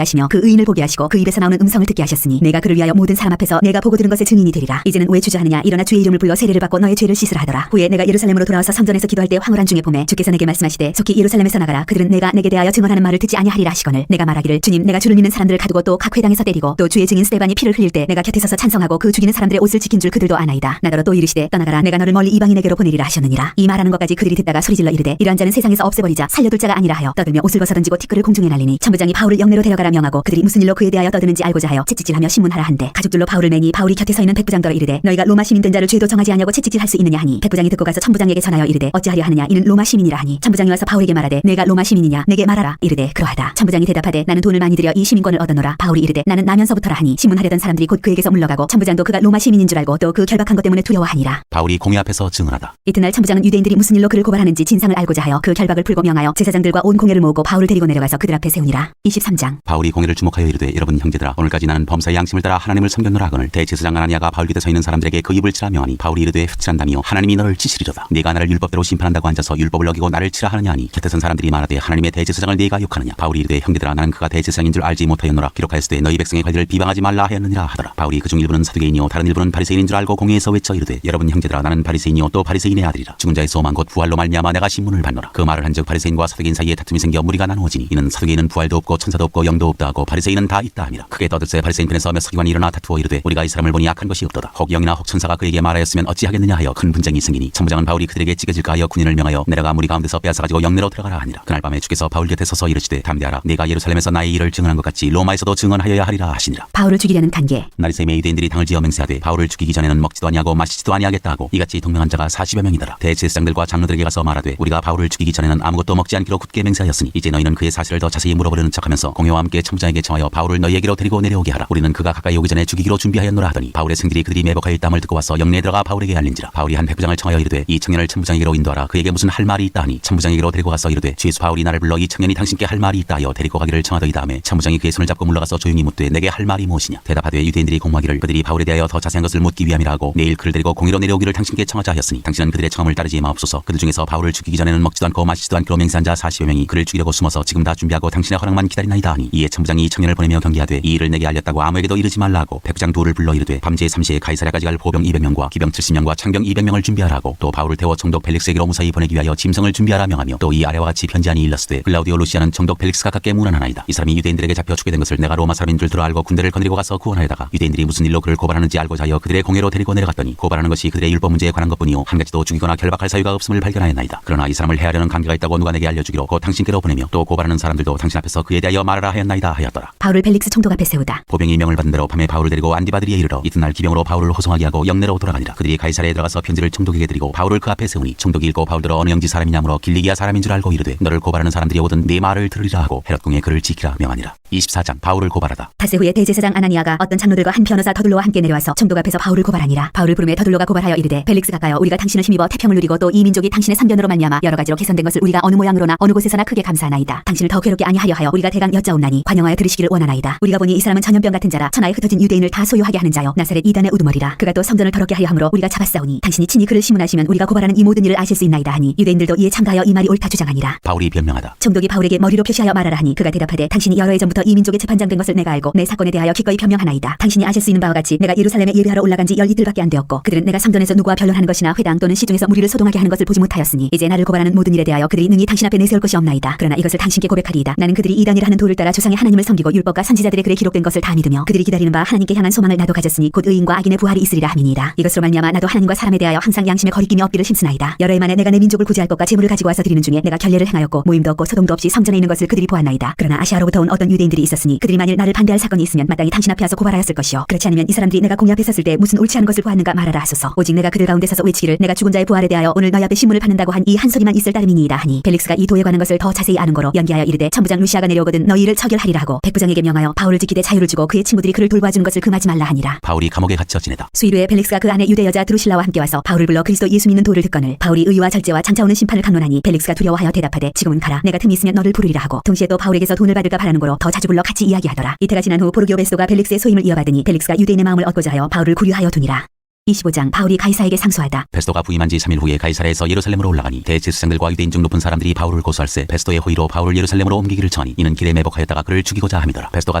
하시며 그 의인을 보게 하시고 그 입에서 나오는 음성을 듣게 하셨으니 내가 그를 위하여 모든 사람 앞에서 내가 보고 들은 것의 증인이 되리라. 이제는 왜 주저하느냐? 일어나 주의 이름을 불러 세례를 받고 너의 죄를 씻으라 하더라. 후에 내가 예루살렘으로 돌아와서 성전에서 기도할 때 황홀한 중에 봄에 주께서 내게 말씀하시되 속히 예루살렘에서 나가라. 그들은 내가 내게 대하여 증언하는 말을 듣지 아니하리라 하시거늘 내가 말하기를 주님 내가 주를 믿는 사람들을 가두고 또 각 회당에서 때리고 또 주의 증인 스데반이 피를 흘릴 때 내가 곁에 서서 찬성하고 그 죽이는 사람들의 옷을 지킨 줄 그들도 아나이다. 나더러 또 이르시되 떠나가라. 내가 너를 멀리 이방인에게로 보내리라 하셨느니라. 이 말하는 것까지 그들이 듣다가 소리질러 이르되 이러한 자는 세상에서 없애버리자. 살려둘 자가 아니라 하여 떠들며 옷을 벗어 던지고 티끌을 공중에 날리니 천부장이 바울을 영내로 데려가라 명하고 그들이 무슨 일로 그에 대하여 떠드는지 알고자 하여 채찍질하며 신문하라 한데 가죽줄로 바울을 매니 바울이 곁에 서 있는 백부장더러 이르되 너희가 로마 시민 된 자를 죄도 정하지 아니하고 채찍질할 수 있느냐 하니 백부장이 듣고 가서 천부장에게 전하여 이르되 어찌하려 하느냐 이는 로마 시민이라 하니 천부장이 와서 바울에게 말하되 내가 로마 시민이냐 내게 말하라. 이르되 그러하다. 천부장이 대답하되 나는 돈을 많이 들여 이 시민권을 얻었노라. 바울이 이르되 나는 나면서부터라 하니 신문하려던 사람들이 곧 그에게서 물러가고 천부장도 그가 로마 시민인 줄 알고 또 그 결박한 것 때문에 두려워하니라. 바울이 공회 앞에서 증언하다. 이튿날 천부장은 유대인들이 무슨 일로 그를 고발하는지 진상을 알고자 하여 그 결박을 풀고 명하여 제사장들과 온 공회를 모으고 바울을 데리고 내려가서 그들 앞에 세우니라. 23장. 바울이 공회를 주목하여 이르되 여러분 형제들아 오늘까지 나는 범사의 양심을 따라 하나님을 섬겼노라 하거늘 대제사장 아나니아가 바울 곁에 서 있는 사람들에게 그 입을 치라 명하니 바울이 이르되 흑칠한다며 하나님이 너를 치시리로다. 네가 나를 율법대로 심판한다고 앉아서 율법을 어기고 나를 치라 하느냐 하니 곁에 선 사람들이 말하되 하나님의 대제사장을 네가 욕하느냐. 바울이 이르되 형제들아 나는 그가 대제사장인 줄 알지 못하였노라. 기록하였으되 너희 백성의 관리를 비방하지 말라 하였느니라 하더라. 바울이 그중 일부는 사두개인이요 다른 일부는 바리새인인 줄 알고 공회에서 외쳐 이르되 여러분 형제들아 나는 바리새인이요 또 바리새인의 아들이라. 죽은 자의 소망 곧 부활로 말미암아 내가 신문을 받노라. 그 말을 한즉 바리새인과 사두개인 사이에 다툼이 생겨 무리가 나누어지니 이는 사두개인은 부활도 없고 천사도 없고 영도 없다 하고 바리새인은 다 있다 함이라. 크게 떠들세 바리새인 편에서 몇 서기관이 일어나 다투어 이르되 우리가 이 사람을 보니 악한 것이 없도다. 혹 영이나 혹 천사가 그에게 말하였으면 어찌하겠느냐 하여 큰 분쟁이 생기니 천부장은 바울이 그들에게 찢겨질까 하여 군인을 명하여 내려가 무리 가운데서 빼앗아가지고 영내로 들어가라 하니라. 그날 밤에 주께서 바울 곁에 서서 이르시되 담대하라. 네가 예루살렘에서 나의 일을 증언한 것 같이 로마에서도 증언하여야 하리라 하시니라. 바울을 죽이려는 간계. 나리샘의 유대인들이 당을 지어 맹세하되 바울을 죽이기 전에는 먹지도 아니하고 마시지도 아니하겠다 하고 이같이 동명한 자가 40여 명이더라. 대제사장들과 장로들에게 가서 말하되 우리가 바울을 죽이기 전에는 아무것도 먹지 않기로 굳게 맹세하였으니 이제 너희는 그의 사실을 더 자세히 물어보려는 척하면서 공회와 함께 천부장에게 청하여 바울을 너희에게로 데리고 내려오게 하라. 우리는 그가 가까이 오기 전에 죽이기로 준비하였노라 하더니 바울의 생들이 그들이 매복하여 있다함을 듣고 와서 영내에 들어가 바울에게 알린지라. 바울이 한 백부장을 청하여 이르되 이 청년을 천부장에게로 인도하라. 그에게 무슨 할 말이 있다 하니 천부장에게로 데리고 가서 이르되 주예수 바울이 나를 불러 이 청년이 당신께 할 말이 있다 하여 데리고 가기를 청하더이. 다음에 천부장이 그의 손을 잡고 물러가서 조용히 묻되 내게 할 말이 무엇이냐. 대답하되 유대인들이 공모하기를 그들이 바울에 대하여 더 자세한 것을 묻기 위함이라 하고 내일 그를 데리고 공회로 내려오기를 당신께 청하자 하였으니 당신은 그들의 청함을 따르지 마옵소서. 그들 중에서 바울을 죽이기 전에는 먹지도 않고 마시지도 않기로 맹세한 자 40여 명이 그를 죽이려고 숨어서 지금 다 준비하고 당신의 허락만 기다리나이다 하니 이에 천부장이 이 청년을 보내며 경계하되 이 일을 내게 알렸다고 아무에게도 이르지 말라 하고 백부장 둘을 불러 이르되 밤제 3시에 가이사랴까지 갈 보병 200명과 기병 70명과 창병 200명을 준비하라고 또 바울을 태워 총독 벨릭스에게로 무사히 보내기 위하여 짐승을 준비하라 명하며 또 이 아래와 같이 편지하니 일렀으되 글라우디오 루시아는 총독 벨릭스가 가깝게 문안하나이다. 이 사람이 유대인들에게 잡혀 죽게 된 것을 내가 로마 사람인 줄 들어 알고 군대를 거느리고 가서 구원하여다가 유대인들이 무슨 일로 그를 고발하는지 알고자 하여 그들의 공회로 데리고 내려갔더니 고발하는 것이 그들의 율법 문제에 관한 것뿐이요 한 가지도 죽이거나 결박할 사유가 없음을 발견하였나이다. 그러나 이 사람을 해하려는 관계가 있다고 누가 내게 알려주기로 곧 당신께로 보내며 또 고발하는 사람들도 당신 앞에서 그에 대하여 말하라 하였나이다 하였더라. 바울을 벨릭스 총독 앞에 세우다. 보병이 명을 받은 대로 밤에 바울을 데리고 안디바드리에 이르러 이튿날 기병으로 바울을 호송하게 하고 영내로 돌아가니라. 그들이 가이사랴에 들어가서 편지를 총독에게 드리고 바울을 그 앞에 세우니 총독이 읽고 바울들어 어느 영지 사람이냐므로 길리기아 사람인 줄 알고 이르되 너를 고발하는 사람들이 오든 네 말을 들으리라 하고 헤롯 궁에 그를 지키라 명하니라. 24장 바울을 고발하다. 닷새 후에 대제사장 아나니아가 어떤 장로들과 한 변호사 더둘로와 함께 내려와서 총독 앞에서 바울을 고발하니라. 바울을 부르매 더둘로가 고발하여 이르되 벨릭스 가까여 우리가 당신을 힘입어 태평을 누리고 또 이 민족이 당신의 선변으로 말미암아 여러 가지로 개선된 것을 우리가 어느 모양으로나 어느 곳에서나 크게 감사하나이다. 당신을 더 괴롭게 아니하려 하여 우리가 대강 여짜옵나니 관영하여 들으시기를 원하나이다. 우리가 보니 이 사람은 전염병 같은 자라 천하에 흩어진 유대인을 다 소유하게 하는 자요 나사렛 이단의 우두머리라. 그가 또 성전을 더럽게 하려 함으로 우리가 잡았사오니 당신이 친히 그를 심문하시면 우리가 고발하는 이 모든 일을 아실 수 있나이다 하니 유대인들도 이에 참가하여 이 말이 옳다 주장하니라. 바울이 변명하다. 총독이 바울에게 머리로 표시하여 말하라 하니 그가 대답하되 당신이 여러 해 전부터 이 민족의 재판장 된 것을 내가 알고 내 사건에 대하여 기꺼이 변명하나이다. 당신이 아실 수 있는 바와 같이 내가 예루살렘에 예배하러 올라간 지 10이틀밖에 안 되었고 그들은 내가 성전에서 누구와 변론하는 것이나 회당 또는 시중에서 무리를 소동하게 하는 것을 보지 못하였으니 이제 나를 고발하는 모든 일에 대하여 그들이 능히 당신 앞에 내세울 것이 없나이다. 그러나 이것을 당신께 고백하리이다. 나는 그들이 이단이라 하는 도를 따라 조상의 하나님을 섬기고 율법과 선지자들의 글에 기록된 것을 다 믿으며 그들이 기다리는 바 하나님께 향한 소망을 나도 가졌으니 곧 의인과 악인의 부활이 있으리라 함이니이다. 이것으로 말미암아 나도 하나님과 사람에 대하여 항상 양심에 거리낌이 없기를 힘쓰나이다. 여러 해 만에 내가 내 민족을 구제할 것과 제물을 가지고 와서 드리는 중에 내가 결례를 행하였고 모임도 없고 소동도 없이 성전에 있는 것을 그들이 보았나이다. 그러나 아시아로부터 온 어떤 유대인이 유대인들이 있었으니 그들이 만일 나를 반대할 사건이 있으면 마땅히 당신 앞에 와서 고발하였을 것이요 그렇지 않으면 이 사람들이 내가 공의 앞에 섰을 때 무슨 옳지 않은 것을 보았는가 말하라 하소서. 오직 내가 그들 가운데 서서 외치기를 내가 죽은 자의 부활에 대하여 오늘 너희 앞에 신문을 받는다고 한 이 한 소리만 있을 따름이니이다 하니 펠릭스가 이 도에 관한 것을 더 자세히 아는 거로 연기하여 이르되 천부장 루시아가 내려오거든 너희 이를 처결하리라 하고 백부장에게 명하여 바울을 지키되 자유를 주고 그의 친구들이 그를 돌보아주는 것을 금하지 말라 하니라. 바울이 감옥에 갇혀 지내다. 수일 후에 펠릭스가 그 안에 유대 여자 드루실라와 함께 와서 바울을 불러 그리스도 예수 믿는 도를 듣거늘 바울이 의와 절제와 장차 오는 심판을 강론하니 펠릭스가 두려워하여 대답하되 지금은 가라 내가 틈이 있으면 너를 부르리라 하고 동시에 또 바울에게서 돈을 받을까 바라는 거로 더 자주 불러 같이 이야기하더라. 이때가 지난 후 포르기오 베스도가 펠릭스의 소임을 이어받으니 펠릭스가 유대인의 마음을 얻고자 하여 바울을 구류하여 두니라. 25장 바울이 가이사에게 상소하다. 베스도가 부임한 지 3일 후에 가이사랴에서 예루살렘으로 올라가니 대제사장들과 유대인 중 높은 사람들이 바울을 고소할세 베스도의 호의로 바울을 예루살렘으로 옮기기를 청하니 이는 길에 매복하였다가 그를 죽이고자 함이더라. 베스도가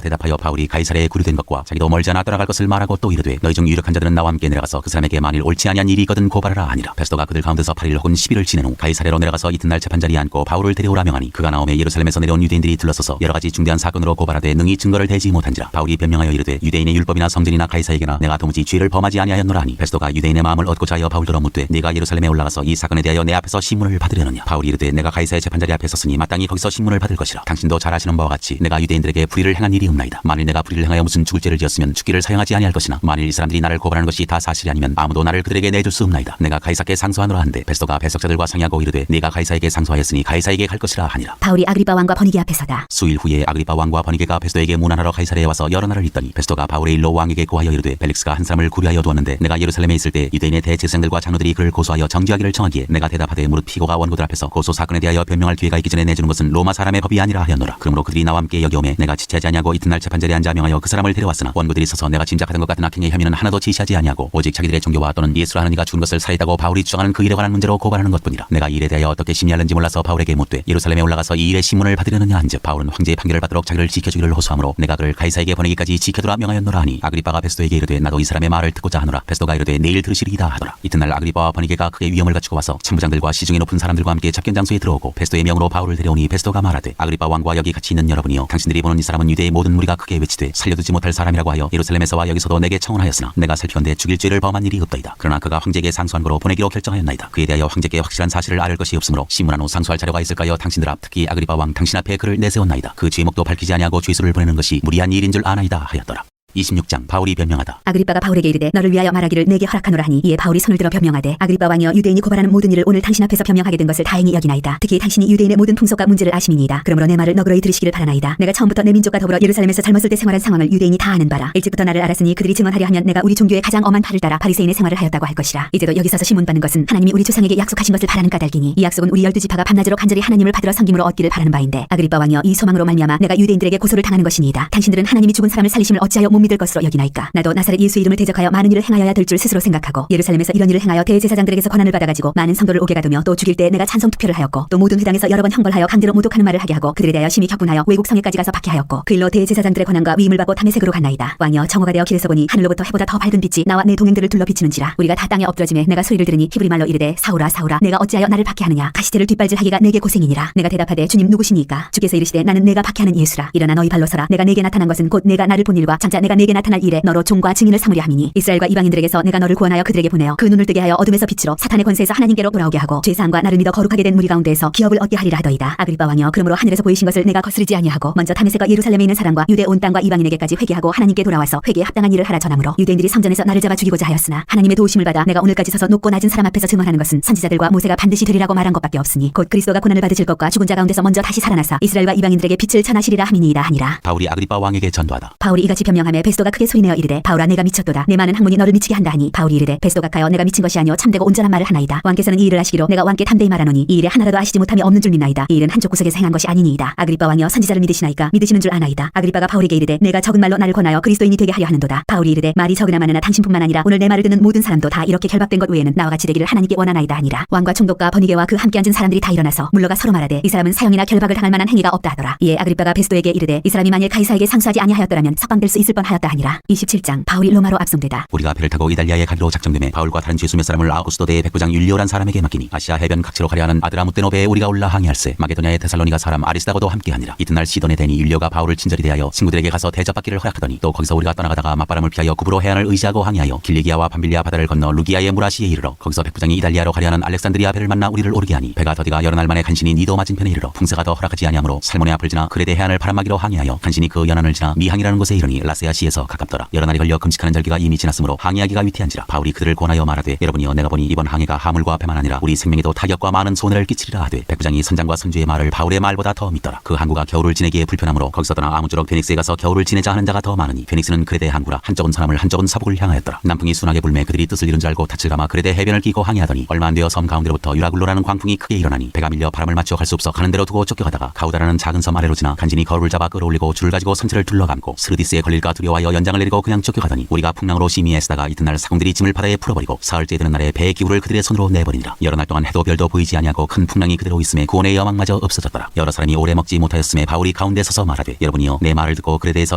대답하여 바울이 가이사랴에 구류된 것과 자기도 멀지 않아 떠나갈 것을 말하고 또 이르되 너희 중 유력한 자들은 나와 함께 내려가서 그 사람에게 만일 옳지 아니한 일이 있거든 고발하라 하니라. 베스도가 그들 가운데서 8일 혹은 10일을 지낸 후 가이사랴로 내려가서 이튿날 재판자리에 앉고 바울을 데려오라 명하니 그가 나오매 예루살렘에서 내려온 유대인들이 들러서서 여러 가지 중대한 사건으로 고발하되 능히 증거를 대지 못한지라. 바울이 변명하여 이르되 유대인의 율법이나 성전이나 가이사에게나 내가 도무지 죄를 범하지 아니하였노라 하니 베스도가 유대인의 마음을 얻고자 하여 바울더러 묻되 네가 예루살렘에 올라가서 이 사건에 대하여 내 앞에서 신문을 받으려느냐. 바울이 이르되 내가 가이사의 재판자리 앞에 섰으니 마땅히 거기서 신문을 받을 것이라. 당신도 잘 아시는 바와 같이 내가 유대인들에게 불의를 행한 일이 없나이다. 만일 내가 불의를 행하여 무슨 죽을 죄를 지었으면 죽기를 사용하지 아니할 것이나 만일 이 사람들이 나를 고발하는 것이 다 사실이 아니면 아무도 나를 그들에게 내줄 수 없나이다. 내가 가이사께 상소하노라 한데 베스도가 배석자들과 상의하고 이르되 네가 가이사에게 상소하였으니 가이사에게 갈 것이라 하니라. 바울이 아그리빠 왕과 버니게 앞에 서다. 수일 후에 아그리빠 왕과 버니게가 베스도에게 문안하러 가이사랴에 와서 여러 날을 있더니 베스도가 바울의 일로 왕에게 고하여 이르되 펠릭스가 한 사람을 구류하여 두었는데 내가 예루살렘에 있을 때 유대인의 대제사장들과 장로들이 그를 고소하여 정죄하기를 청하기에 내가 대답하되 무릇 피고가 원고들 앞에서 고소 사건에 대하여 변명할 기회가 있기 전에 내주는 것은 로마 사람의 법이 아니라 하였노라. 그러므로 그들이 나와 함께 여기 오매 내가 지체하지 아니하고 이튿날 재판자리에 앉아 명하여 그 사람을 데려왔으나 원고들이 서서 내가 짐작하던 것 같은 악행의 혐의는 하나도 지시하지 아니하고 오직 자기들의 종교와 또는 예수라 하는 이가 죽은 것을 살해했다고 바울이 주장하는 그 일에 관한 문제로 고발하는 것뿐이라. 내가 이 일에 대하여 어떻게 심리하는지 몰라서 바울에게 묻되 예루살렘에 올라가서 이 일의 신문을 받으려느냐 한즉 바울은 황제의 판결을 받도록 자기를 지켜주기를 호소하므로 내가 그를 가이사에게 보내기까지 지켜두라 명하였노라 하니 아그리빠가 베스도에게 이르되 나도 이 사람의 말을 듣고자 하노라. 베스도가 이르되 내일 들으시리이다 하더라. 이튿날 아그리빠와 버니게가 크게 위험을 갖추고 와서 참부장들과 시중에 높은 사람들과 함께 잡견 장소에 들어오고 베스도의 명으로 바울을 데려오니 베스도가 말하되 아그리빠 왕과 여기 같이 있는 여러분이여 당신들이 보는 이 사람은 유대의 모든 무리가 크게 외치되 살려두지 못할 사람이라고 하여 예루살렘에서와 여기서도 내게 청원하였으나 내가 살피건대 죽일 죄를 범한 일이 없더이다. 그러나 그가 황제에게 상소한 거로 보내기로 결정하였나이다. 그에 대하여 황제께 확실한 사실을 알을 것이 없으므로 신문한 후 상소할 자료가 있을까요? 당신들 앞 특히 아그리빠 왕 당신 앞에 그를 내세웠나이다. 그 죄목도 밝히지 아니하고 죄수를 보내는 것이 무리한 일인 줄 아나이다 하였더라. 26장 바울이 변명하다. 아그리빠가 바울에게 이르되 너를 위하여 말하기를 내게 허락하노라 하니 이에 바울이 손을 들어 변명하되 아그리빠 왕이여 유대인이 고발하는 모든 일을 오늘 당신 앞에서 변명하게 된 것을 다행히 여기나이다. 특히 당신이 유대인의 모든 풍속과 문제를 아심이니이다. 그러므로 내 말을 너그러이 들으시기를 바라나이다. 내가 처음부터 내 민족과 더불어 예루살렘에서 젊었을 때 생활한 상황을 유대인이 다 아는 바라. 일찍부터 나를 알았으니 그들이 증언하려 하면 내가 우리 종교의 가장 엄한 팔을 따라 바리새인의 생활을 하였다고 할 것이라. 이제도 여기 서서 신문받는 것은 하나님이 우리 조상에게 약속하신 것을 바라는 까닭이니 이 약속은 우리 12지파가 밤낮으로 간절히 하나님을 받으러 섬김으로 얻기를 바라는 바인데 아그리빠 왕이여 이 소망으로 말미암아 내가 유대인들에게 고소를 당하는 것이니이다. 당신들은 하나님이 죽은 사람을 살리심을 어찌하여 못 믿을 것으로 여기나이까. 나도 나사렛 예수 이름을 대적하여 많은 일을 행하여야 될 줄 스스로 생각하고 예루살렘에서 이런 일을 행하여 대제사장들에게서 권한을 받아가지고 많은 성도를 오게 가두며 또 죽일 때 내가 찬송 투표를 하였고 또 모든 회당에서 여러 번 형벌하여 강제로 모독하는 말을 하게 하고 그들에 대하여 심히 격분하여 외국 성에까지 가서 박해하였고 그 일로 대제사장들의 권한과 위임을 받고 다메섹으로 갔나이다. 왕이여 정오가 되어 길에서 보니 하늘로부터 해보다 더 밝은 빛이 나와 내 동행들을 둘러 비치는지라. 우리가 다 땅에 엎드러짐에 내가 소리를 들으니 히브리 말로 이르되 사울아 사울아 내가 어찌하여 나를 박해하느냐. 가시태를 뒷발질하기가 내게 고생이니라. 내가 대답하되 주님 누구시니까. 주께서 이르시되 나는 내가 박해하는 예수라. 일어나 너희 발로 서라. 내가 내게 나타난 것은 곧 내가 나를 본 일과 장차 내가 내게 나타날 일에 너로 종과 증인을 삼으려 함이니 이스라엘과 이방인들에게서 내가 너를 구원하여 그들에게 보내어 그 눈을 뜨게 하여 어둠에서 빛으로 사탄의 권세에서 하나님께로 돌아오게 하고 죄사함과 나를 믿어 거룩하게 된 무리 가운데에서 기업을 얻게 하리라 하더이다. 아그리빠 왕이여 그러므로 하늘에서 보이신 것을 내가 거스르지 아니하고 먼저 다메섹과 예루살렘에 있는 사람과 유대 온 땅과 이방인에게까지 회개하고 하나님께 돌아와서 회개에 합당한 일을 하라 전하므로 유대인들이 성전에서 나를 잡아 죽이고자 하였으나 하나님의 도우심을 받아 내가 오늘까지 서서 높고 낮은 사람 앞에서 증언하는 것은 선지자들과 모세가 반드시 되리라고 말한 것밖에 없으니 곧 그리스도가 고난을 받으실 것과 죽은 자 가운데서 먼저 다시 살아나사 이스라엘과 이방인들에게 빛을 전하시리라 함이니이다 하니라. 바울이 아그리빠 왕에게 전도하다. 바울이 이같이 변명하며 베스도가 크게 소리내어 이르되 바울아 내가 미쳤도다. 내 많은 학문이 너를 미치게 한다 하니 바울이 이르되 베스도가 가여 내가 미친 것이 아니오 참되고 온전한 말을 하나이다. 왕께서는 이 일을 하시기로 내가 왕께 담대히 말하노니 이 일에 하나라도 아시지 못함이 없는 줄 믿나이다. 이 일은 한쪽 구석에서 행한 것이 아니니이다. 아그리빠 왕이여 선지자를 믿으시나이까. 믿으시는 줄 아나이다. 아그리빠가 바울에게 이르되 내가 적은 말로 나를 권하여 그리스도인이 되게 하려 하는도다. 바울이 이르되 말이 적으나 많으나 당신뿐만 아니라 오늘 내 말을 듣는 모든 사람도 다 이렇게 결박된 것 외에는 나와 같이 되기를 하나님께 원하나이다 하니라. 왕과 총독과 버니게와 그 함께 앉은 사람들이 다 일어나서 물러가 서로 말하되 이 사람은 사형이나 결박을 당할 만한 행위가 없다 하더라. 이에 아그리빠가 베스도에게 이르되 이 사람이 만일 가이사에게 상소하지 아니하였더라면 석방될 수 있을 뻔하다 하였다 하니라. 27장 바울이 로마로 압송되다. 우리가 배를 타고 이달리아에 가기로 작정되매 바울과 다른 죄수 몇 사람을 아우구스도대의 백부장 율리오란 사람에게 맡기니 아시아 해변 각지로 가려 하는 아드라무떼노 배에 우리가 올라 항해할세 마게도냐의 데살로니가 사람 아리스다고도 함께하니라. 이튿날 시돈에 대니 율리오가 바울을 친절히 대하여 친구들에게 가서 대접받기를 허락하더니 또 거기서 우리가 떠나가다가 맞바람을 피하여 구브로 해안을 의지하고 항해하여 길리기아와 밤빌리아 바다를 건너 루기아의 무라시에 이르러 거기서 백부장이 이달리아로 가려 하는 알렉산드리아 배를 만나 우리를 오르게 하니 배가 더디가 여러 날 만에 간신히 니도 맞은편에 이르러 풍세가 더 허락하지 아니하므로 살몬의 앞을 지나 그레데 해안을 바람막이로 항해하여 간신히 그 연안을 지나 미항이라는 곳에 이르니 라세아시에서 가깝더라. 여러 날이 걸려 금식하는 절기가 이미 지났으므로 항해하기가 위태한지라. 바울이 그들을 권하여 말하되 여러분이여 내가 보니 이번 항해가 하물과 배만 아니라 우리 생명에도 타격과 많은 손해를 끼치리라 하되 백부장이 선장과 선주의 말을 바울의 말보다 더 믿더라. 그 항구가 겨울을 지내기에 불편하므로 거기서 떠나 아무쪼록 페닉스에 가서 겨울을 지내자 하는 자가 더 많으니 페닉스는 그레데 항구라. 한쪽은 서남을 한쪽은 서북을 향하였더라. 남풍이 순하게 불매 그들이 뜻을 이룬 줄 알고 닻을 감아 그레데 해변을 끼고 항해하더니 얼마 안 되어 섬 가운데로부터 유라굴로라는 광풍이 크게 일어나니 배가 밀려 바람을 맞춰 갈 수 없어 가는 대로 두고 쫓겨가다가 가우다라는 작은 섬 아래로 지나 간신히 거울을 잡아 끌어올리고 줄을 가지고 선체를 둘러감고 스르디스에 걸릴까 두려워하여 연장을 내리고 그냥 쫓겨가더니 우리가 풍랑으로 심히 애쓰다가 이튿날 사공들이 짐을 바다에 풀어버리고 사흘째 되는 날에 배의 기구를 그들의 손으로 내버리니라. 여러 날 동안 해도 별도 보이지 아니하고 큰 풍랑이 그대로 있음에 구원의 여망마저 없어졌더라. 여러 사람이 오래 먹지 못하였음에 바울이 가운데 서서 말하되 여러분이여 내 말을 듣고 그레데에서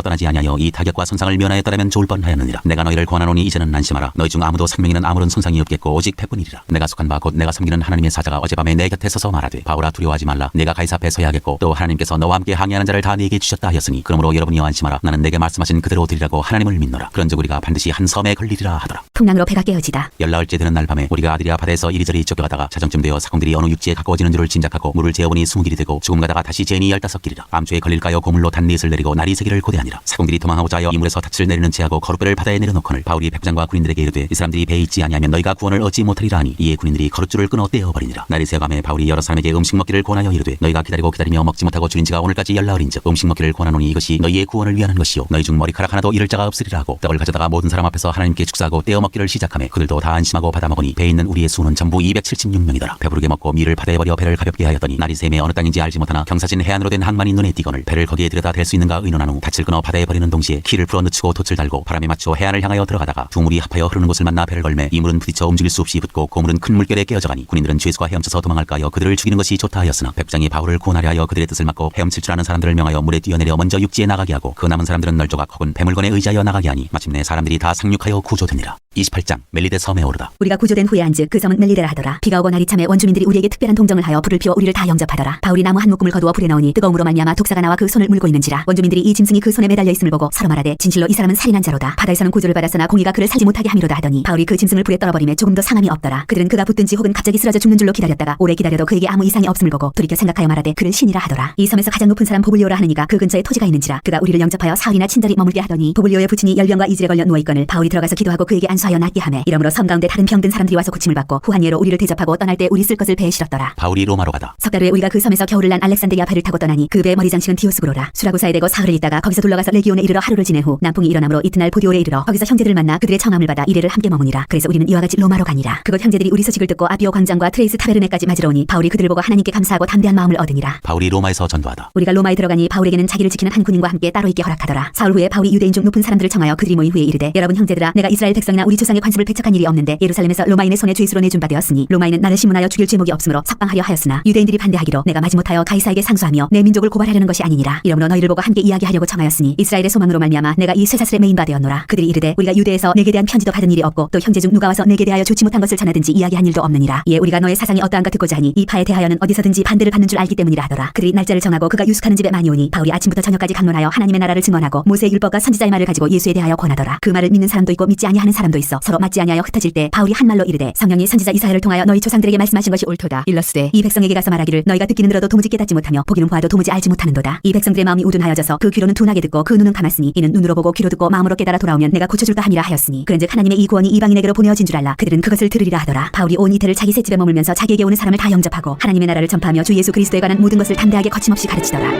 떠나지 아니하여 이 타격과 손상을 면하였더라면 좋을 뻔하였느니라. 내가 너희를 권하노니 이제는 안심하라. 너희 중 아무도 생명에는 아무런 손상이 없겠고 오직 패뿐이리라. 내가 속한 바 곧 내가 섬기는 하나님의 사자가 어젯밤에 내 곁에 서서 말하되 바울아 두려워하지 말라. 내가 가이사 앞에 서야 하겠고 또 하나님께서 너와 함께 항해하는 자를 다 네게 주셨다 하였으니 그러므로 여러분이여 안심하라. 나는 내게 말씀하신 그대로 드리라고 하나님을 믿노라. 그런즉 우리가 반드시 한 섬에 걸리리라 하더라. 풍랑으로 배가 깨어지다. 열나흘째 되는 날 밤에 우리가 아드리아 바다에서 이리저리 쫓겨가다가 자정쯤 되어 사공들이 어느 육지에 가까워지는 줄을 짐작하고 물을 재어보니 20길이 되고 조금 가다가 다시 재니 15길이라. 암초에 걸릴까요 고물로 단넷을 내리고 날이 세기를 고대하니라. 사공들이 도망하고자 하여 이물에서 닻을 내리는 채하고 거룻배를 바다에 내려놓거늘 바울이 백부장과 군인들에게 이르되 이 사람들이 배에 있지 아니하면 너희가 구원을 얻지 못하리라 하니 이에 군인들이 거룻줄을 끊어 떼어버리니라. 날이 새어감에 바울이 여러 사람에게 음식 먹기를 권하여 이르되 너희가 기다리며 먹지 못하고 줄인 지가 오늘까지 열나흘인즉 음식 먹기를 권하노니 이것이 너희의 구원을 위하는 것이요 너희 중 머리카락 하나도 잃을 자가 없으리라 하고 떡을 가져다가 모든 사람 앞에서 하나님께 축사하고 떼어 먹기를 시작하며 그들도 다 안심하고 받아 먹으니 배에 있는 우리의 수는 전부 276명이더라. 배부르게 먹고 밀을 바다에 버려 배를 가볍게 하였더니 날이 샘에 어느 땅인지 알지 못하나 경사진 해안으로 된 항만이 눈에 띄거늘 배를 거기에 들여다 댈 수 있는가 의논한 후 닻을 끊어 바다에 버리는 동시에 키를 풀어 늦추고 돛을 달고 바람에 맞춰 해안을 향하여 들어가다가 두 물이 합하여 흐르는 곳을 만나 배를 걸매 이 물은 부딪혀 움직일 수 없이 붙고 고물은 큰 물결에 깨어져가니 군인들은 죄수가 헤엄쳐서 도망할까 하여 그들을 죽이는 것이 좋다 하였으나 백부장이 바울을 구원하려 하여 그들의 뜻을 막고 헤엄칠 줄 아는 사람들을 명하여 물에 뛰어내려 먼저 육지에 나가게 하고 그 남은 사람들은 널조각 혹은 배물건에 의지하여 나가게 하니 마침내 사람들이 다 상륙하여 구조되니라. 28장 멜리데 섬에 오르다. 우리가 구조된 후에 안즉 그 섬은 멜리데라 하더라. 비가 오고 날이 참에 원주민들이 우리에게 특별한 동정을 하여 불을 피워 우리를 다 영접하더라. 바울이 나무 한 묶음을 거두어 불에 넣으니 뜨거움으로 말미암아 독사가 나와 그 손을 물고 있는지라. 원주민들이 이 짐승이 그 손에 매달려 있음을 보고 서로 말하되 진실로 이 사람은 살인한 자로다. 바다에서는 구조를 받았으나 공의가 그를 살지 못하게 함이로다 하더니 바울이 그 짐승을 불에 떨어버림에 조금도 상함이 없더라. 그들은 그가 붙든지 혹은 갑자기 쓰러져 죽는 줄로 기다렸다가 오래 기다려도 그에게 아무 이상이 없음을 보고 돌이켜 생각하여 말하되 그를 신이라 하더라. 이 섬에서 가장 높은 사람 보블리오라 하는 이가 그 근처에 토지가 있는지라. 그가 우리를 영접하여 사흘이나 친절히 머물게 하더니 보블리오의 부친이 열병과 이질에 걸려 누워있거늘 바울이 들어가서 기도하고 그에게 안수하여 낫게 하매 이러므로 섬 가운데 다른 병든 사람들이 와서 고침을 받고 후한 예로 우리를 대접하고 떠날 때 우리 쓸 것을 배에 실었더라. 바울이 로마로 가다. 석 달 후에 우리가 그 섬에서 겨울을 난 알렉산드리아 배를 타고 떠나니 그 배의 머리장식은 디오스구로라. 수라구사에 대고 사흘을 있다가 거기서 둘러가서 레기온에 이르러 하루를 지내 후 남풍이 일어나므로 이튿날 보디올에 이르러 거기서 형제들을 만나 그들의 청함을 받아 이래를 함께 머무니라. 그래서 우리는 이와 같이 로마로 가니라. 그곳 형제들이 우리 소식을 듣고 아비오 광장과 트레이스 타베르네까지 맞으러 오니 바울이 그들을 보고 하나님께 감사하고 담대한 마음을 얻으니라. 바울이 로마에서 전도하다. 우리가 로마에 들어가니 바울에게는 자기를 지키는 한 군인과 함께 따로 있게 허락하더라. 사흘 후에 바울이 유대인 중 높은 사람들을 청하여 그들이 모인 후에 이르되 여러분 형제들아 내가 이스라엘 백성이나 우리 조상의 관습을 배척한 일이 없는데 예루살렘에서 로마인의 손에 죄수로 내준 바 되었으니 로마인은 나를 신문하여 죽일 제목이 없으므로 석방하려 하였으나 유대인들이 반대하기로 내가 마지못하여 가이사에게 상소하며 내 민족을 고발하려는 것이 아니니라. 이러므로 너희를 보고 함께 이야기하려고 청하였으니 이스라엘의 소망으로 말미암아 내가 이 쇠사슬에 매인 바 되었노라. 그들이 이르되 우리가 유대에서 내게 대한 편지도 받은 일이 없고 또 형제 중 누가 와서 내게 대하여 좋지 못한 것을 전하든지 이야기한 일도 없느니라. 이에 우리가 너의 사상이 어떠한가 듣고자 하니 이 파에 대하여는 어디서든지 반대를 받는 줄 알기 때문이라 하더라. 그들이 날짜를 정하고 그가 유숙하는 집에 많이 오니 바울이 아침부터 저녁까지 강론하여 하나님의 나라를 증언하고 모세의 율법과 선지자의 말을 가지고 예수에 대하여 권하더라. 그 말을 믿는 사람도 있고 믿지 아니하는 사람도 있어 서로 맞지 아니하여 흩어질 때 바울이 한 말로 이르되 성령이 선지자 이사야를 통하여 너희 조상들에게 말씀하신 것이 옳도다. 일러스되 이 백성에게 가서 말하기를 너희가 듣기는 들어도 도무지 깨닫지 못하며 보기는 보아도 도무지 알지 못하는도다. 이 백성들의 마음이 우둔하여져서 그 귀로는 둔하게 듣고 그 눈은 감았으니 이는 눈으로 보고 귀로 듣고 마음으로 깨달아 돌아오면 내가 고쳐줄까 함이라 하였으니 그런즉 하나님의 이 구원이 이방인에게로 보내어진 줄 알라. 그들은 그것을 들으리라 하더라. 바울이 온 이태를 자기 셋집에 머물면서 자기에게 오는 사람을 다 영접하고 하나님의 나라를 전파하며 주 예수 그리스도에 관한 모든 것을 담대하게 거침없이 가르치더라.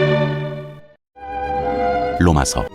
로마서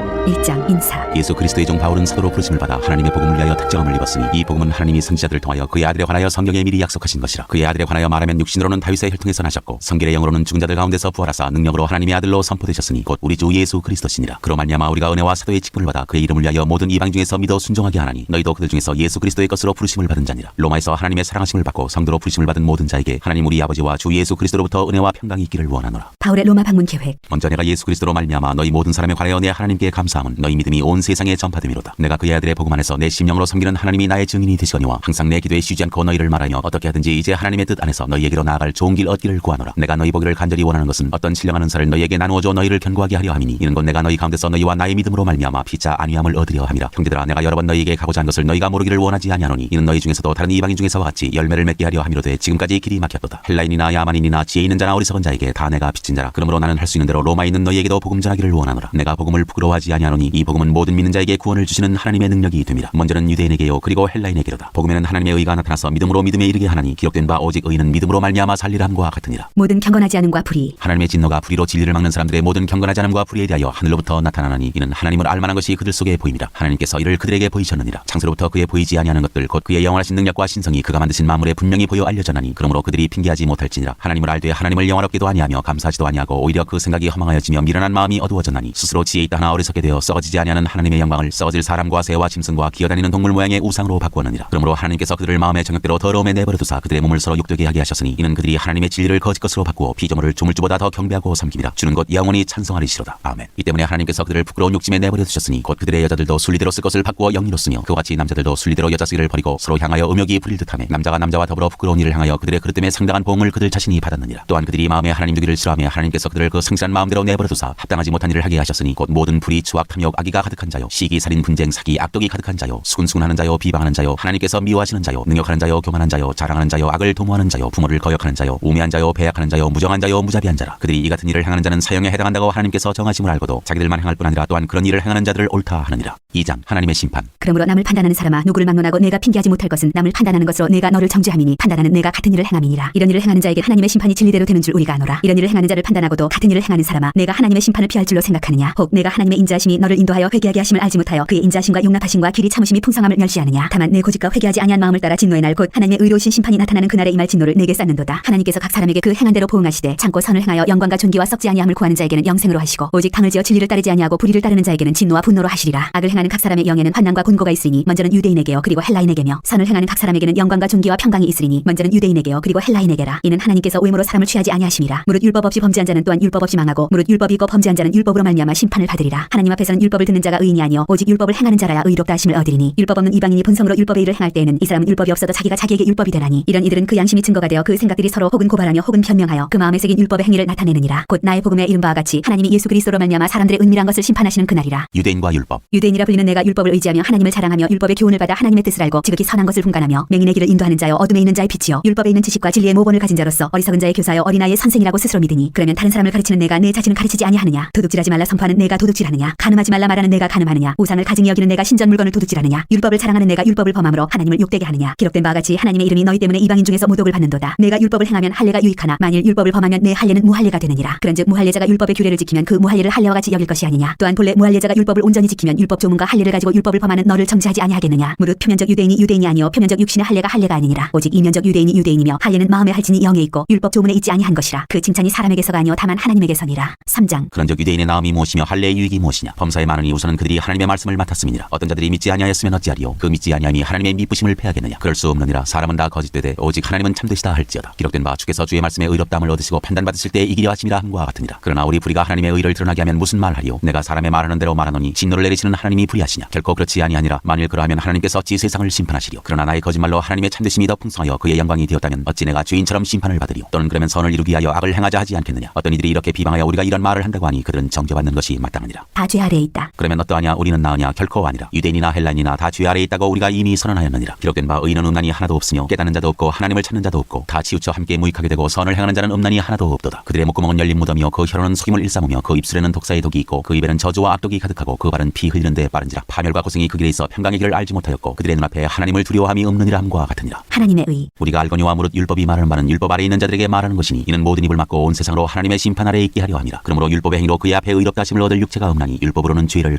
1장 인사. 예수 그리스도의 종 바울은 사도로 부르심을 받아 하나님의 복음을 위하여 특정함을 입었으니 이 복음은 하나님이 선지자들을 통하여 그의 아들에 관하여 성경에 미리 약속하신 것이라. 그의 아들에 관하여 말하면 육신으로는 다윗의 혈통에서 나셨고 성결의 영으로는 죽은 자들 가운데서 부활하사 능력으로 하나님의 아들로 선포되셨으니 곧 우리 주 예수 그리스도시니라. 그로 말미암아 우리가 은혜와 사도의 직분을 받아 그의 이름을 위하여 모든 이방 중에서 믿어 순종하게 하나니 너희도 그들 중에서 예수 그리스도의 것으로 부르심을 받은 자니라. 로마에서 하나님의 사랑하심을 받고 성도로 부르심을 받은 모든 자에게 하나님 우리 아버지와 주 예수 그리스도로부터 은혜와 평강이 있기를 원하노라. 바울의 로마 방문 계획. 먼저 내가 예수 그리스도로 말미암아 너희 모든 사람에 관하여 내 하나님께 감사하노라. 다음은 너희 믿음이 온 세상에 전파됨이로다. 내가 그의 아들의 복음 안에서 내 심령으로 섬기는 하나님이 나의 증인이 되시거니와 항상 내 기도에 쉬지 않고 너희를 말하며 어떻게 하든지 이제 하나님의 뜻 안에서 너희에게로 나아갈 좋은 길 얻기를 구하노라. 내가 너희 보기를 간절히 원하는 것은 어떤 신령한 은사를 너희에게 나누어줘 너희를 견고하게 하려 함이니 이는 곧 내가 너희 가운데서 너희와 나의 믿음으로 말미암아 피차 안위함을 얻으려 함이라. 형제들아, 내가 여러 번 너희에게 가고자 한 것을 너희가 모르기를 원하지 아니하노니 이는 너희 중에서도 다른 이방인 중에서와 같이 열매를 맺게 하려 함이로되 지금까지 길이 막혔도다. 헬라인이나 야만인이나 지혜 있는 자나 어리석은 자에게 다 내가 빚진 자라. 그러므로 나는 할 수 있는 대로 로마에 있는 너희에게도 복음 전하기를 원하노라. 내가 복음을 부끄러워하지 아니하노니 이 복음은 모든 믿는 자에게 구원을 주시는 하나님의 능력이 됨이라. 먼저는 유대인에게요 그리고 헬라인에게로다. 복음에는 하나님의 의가 나타나서 믿음으로 믿음에 이르게 하나니 기록된 바 오직 의인은 믿음으로 말미암아 살리라 함과 같으니라. 모든 경건하지 않음과 불의. 하나님의 진노가 불의로 진리를 막는 사람들의 모든 경건하지 않음과 불의에 대하여 하늘로부터 나타나나니 이는 하나님을 알만한 것이 그들 속에 보임이라. 하나님께서 이를 그들에게 보이셨느니라. 창세로부터 그에 보이지 아니하는 것들 곧 그의 영원하신 능력과 신성이 그가 만드신 만물에 분명히 보여 알려졌나니 그러므로 그들이 핑계하지 못할지니라. 하나님을 알되 하나님을 영원롭게도 아니하며 감사하지도 아니하고 오히려 그 생각이 허망하여지며 미련한 마음이 어두워졌나니 스스로 지혜 있다 하나 어리석게 되어 썩어지지 아니하는 하나님의 영광을 썩어질 사람과 새와 짐승과 기어다니는 동물 모양의 우상으로 바꾸었느니라. 그러므로 하나님께서 그들을 마음의 정욕대로 더러움에 내버려 두사 그들의 몸을 서로 욕되게 하게 하셨으니 이는 그들이 하나님의 진리를 거짓 것으로 바꾸어 피조물을 조물주보다 더 경배하고 섬김이라. 주는 곧 영원히 찬송하리시로다. 아멘. 이 때문에 하나님께서 그들을 부끄러운 욕심에 내버려 두셨으니 곧 그들의 여자들도 순리대로 쓸 것을 바꾸어 영리로 쓰며 그와 같이 남자들도 순리대로 여자 쓰기를 버리고 서로 향하여 음욕이 부릴 듯하며 남자가 남자와 더불어 부끄러운 일을 향하여 그들의 그릇 때문에 상당한 보응을 그들 자신이 받았느니라. 또한 그들이 마음에 하나님 두기를 싫어하며 하나님께서 그들을 그 성실한 마음대로 내버려 두사 합당하지 못한 일을 하게 하셨으니 곧 모든 불의 추악 탐욕 악의가 가득한 자요 시기 살인 분쟁 사기 악독이 가득한 자요 수군수군하는 자요 비방하는 자요 하나님께서 미워하시는 자요 능욕하는 자요 교만한 자요 자랑하는 자요 악을 도모하는 자요 부모를 거역하는 자요 우매한 자요 배약하는 자요 무정한 자요 무자비한 자라. 그들이 이 같은 일을 행하는 자는 사형에 해당한다고 하나님께서 정하심을 알고도 자기들만 행할 뿐 아니라 또한 그런 일을 행하는 자들을 옳다 하느니라. 2장 하나님의 심판. 그러므로 남을 판단하는 사람아 누구를 막론하고 내가 핑계하지 못할 것은 남을 판단하는 것으로 내가 너를 정죄함이니 판단하는 내가 같은 일을 행함이니라. 이런 일을 행하는 자에게 하나님의 심판이 진리대로 되는 줄 우리가 아노라. 이런 일을 행하는 자를 판단하고도 같은 일을 행하는 사람아 내가 하나님의 심판을 피할 줄로 생각하느냐. 혹 내가 하나님의 인자하심이 너를 인도하여 회개하게 하심을 알지 못하여 그의 인자하심과 용납하심과 길이 참으심이 풍성함을 멸시하느냐. 다만 내 고집과 회개하지 아니한 마음을 따라 진노의 날 곧 하나님의 의로우신 심판이 나타나는 그날에 임할 진노를 내게 쌓는도다. 하나님께서 각 사람에게 그 행한 대로 보응하시되 참고 선을 행하여 영광과 존귀와 썩지 아니함을 구하는 자에게는 영생으로 하시고 오직 당을 지어 진리를 따르지 아니하고 불의를 따르는 자에게는 진노와 분노로 하시리라. 악을 행하는 각 사람의 영에는 환난과 곤고가 있으니 먼저는 유대인에게요 그리고 헬라인에게며 선을 행하는 각 사람에게는 영광과 존귀와 평강이 있으리니 먼저는 유대인에게요 그리고 헬라인에게라. 이는 하나님께서 외모로 사람을 취하지 아니하심이라. 무릇 율법 없이 범죄한 자는 또한 율법 없이 망하고 무릇 율법이 있고 범죄한 자는 율법으로 말미암아 심판을 받으리라. 하나님 앞에서는 율법을 듣는 자가 의인이 아니요 오직 율법을 행하는 자라야 의롭다 하심을 얻으리니 율법 없는 이방인이 본성으로 율법의 일을 행할 때에는 이 사람은 율법이 없어도 자기가 자기에게 율법이 되나니 이런 이들은 그 양심이 증거가 되어 그 생각들이 서로 혹은 고발하며 혹은 변명하여 그 마음에 새긴 율법의 행위를 나타내느니라. 곧 나의 복음에 이른 바와 같이 하나님이 예수 그리스도로 말미암아 사람들의 은밀한 것을 심판하시는 그날이라. 유대인과 율법. 유대인이라 불리는 내가 율법을 의지하며 하나님을 자랑하며 율법의 교훈을 받아 하나님의 뜻을 알고 지극히 선한 것을 분간하며 맹인의 길을 인도하는 자여 어둠에 있는 자의 빛이요 율법에 있는 지식과 진리의 모본을 가진 자로서 어리석은 자의 교사여 어린아이의 선생이라고 스스로 믿으니 그러면 다른 사람을 가르치는 내가 내 자신을 가르치지 아니하느냐. 도둑질하지 말라 선포하는 내가 도둑질하느냐. 간음하지 말라 말하는 내가 간음하느냐. 우상을 가증히 여기는 내가 신전 물건을 도둑질하느냐. 율법을 자랑하는 내가 율법을 범함으로 하나님을 욕되게 하느냐. 기록된 바와 같이 하나님의 이름이 너희 때문에 이방인 중에서 모독을 받는도다. 내가 율법을 행하면 할례가 유익하나 만일 율법을 범하면 내 할례는 무할례가 되느니라. 그런즉 무할례자가 율법의 규례를 지키면 그 무할례를 할례와 같이 여길 것이 아니냐. 또한 본래 무할례자가 율법을 온전히 지키면 율법 조문과 할례를 가지고 율법을 범하는 너를 정죄하지 아니하겠느냐. 무릇 표면적 유대인이 유대인이 아니요 표면적 육신의 할례가 할례가 아니니라. 오직 이면적 유대인이 유대인이며 할례는 마음의 할진이 영에 있고 율법 조문에 있지 아니한 것이라. 그 칭찬이 사람에게서가 아니요 다만 하나님에게서니라. 3장. 그런즉 유대인의 나음이 무엇이며 할례의 유익이 무엇이냐. 범사에 많으니 우선은 그들이 하나님의 말씀을 맡았음이니라. 어떤 자들이 믿지 아니하였으면 어찌하리요. 그 믿지 아니함이 하나님의 미쁘심을 패하겠느냐. 그럴 수 없느니라. 사람은 다 거짓되되 오직 하나님은 참되시다 할지어다. 기록된 바 주께서 주의 말씀에 의롭다함을 얻으시고 판단받으실 때 이기려 하심이라 함과 같으니라. 그러나 우리 불의가 하나님의 의를 드러나게 하면 무슨 말하리요. 내가 사람의 말하는 대로 말하노니 진노를 내리시는 하나님이 불의하시냐. 결코 그렇지 아니하니라. 만일 그러하면 하나님께서 어찌 세상을 심판하시리요. 그러나 나의 거짓말로 하나님의 참되심이 더 풍성하여 그의 영광이 되었다면 어찌 내가 주인처럼 심판을 받으리요. 또는 그러면 선을 이루기 위하여 악을 행하자 하지 않겠느냐. 어떤 이들이 이렇게 비방하여 우리가 이런 말을 한다고 하니 그들은 정죄받는 것이 마땅하니라. 다 죄 아래에 있다. 그러면 어떠하냐. 우리는 나으냐. 결코 아니라. 유대인이나 헬라인이나 다 죄 아래에 있다고 우리가 이미 선언하였느니라. 기록된 바 의인은 음란이 하나도 없으며 깨닫는 자도 없고 하나님을 찾는 자도 없고 다 치우쳐 함께 무익하게 되고 선을 행하는 자는 음란이 하나도 없도다. 그들의 목구멍은 열린 무덤이요 그 혀로는 속임을 일삼으며 그 입술에는 독사의 독이 있고 그 입에는 저주와 악독이 가득하고 그 발은 피 흘리는 데 빠른지라. 파멸과 고생이 그 길에 있어 평강의 길을 알지 못하였고 그들의 눈앞에 하나님을 두려워함이 없느니라 함과 같으니라. 하나님의 의. 우리가 알거니와 무릇 율법이 말하는 바는 율법 아래 있는 자들에게 말하는 것이니 이는 모든 입을 막고 온 세상으로 하나님의 심판 아래에 있게 하려 함이라. 그러므로 율법의 행위로 그의 앞에 의롭다 하심을 얻을 육체가 없나니 율법으로는 죄를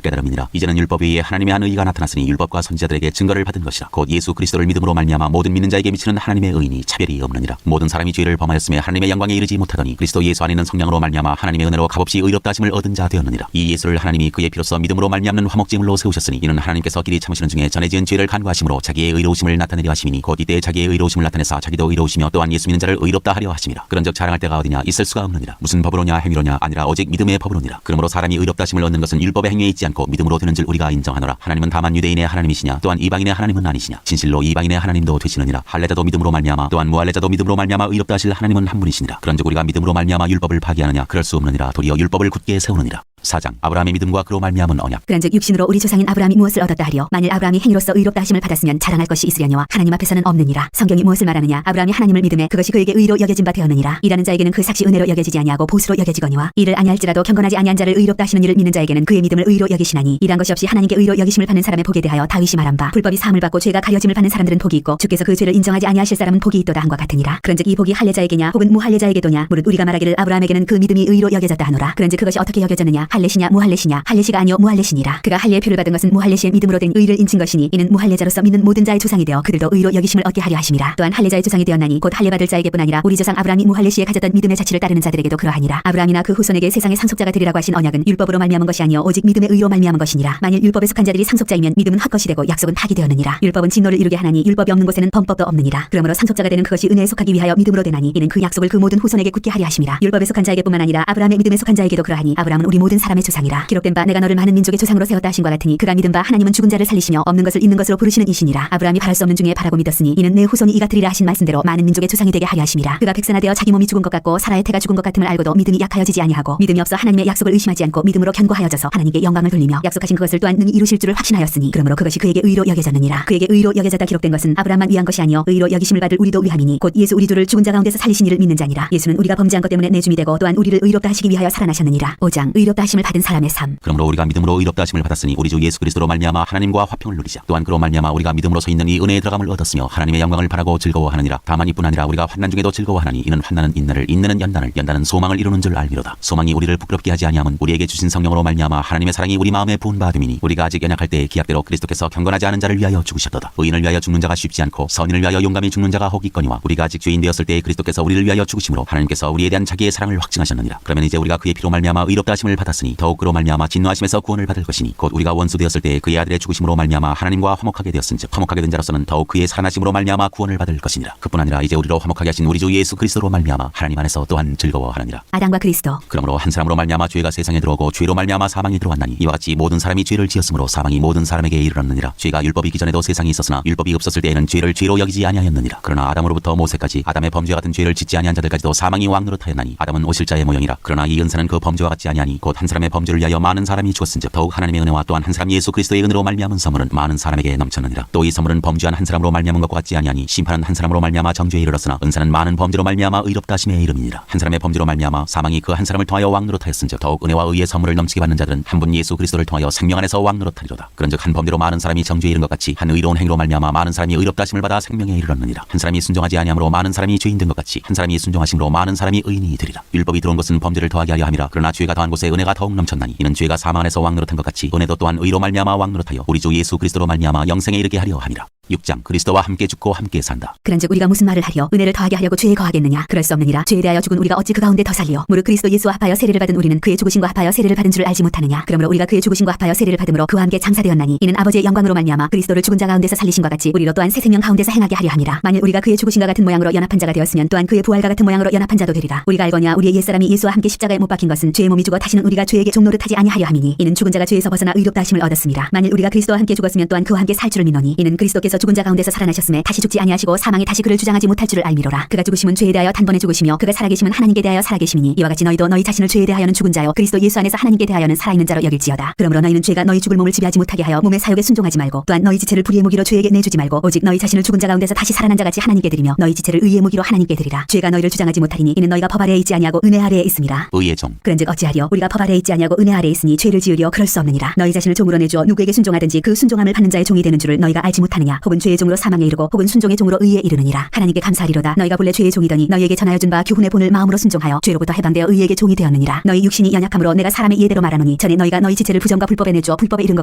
깨달음이니라. 이제는 율법 위에 하나님의 한 의가 나타났으니 율법과 선지자들에게 증거를 받은 것이라. 곧 예수 그리스도를 믿음으로 말미암아 모든 믿는 자에게 미치는 하나님의 의인이 차별이 없느니라. 모든 사람이 죄를 범하였음에 하나님의 영광에 이르지 못하더니 그리스도 예수 안에 있는 성령으로 말미암아 하나님의 은혜로 값없이 의롭다 하심을 얻은 자 되었느니라. 이 예수를 하나님이 그의 피로써 믿음으로 말미암는 화목제물로 세우셨으니 이는 하나님께서 길이 참으시는 중에 전에 지은 죄를 간구하심으로 자기의 의로우심을 나타내려 하심이니 곧 이때 자기의 의로우심을 나타내사 자기도 의로우시며 또한 예수 믿는 자를 의롭다 하려 하심이라. 그런즉 자랑할 때가 어디냐. 있을 수가 없느니라. 무슨 법으로냐 행위로냐 아니라 오직 믿음의 법으로니라. 그러므로 사람이 의롭다 하심을 얻는 것은 율법의 행위에 있지 않고 믿음으로 되는 줄 우리가 인정하노라. 하나님은 다만 유대인의 하나님이시냐 또한 이방인의 하나님은 아니시냐. 진실로 이방인의 하나님도 되시느니라. 할례자도 믿음으로 말미암아 또한 무할례자도 믿음으로 말미암아 의롭다 하실 하나님은 한 분이시니라. 그런즉 우리가 믿음으로 말미암아 율법을 파기하느냐? 그럴 수 없느니라. 도리어 율법을 굳게 세우느니라. 4장 아브라함의 믿음과 그로 말미암은 언약. 그런즉 육신으로 우리 조상인 아브라함이 무엇을 얻었다 하리요? 만일 아브라함이 행위로서 의롭다 하심을 받았으면 자랑할 것이 있으려니와 하나님 앞에서는 없느니라. 성경이 무엇을 말하느냐? 아브라함이 하나님을 믿음에 그것이 그에게 의로 여겨진 바 되었느니라. 일하는 자에게는 그 삭시 은혜로 여겨지지 아니하고 보수로 여겨지거니와 이를 아니할지라도 경건하지 아니한 자를 의롭다 하시는 이를 믿는 자에게는 그의 믿음을 의로 여기시나니 일한 것이 없이 하나님께 의로 여기심을 받는 사람의 복에 대하여 다윗이 말한 바 불법이 사함을 받고 죄가 가려짐을 받는 사람들은 복이 있고 주께서 그 죄를 인정하지 아니하실 사람은 복이 있도다 한과 같으니라. 그런즉 이 복이 할례자에게냐 혹은 무할례자에게도냐? 무릇 우리가 말하기를 아브라함에게는 그 믿음이 의로 여겨졌다 하노라. 그런즉 그것이 어떻게 여겨졌느냐? 할례시냐 무할례시냐? 할례시가 아니요 무할례시니라. 그가 할례의 표를 받은 것은 무할례시의 믿음으로 된 의를 인친 것이니 이는 무할례자로서 믿는 모든 자의 조상이 되어 그들도 의로 여기심을 얻게 하려 하심이라. 또한 할례자의 조상이 되었나니 곧 할례 받을 자에게뿐 아니라 우리 조상 아브라함이 무할례시에 가졌던 믿음의 자취를 따르는 자들에게도 그러하니라. 아브라함이나 그 후손에게 세상의 상속자가 되리라고 하신 언약은 율법으로 말미암은 것이 아니요 오직 믿음의 의로 말미암은 것이니라. 만일 율법에 속한 자들이 상속자이면 믿음은 헛것이 되고 약속은 파기되었느니라. 율법은 진노를 이루게 하나니 율법이 없는 곳에는 범법도 없느니라. 그러므로 상속자가 되는 그것이 은혜에 속하기 위하여 믿음으로 되나니 이는 그 약속을 그 모든 후손에게 굳게 하려 하심이라. 율법에 속한 자에게뿐만 아니라 아브라함의 믿음에 속한 자에게도 그러하니 아브라함은 우리 모든 사람의 조상이라. 기록된 바 내가 너를 많은 민족의 조상으로 세웠다 하신 것 같으니 그가 믿은 바 하나님은 죽은 자를 살리시며 없는 것을 있는 것으로 부르시는 이시니라. 아브라함이 바랄 수 없는 중에 바라고 믿었으니 이는 내 후손이 이 같으리라 하신 말씀대로 많은 민족의 조상이 되게 하려 하심이라. 그가 백산화되어 자기 몸이 죽은 것 같고 사라의 태가 죽은 것 같음을 알고도 믿음이 약하여지지 아니하고 믿음이 없어 하나님의 약속을 의심하지 않고 믿음으로 견고하여져서 하나님께 영광을 돌리며 약속하신 그것을 또한 능히 이루실 줄을 확신하였으니 그러므로 그것이 그에게 의로 여겨졌느니라. 그에게 의로 여겨졌다 기록된 것은 아브라함만 위한 것이 아니요 의로 여기심을 받을 우리도 위함이니 곧 예수 우리 주를 죽은 자 가운데서 살리신 이를 믿는 자니라. 예수는 우리가 범죄한 것 때문에 내줌이 되고 또한 우리를 의롭다 하시기 위하여 살아나셨느니라. 5장 의롭다 하심을 받은 사람의 삶. 그러므로 우리가 믿음으로 의롭다 하심을 받았으니 우리 주 예수 그리스도로 말미암아 하나님과 화평을 누리자. 또한 그로 말미암아 우리가 믿음으로 서 있는 이 은혜에 들어감을 얻었으며 하나님의 영광을 바라고 즐거워하느니라. 다만 이뿐 아니라 우리가 환난 중에도 즐거워하나니 이는 환난은 인내를 인내는 연단을 연단은 소망을 이루는 줄 알미로다. 소망이 우리를 부끄럽게 하지 아니함은 우리에게 주신 성령으로 말미암아 하나님의 사랑이 우리 마음에 부은 바 됨이니 우리가 아직 연약할 때에 기약대로 그리스도께서 경건하지 않은 자를 위하여 죽으셨도다. 의인을 위하여 죽는 자가 쉽지 않고 선인을 위하여 용감히 죽는 자가 혹 있거니와 우리가 아직 죄인 되었을 때에 그리스도께서 우리를 위하여 죽으심으로 하나님께서 우리에 대한 자기의 사랑을 확증하셨느니라. 그러면 이제 우리가 그의 피로 말미암아 의롭다 하심을 받았으니 더욱 그로 말미암아 진노하심에서 구원을 받을 것이니 곧 우리가 원수 되었을 때에 그의 아들의 죽으심으로 말미암아 하나님과 화목하게 되었은즉 화목하게 된 자로서는 더욱 그의 살아나심으로 말미암아 구원을 받을 것이니라. 그뿐 아니라 이제 우리로 화목하게 하신 우리 주 예수 그리스도로 말미암아 하나님 안에서 또한 즐거워하느니라. 아담과 그리스도. 그러므로 한 사람으로 말미암아 죄가 세상에 들어오고 죄로 말미암아 사망이 들어왔나니 이와 같이 모든 사람이 죄를 지었으므로 사망이 모든 사람에게 이르렀느니라. 죄가 율법이 있기 전에도 세상에 있었으나 율법이 없었을 때에는 죄를 죄로 여기지 아니하였느니라. 그러나 아담으로부터 모세까지 아담의 범죄와 같은 죄를 짓지 아니한 자들까지도 사망이 왕노릇하였나니 아담은 오실자의 모형이라. 그러나 이 은사는 그 범죄와 같지 아니하니 곧 한 사람의 범죄를 위하여 많은 사람이 죽었은즉 더욱 하나님의 은혜와 또한 한 사람 예수 그리스도의 은혜로 말미암은 선물은 많은 사람에게 넘쳤느니라. 또 이 선물은 범죄한 한 사람으로 말미암은 것과 같지 아니하니 심판은 한 사람으로 말미암아 정죄에 이르렀으나 은사는 많은 범죄로 말미암아 의롭다 하심의 이름이니라. 한 사람의 범죄로 말미암아 사망이 그 한 사람을 통하여 왕노릇하였은즉 더욱 은혜와 의의 선물을 넘치게 받는 자들은 한 분 예수 그리스도를 통하여 생명 안에서 왕노릇하리로다. 그런즉 한 범죄로 많은 사람이 정죄에 이른 것 같이 한 의로운 행위로 말미암아 많은 사람이 의롭다 하심을 받아 생명에 이르렀느니라. 한 사람이 순종하지 아니함으로 많은 사람이 죄인 된 것 같이 한 사람이 순종하심으로 많은 사람이 의인이 되리라. 율법이 들어온 것은 범죄를 더하게 하려 함이라. 그러나 죄가 더한 곳에 은혜가 더욱 넘쳤나니 이는 죄가 사망 안에서 왕노릇한 것 같이 은혜도 또한 의로 말미암아 왕노릇하여 우리 주 예수 그리스도로 말미암아 영생에 이르게 하려 함이라. 6장 그리스도와 함께 죽고 함께 산다. 그런즉 우리가 무슨 말을 하려 은혜를 더하게 하려고 죄에 거하겠느냐? 그럴 수 없느니라. 죄에 대하여 죽은 우리가 어찌 그 가운데 더 살리요? 무릇 그리스도 예수와 합하여 세례를 받은 우리는 그의 죽으심과 합하여 세례를 받은 줄을 알지 못하느냐? 그러므로 우리가 그의 죽으심과 합하여 세례를 받음으로 그와 함께 장사되었나니 이는 아버지의 영광으로 말미암아 그리스도를 죽은 자 가운데서 살리심과 같이 우리로 또한 새 생명 가운데서 행하게 하려 함이라. 만일 우리가 그의 죽으심과 같은 모양으로 연합한 자가 되었으면 또한 그의 부활과 같은 모양으로 연합한 자도 되리라. 우리가 알거냐 우리의 옛사람이 예수와 함께 십자가에 못 박힌 것은 죄의 몸이 죽어 다시는 우리가 죄에게 종노릇하지 아니하려 함이니 이는 죽은 자가 죄에서 벗어나 의롭다 하심을 얻었습니다. 만일 우리가 그리스도와 함께 죽었으면 또한 그와 함께 살 줄을 믿노니 이는 그리스도께서 죽은 자 가운데서 살아나셨음에 다시 죽지 아니하시고 사망이 다시 그를 주장하지 못할 줄을 알미로라. 그가 죽으심은 죄에 대하여 단번에 죽으시며 그가 살아계심은 하나님께 대하여 살아계심이니 이와 같이 너희도 너희 자신을 죄에 대하여는 죽은 자요 그리스도 예수 안에서 하나님께 대하여는 살아있는 자로 여길지어다. 그러므로 너희는 죄가 너희 죽을 몸을 지배하지 못하게 하여 몸의 사욕에 순종하지 말고 또한 너희 지체를 불의의 무기로 죄에게 내주지 말고 오직 너희 자신을 죽은 자 가운데서 다시 살아난 자같이 하나님께 드리며 너희 지체를 의의 무기로 하나님께 드리라. 죄가 너희를 주장하지 못하리니 이는 너희가 법 아래에 있지 아니하고 은혜 아래에 있음이라. 의의 종 그런즉 어찌하리요? 우리가 법 아래에 있지 아니하고 은혜 아래에 있으니 죄를 지으려 그럴 수 없느니라. 너희 자신을 종으로 내주어 누구에게 순종하든지 그 순종함을 받는 자의 종이 되는 줄을 너희가 알지 못하느냐? 혹은 죄의 종으로 사망에 이르고 혹은 순종의 종으로 의에 이르느니라. 하나님께 감사하리로다. 너희가 본래 죄의 종이더니 너희에게 전하여 준 바 교훈의 본을 마음으로 순종하여 죄로부터 해방되어 의에게 종이 되었느니라. 너희 육신이 연약함으로 내가 사람의 예대로 말하노니 전에 너희가 너희 지체를 부정과 불법에 내주어 불법에 이른 것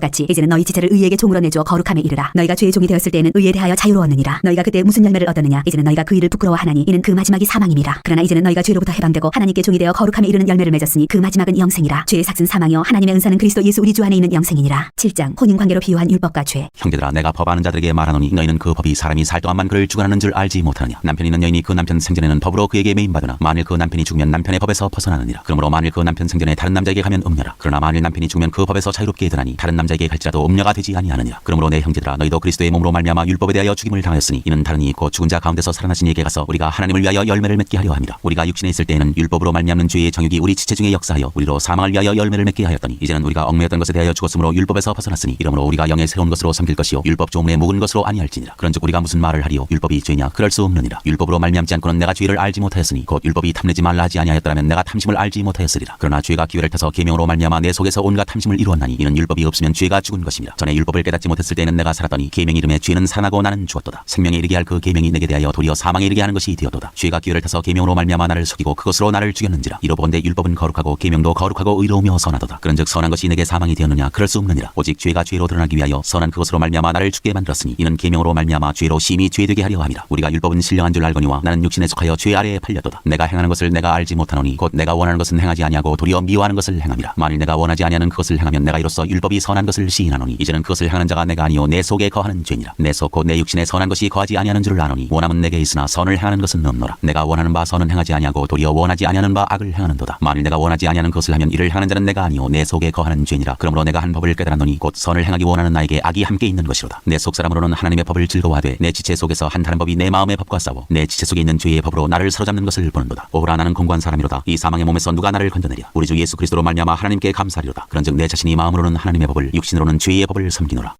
같이 이제는 너희 지체를 의에게 종으로 내주어 거룩함에 이르라. 너희가 죄의 종이 되었을 때에는 의에 대하여 자유로웠느니라. 너희가 그때 무슨 열매를 얻었느냐? 이제는 너희가 그 일을 부끄러워하나니 이는 그 마지막이 사망임이라. 그러나 이제는 너희가 죄로부터 해방되고 하나님께 종이 되어 거룩함에 이르는 열매를 맺었으니 그 마지막은 영생이라. 죄의 삭은 사망이요 하나님의 은사는 그리스도 예수 우리 주 안에 있는 영생이니라. 7장 혼인관계로 비유한 율법과 죄. 형제들아 내가 법 아는 자들에게 말하노니 말하노니 너희는 그 법이 사람이 살 동안만 그를 주관하는 줄 알지 못하느냐. 남편이 있는 여인이 그 남편 생전에는 법으로 그에게 매임받으나 만일 그 남편이 죽으면 남편의 법에서 벗어나느니라. 그러므로 만일 그 남편 생전에 다른 남자에게 가면 음녀라. 그러나 만일 남편이 죽으면 그 법에서 자유롭게 되나니 다른 남자에게 갈지라도 음녀가 되지 아니하느니라. 그러므로 내 형제들아 너희도 그리스도의 몸으로 말미암아 율법에 대하여 죽임을 당하였으니 이는 다른 이 곧 죽은 자 가운데서 살아나신 이에게 가서 우리가 하나님을 위하여 열매를 맺게 하려 함이라. 우리가 육신에 있을 때에는 율법으로 말미암는 죄의 정욕이 우리 지체 중에 역사하여 우리로 사망을 위하여 열매를 맺게 하였더니 이제는 우리가 얽매였던 것에 대하여 죽었으므로 율법에서 벗어났으니 이러므로 우리가 영의 새로운 것으로 섬길 것이요 율법 조문에 묵은 것으로 아니할지니라. 그런즉 우리가 무슨 말을 하리요? 율법이 죄냐? 그럴 수 없느니라. 율법으로 말미암지 않고는 내가 죄를 알지 못하였으니 곧 율법이 탐내지 말라 하지 아니하였더라면 내가 탐심을 알지 못하였으리라. 그러나 죄가 기회를 타서 계명으로 말미암아 내 속에서 온갖 탐심을 이루었나니 이는 율법이 없으면 죄가 죽은 것입니다. 전에 율법을 깨닫지 못했을 때에는 내가 살았더니 계명 이름에 죄는 살아나고 나는 죽었도다. 생명에 이르게 할 그 계명이 내게 대하여 도리어 사망에 이르게 하는 것이 되었도다. 죄가 기회를 타서 계명으로 말미암아 나를 속이고 그것으로 나를 죽였는지라. 이로 보건대 율법은 거룩하고 계명도 거룩하고 의로우며 선하도다. 그런즉 선한 것이 내게 사망이 되었느냐? 그럴 수 없느니라. 오직 죄가 죄로 드러나기 위하여 선한 그것으로 말미암아 나를 죽게 만들었으니 이는 계명으로 말미암아 죄로 심히 죄되게 하려 함이라. 우리가 율법은 신령한 줄 알거니와 나는 육신에 속하여 죄 아래에 팔렸도다. 내가 행하는 것을 내가 알지 못하노니 곧 내가 원하는 것은 행하지 아니하고 도리어 미워하는 것을 행함이라. 만일 내가 원하지 아니하는 그것을 행하면 내가 이로써 율법이 선한 것을 시인하노니 이제는 그것을 행하는 자가 내가 아니요 내 속에 거하는 죄니라. 내 속 곧 내 육신에 선한 것이 거하지 아니하는 줄을 아노니 원함은 내게 있으나 선을 행하는 것은 없노라. 내가 원하는 바 선은 행하지 아니하고 도리어 원하지 아니하는 바 악을 행하는도다. 만일 내가 원하지 아니하는 것을 하면 이를 행하는 자는 내가 아니요 내 속에 거하는 죄니라. 그러므로 내가 한 법을 깨달았노니 곧 선을 행하기 원하는 나에게 악이 함께 있는 것이로다. 내 속 사람으로는 하나님의 법을 즐거워하되 내 지체 속에서 한 다른 법이 내 마음의 법과 싸워 내 지체 속에 있는 죄의 법으로 나를 사로잡는 것을 보는도다. 오호라 나는 공고한 사람이로다. 이 사망의 몸에서 누가 나를 건져내랴. 우리 주 예수 그리스도로 말미암아 하나님께 감사하리로다. 그런즉 내 자신이 마음으로는 하나님의 법을 육신으로는 죄의 법을 섬기노라.